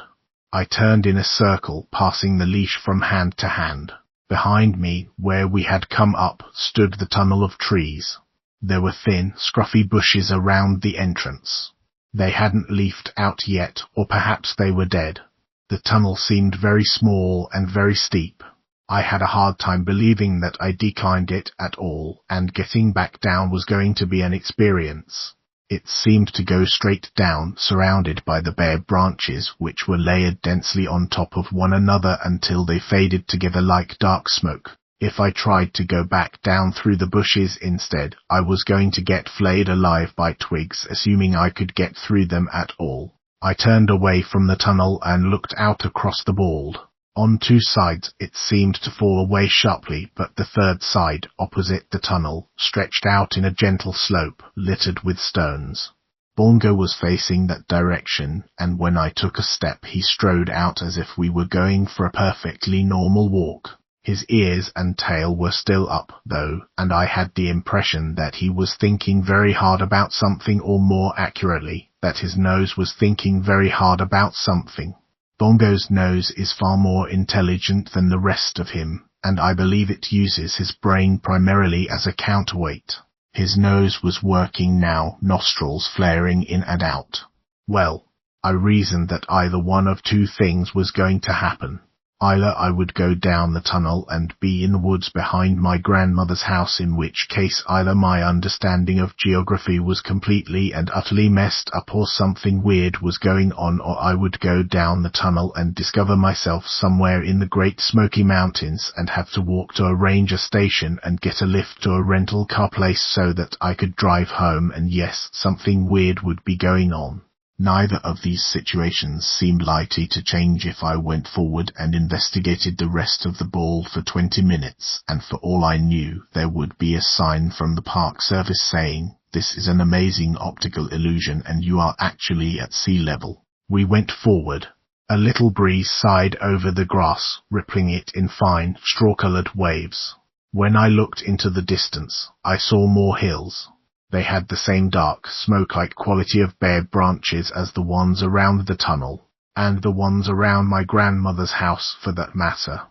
I turned in a circle, passing the leash from hand to hand. Behind me, where we had come up, stood the tunnel of trees. There were thin, scruffy bushes around the entrance. They hadn't leafed out yet, or perhaps they were dead. The tunnel seemed very small and very steep. I had a hard time believing that I declined it at all, and getting back down was going to be an experience. It seemed to go straight down, surrounded by the bare branches, which were layered densely on top of one another until they faded together like dark smoke. If I tried to go back down through the bushes instead, I was going to get flayed alive by twigs, assuming I could get through them at all. I turned away from the tunnel and looked out across the bald. On two sides it seemed to fall away sharply, but the third side, opposite the tunnel, stretched out in a gentle slope, littered with stones. Bongo was facing that direction, and when I took a step he strode out as if we were going for a perfectly normal walk. His ears and tail were still up, though, and I had the impression that he was thinking very hard about something, or more accurately, that his nose was thinking very hard about something. Bongo's nose is far more intelligent than the rest of him, and I believe it uses his brain primarily as a counterweight. His nose was working now, nostrils flaring in and out. Well, I reasoned that either one of two things was going to happen. Either I would go down the tunnel and be in the woods behind my grandmother's house, in which case either my understanding of geography was completely and utterly messed up or something weird was going on, or I would go down the tunnel and discover myself somewhere in the Great Smoky Mountains and have to walk to a ranger station and get a lift to a rental car place so that I could drive home, and yes, something weird would be going on. Neither of these situations seemed likely to change if I went forward and investigated the rest of the ball for 20 minutes, and for all I knew, there would be a sign from the park service saying, "This is an amazing optical illusion and you are actually at sea level." We went forward. A little breeze sighed over the grass, rippling it in fine, straw-colored waves. When I looked into the distance, I saw more hills. They had the same dark, smoke-like quality of bare branches as the ones around the tunnel, and the ones around my grandmother's house for that matter.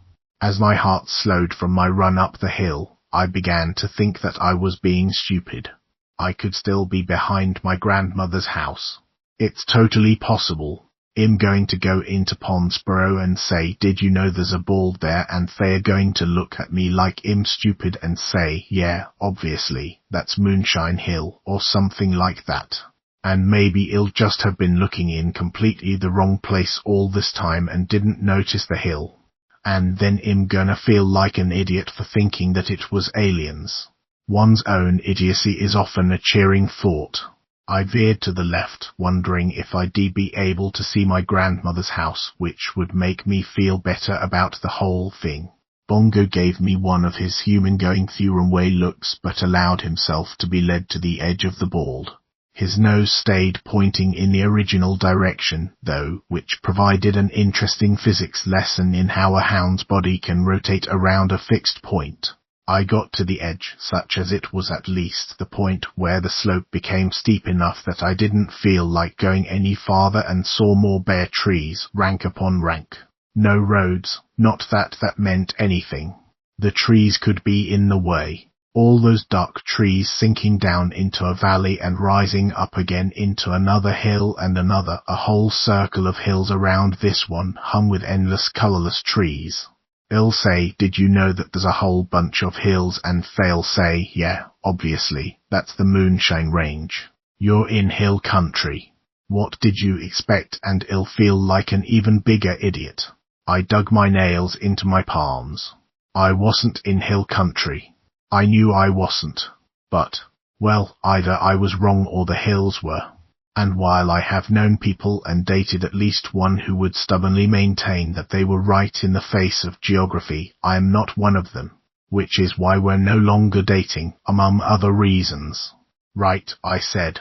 As my heart slowed from my run up the hill, I began to think that I was being stupid. I could still be behind my grandmother's house. It's totally possible. I'm going to go into Ponsborough and say, "Did you know there's a ball there?" and they're going to look at me like I'm stupid and say, "Yeah, obviously, that's Moonshine Hill," or something like that. And maybe I'll just have been looking in completely the wrong place all this time and didn't notice the hill. And then I'm gonna feel like an idiot for thinking that it was aliens. One's own idiocy is often a cheering thought. I veered to the left, wondering if I'd be able to see my grandmother's house, which would make me feel better about the whole thing. Bongo gave me one of his human going through way looks, but allowed himself to be led to the edge of the ball. His nose stayed pointing in the original direction, though, which provided an interesting physics lesson in how a hound's body can rotate around a fixed point. I got to the edge, such as it was at least the point where the slope became steep enough that I didn't feel like going any farther, and saw more bare trees, rank upon rank. No roads, not that that meant anything. The trees could be in the way. All those dark trees sinking down into a valley and rising up again into another hill and another, a whole circle of hills around this one, hung with endless colourless trees. I'll say, "Did you know that there's a whole bunch of hills?" and they'll say, "Yeah, obviously, that's the Moonshine Range. You're in hill country. What did you expect?" and I'll feel like an even bigger idiot. I dug my nails into my palms. I wasn't in hill country. I knew I wasn't. But, well, either I was wrong or the hills were. And while I have known people and dated at least one who would stubbornly maintain that they were right in the face of geography, I am not one of them, which is why we're no longer dating, among other reasons. "Right," I said.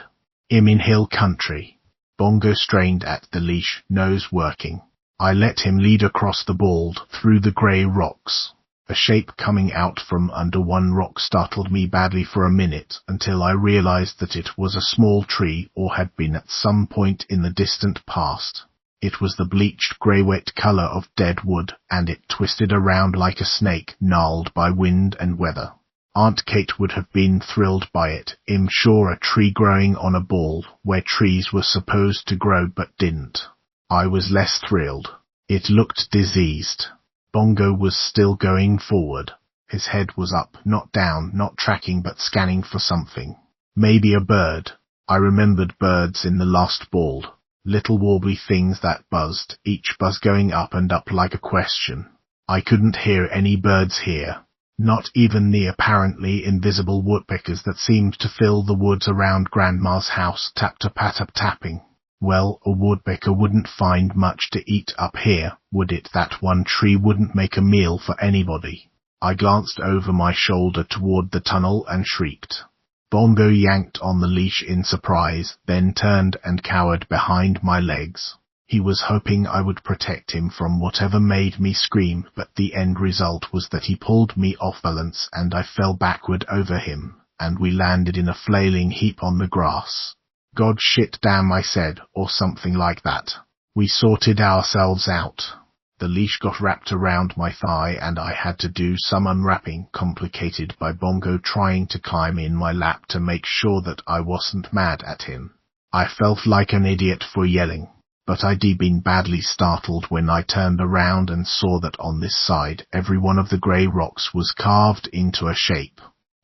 "I'm in hill country." Bongo strained at the leash, nose working. I let him lead across the bald, through the grey rocks. A shape coming out from under one rock startled me badly for a minute, until I realized that it was a small tree, or had been at some point in the distant past. It was the bleached grey-wet colour of dead wood, and it twisted around like a snake, gnarled by wind and weather. Aunt Kate would have been thrilled by it. I'm sure a tree growing on a ball, where trees were supposed to grow but didn't. I was less thrilled. It looked diseased. Bongo was still going forward. His head was up, not down, not tracking but scanning for something. Maybe a bird. I remembered birds in the last ball. Little warbly things that buzzed, each buzz going up and up like a question. I couldn't hear any birds here. Not even the apparently invisible woodpeckers that seemed to fill the woods around Grandma's house, tap-tap-tap-tapping. Well, a woodpecker wouldn't find much to eat up here, would it? That one tree wouldn't make a meal for anybody. I glanced over my shoulder toward the tunnel and shrieked. Bongo yanked on the leash in surprise, then turned and cowered behind my legs. He was hoping I would protect him from whatever made me scream, but the end result was that he pulled me off balance and I fell backward over him, and we landed in a flailing heap on the grass. "God shit damn," I said, or something like that. We sorted ourselves out. The leash got wrapped around my thigh and I had to do some unwrapping, complicated by Bongo trying to climb in my lap to make sure that I wasn't mad at him. I felt like an idiot for yelling, but I'd been badly startled when I turned around and saw that on this side every one of the grey rocks was carved into a shape.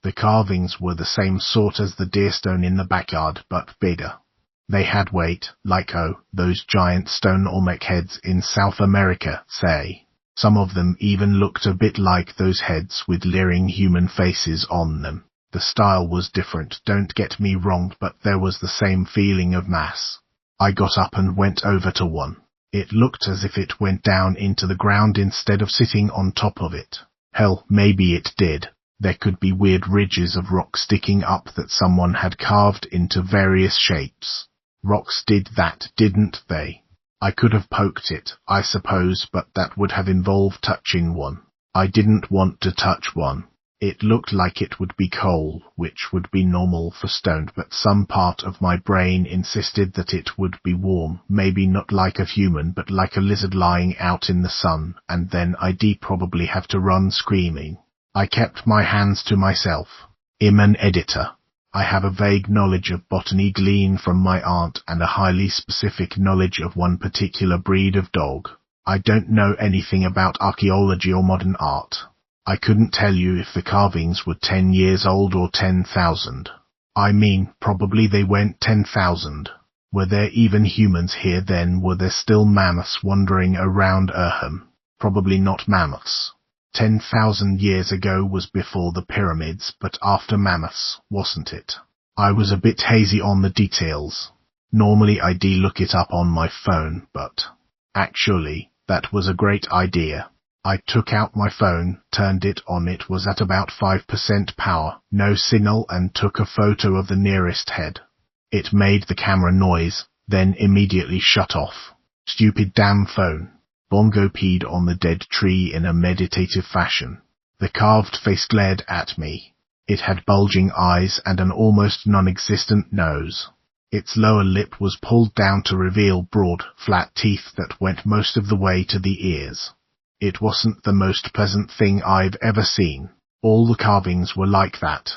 The carvings were the same sort as the deerstone in the backyard, but bigger. They had weight, like those giant stone Olmec heads in South America, say. Some of them even looked a bit like those heads with leering human faces on them. The style was different, don't get me wrong, but there was the same feeling of mass. I got up and went over to one. It looked as if it went down into the ground instead of sitting on top of it. Hell, maybe it did. There could be weird ridges of rock sticking up that someone had carved into various shapes. Rocks did that, didn't they? I could have poked it, I suppose, but that would have involved touching one. I didn't want to touch one. It looked like it would be coal, which would be normal for stone, but some part of my brain insisted that it would be warm, maybe not like a human, but like a lizard lying out in the sun, and then I'd probably have to run screaming. I kept my hands to myself. I'm an editor. I have a vague knowledge of botany gleaned from my aunt and a highly specific knowledge of one particular breed of dog. I don't know anything about archaeology or modern art. I couldn't tell you if the carvings were 10 years old or 10,000. I mean, probably they went 10,000. Were there even humans here then? Were there still mammoths wandering around Probably not mammoths. 10,000 years ago was before the pyramids, but after mammoths, wasn't it? I was a bit hazy on the details. Normally I'd look it up on my phone, but actually, that was a great idea. I took out my phone, turned it on, it was at about 5% power, no signal, and took a photo of the nearest head. It made the camera noise, then immediately shut off. Stupid damn phone. Bongo peed on the dead tree in a meditative fashion. The carved face glared at me. It had bulging eyes and an almost non-existent nose. Its lower lip was pulled down to reveal broad, flat teeth that went most of the way to the ears. It wasn't the most pleasant thing I've ever seen. All the carvings were like that.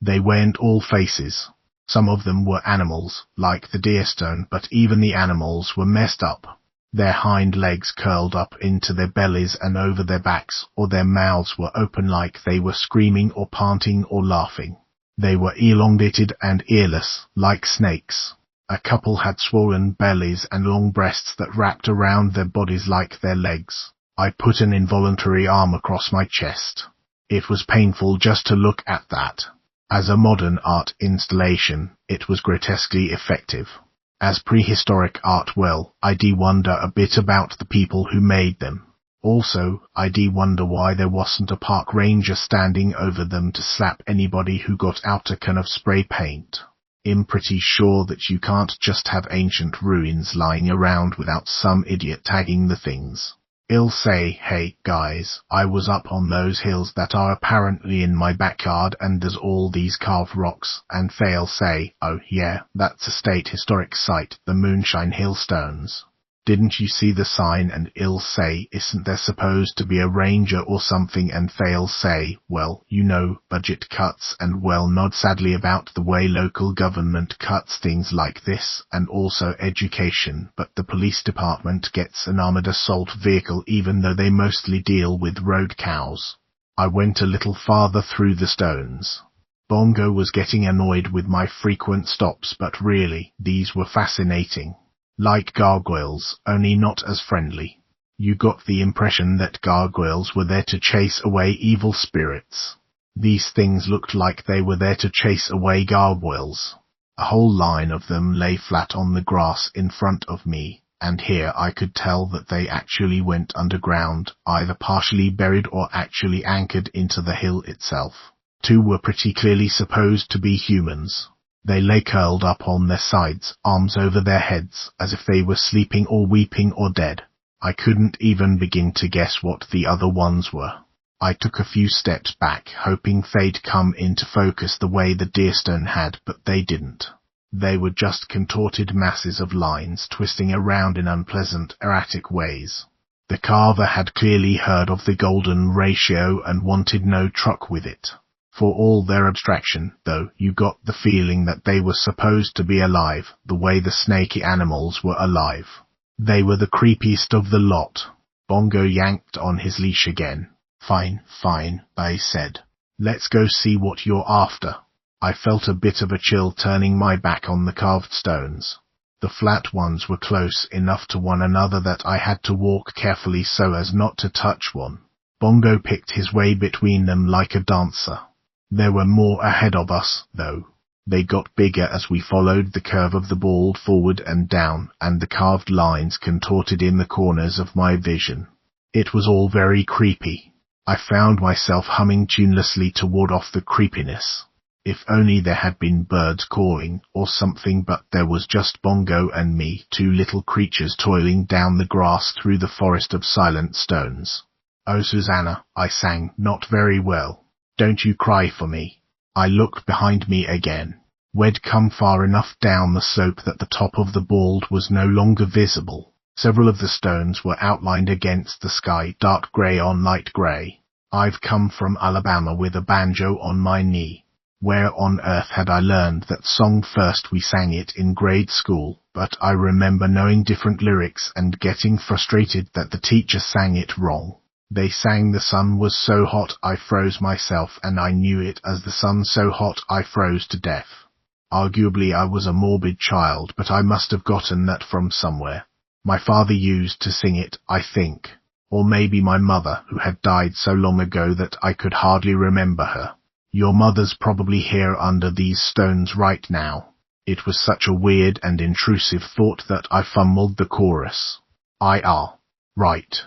They weren't all faces. Some of them were animals, like the deer stone, but even the animals were messed up. Their hind legs curled up into their bellies and over their backs, or their mouths were open like they were screaming or panting or laughing. They were elongated and earless, like snakes. A couple had swollen bellies and long breasts that wrapped around their bodies like their legs. I put an involuntary arm across my chest. It was painful just to look at that. As a modern art installation, it was grotesquely effective. As prehistoric art, well, I wonder a bit about the people who made them. Also, I wonder why there wasn't a park ranger standing over them to slap anybody who got out a can of spray paint. I'm pretty sure that you can't just have ancient ruins lying around without some idiot tagging the things. I'll say, hey, guys, I was up on those hills that are apparently in my backyard and there's all these carved rocks, and they'll say, oh yeah, that's a state historic site, the Moonshine Hill Stones. Didn't you see the sign? And I'll say, isn't there supposed to be a ranger or something? And they'll say, well, you know, budget cuts, and well, nod sadly about the way local government cuts things like this, and also education, but the police department gets an armored assault vehicle even though they mostly deal with road cows. I went a little farther through the stones. Bongo was getting annoyed with my frequent stops, but really, these were fascinating. Like gargoyles, only not as friendly. You got the impression that gargoyles were there to chase away evil spirits. These things looked like they were there to chase away gargoyles. A whole line of them lay flat on the grass in front of me, and here I could tell that they actually went underground, either partially buried or actually anchored into the hill itself. Two were pretty clearly supposed to be humans. They lay curled up on their sides, arms over their heads, as if they were sleeping or weeping or dead. I couldn't even begin to guess what the other ones were. I took a few steps back, hoping they'd come into focus the way the deerstone had, but they didn't. They were just contorted masses of lines twisting around in unpleasant, erratic ways. The carver had clearly heard of the golden ratio and wanted no truck with it. For all their abstraction, though, you got the feeling that they were supposed to be alive, the way the snaky animals were alive. They were the creepiest of the lot. Bongo yanked on his leash again. Fine, I said. Let's go see what you're after. I felt a bit of a chill turning my back on the carved stones. The flat ones were close enough to one another that I had to walk carefully so as not to touch one. Bongo picked his way between them like a dancer. There were more ahead of us, though. They got bigger as we followed the curve of the ball forward and down, and the carved lines contorted in the corners of my vision. It was all very creepy. I found myself humming tunelessly to ward off the creepiness. If only there had been birds calling or something, but there was just Bongo and me, two little creatures toiling down the grass through the forest of silent stones. "Oh, Susanna," I sang, not very well. "Don't you cry for me." I looked behind me again. We'd come far enough down the slope that the top of the bald was no longer visible. Several of the stones were outlined against the sky, dark grey on light grey. I've come from Alabama with a banjo on my knee. Where on earth had I learned that song? First we sang it in grade school, but I remember knowing different lyrics and getting frustrated that the teacher sang it wrong. They sang "The sun was so hot I froze myself," and I knew it as "The sun so hot I froze to death." Arguably I was a morbid child, but I must have gotten that from somewhere. My father used to sing it, I think. Or maybe my mother, who had died so long ago that I could hardly remember her. Your mother's probably here under these stones right now. It was such a weird and intrusive thought that I fumbled the chorus. Right.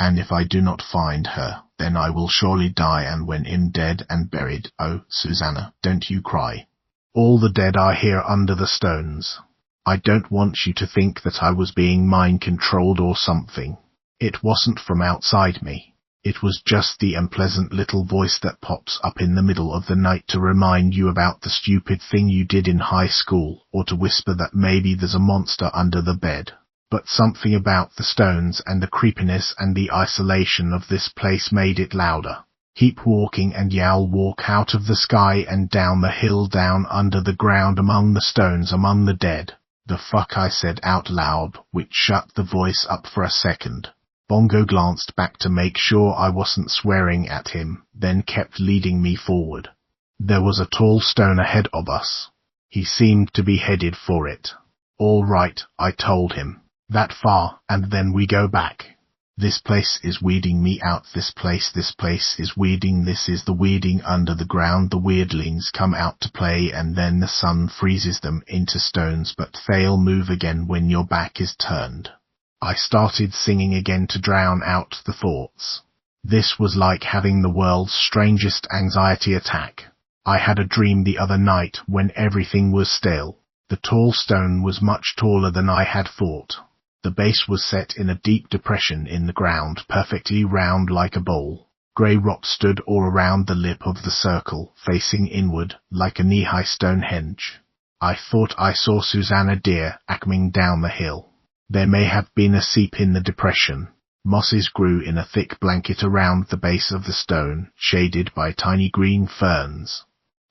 And if I do not find her, then I will surely die, and when I'm dead and buried, oh, Susanna, don't you cry. All the dead are here under the stones. I don't want you to think that I was being mind-controlled or something. It wasn't from outside me. It was just the unpleasant little voice that pops up in the middle of the night to remind you about the stupid thing you did in high school, or to whisper that maybe there's a monster under the bed. But something about the stones and the creepiness and the isolation of this place made it louder. Keep walking, and you'll walk out of the sky and down the hill, down under the ground, among the stones, among the dead. "The fuck," I said out loud, which shut the voice up for a second. Bongo glanced back to make sure I wasn't swearing at him, then kept leading me forward. There was a tall stone ahead of us. He seemed to be headed for it. "All right," I told him. "That far, and then we go back. This place is weeding me out. This place is weeding. This is the weeding under the ground. The weirdlings come out to play, and then the sun freezes them into stones, but they'll move again when your back is turned." I started singing again to drown out the thoughts. This was like having the world's strangest anxiety attack. I had a dream the other night when everything was still. The tall stone was much taller than I had thought. The base was set in a deep depression in the ground, perfectly round like a bowl. Grey rocks stood all around the lip of the circle, facing inward, like a knee-high Stonehenge. I thought I saw Susanna deer acming down the hill. There may have been a seep in the depression. Mosses grew in a thick blanket around the base of the stone, shaded by tiny green ferns.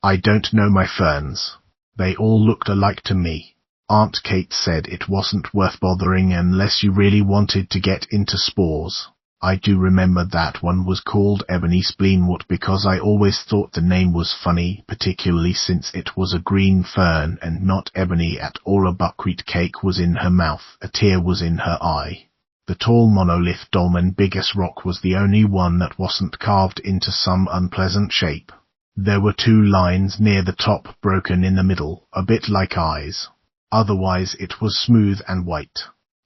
I don't know my ferns. They all looked alike to me. Aunt Kate said it wasn't worth bothering unless you really wanted to get into spores. I do remember that one was called ebony spleenwort because I always thought the name was funny, particularly since it was a green fern and not ebony at all. A buckwheat cake was in her mouth, a tear was in her eye. The tall monolith dolmen biggest rock was the only one that wasn't carved into some unpleasant shape. There were two lines near the top broken in the middle, a bit like eyes. Otherwise it was smooth and white.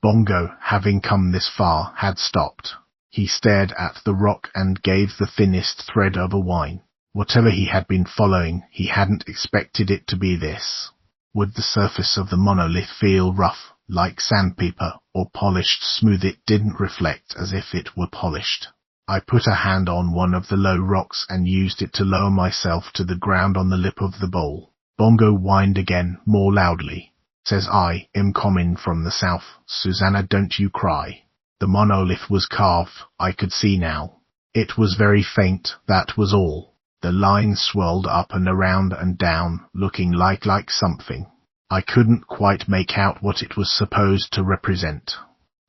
Bongo, having come this far, had stopped. He stared at the rock and gave the thinnest thread of a whine. Whatever he had been following, he hadn't expected it to be this. Would the surface of the monolith feel rough, like sandpaper, or polished smooth? It didn't reflect as if it were polished. I put a hand on one of the low rocks and used it to lower myself to the ground on the lip of the bowl. Bongo whined again, more loudly. "Says I'm coming from the south. Susanna, don't you cry." The monolith was carved, I could see now. It was very faint, that was all. The lines swirled up and around and down, looking like something. I couldn't quite make out what it was supposed to represent.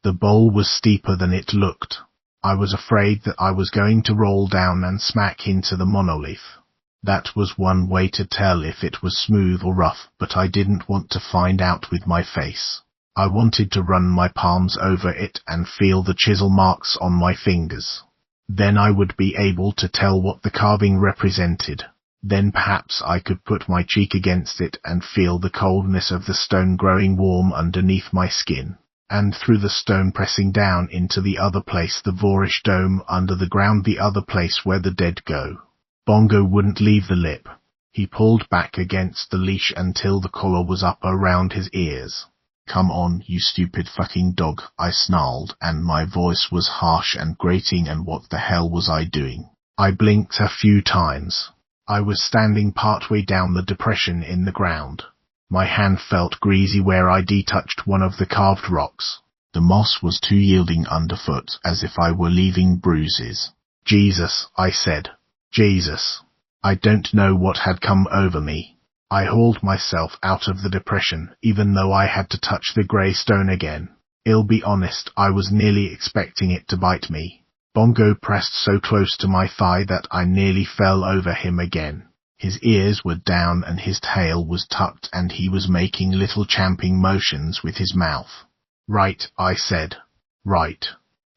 The bowl was steeper than it looked. I was afraid that I was going to roll down and smack into the monolith. That was one way to tell if it was smooth or rough, but I didn't want to find out with my face. I wanted to run my palms over it and feel the chisel marks on my fingers. Then I would be able to tell what the carving represented. Then perhaps I could put my cheek against it and feel the coldness of the stone growing warm underneath my skin, and through the stone pressing down into the other place, the Vorish dome under the ground, the other place where the dead go. Bongo wouldn't leave the lip. He pulled back against the leash until the collar was up around his ears. "Come on, you stupid fucking dog," I snarled, and my voice was harsh and grating, and what the hell was I doing? I blinked a few times. I was standing partway down the depression in the ground. My hand felt greasy where I'd touched one of the carved rocks. The moss was too yielding underfoot, as if I were leaving bruises. "Jesus," I said. "Jesus." I don't know what had come over me. I hauled myself out of the depression, even though I had to touch the grey stone again. I'll be honest, I was nearly expecting it to bite me. Bongo pressed so close to my thigh that I nearly fell over him again. His ears were down and his tail was tucked, and he was making little champing motions with his mouth. "Right," I said. "Right.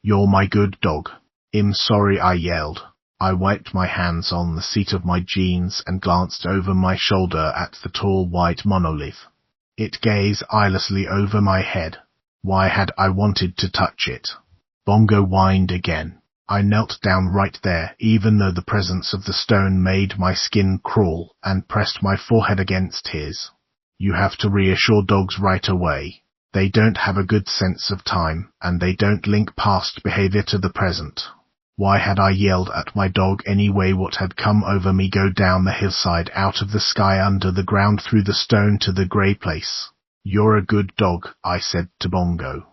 You're my good dog." "I'm sorry," I yelled. I wiped my hands on the seat of my jeans and glanced over my shoulder at the tall white monolith. It gazed eyelessly over my head. Why had I wanted to touch it? Bongo whined again. I knelt down right there, even though the presence of the stone made my skin crawl, and pressed my forehead against his. You have to reassure dogs right away. They don't have a good sense of time, and they don't link past behavior to the present. Why had I yelled at my dog anyway? What had come over me? Go down the hillside, out of the sky, under the ground, through the stone to the grey place. "You're a good dog," I said to Bongo.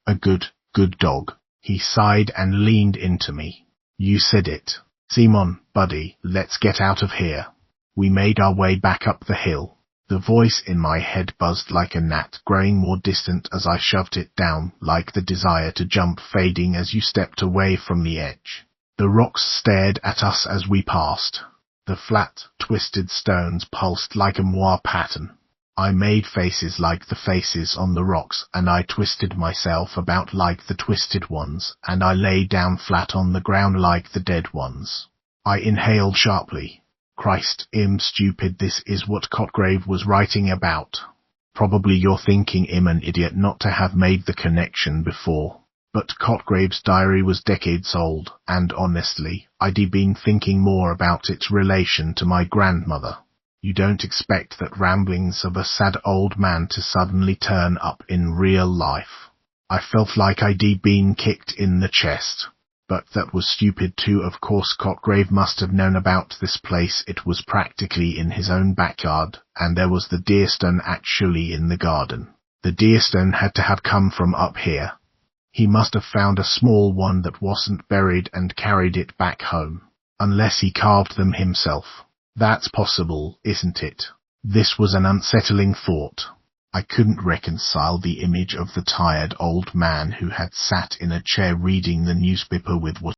"A good dog." He sighed and leaned into me. "You said it. Simon, buddy, let's get out of here." We made our way back up the hill. The voice in my head buzzed like a gnat, growing more distant as I shoved it down, like the desire to jump fading as you stepped away from the edge. The rocks stared at us as we passed. The flat, twisted stones pulsed like a moire pattern. I made faces like the faces on the rocks, and I twisted myself about like the twisted ones, and I lay down flat on the ground like the dead ones. I inhaled sharply. Christ, I'm stupid. This is what Cotgrave was writing about. Probably you're thinking I'm an idiot not to have made the connection before. But Cotgrave's diary was decades old, and honestly, I'd been thinking more about its relation to my grandmother. You don't expect that ramblings of a sad old man to suddenly turn up in real life. I felt like I'd been kicked in the chest. But that was stupid too. Of course Cotgrave must have known about this place. It was practically in his own backyard, and there was the deerstone actually in the garden. The deerstone had to have come from up here. He must have found a small one that wasn't buried and carried it back home. Unless he carved them himself. That's possible, isn't it? This was an unsettling thought. I couldn't reconcile the image of the tired old man who had sat in a chair reading the newspaper with what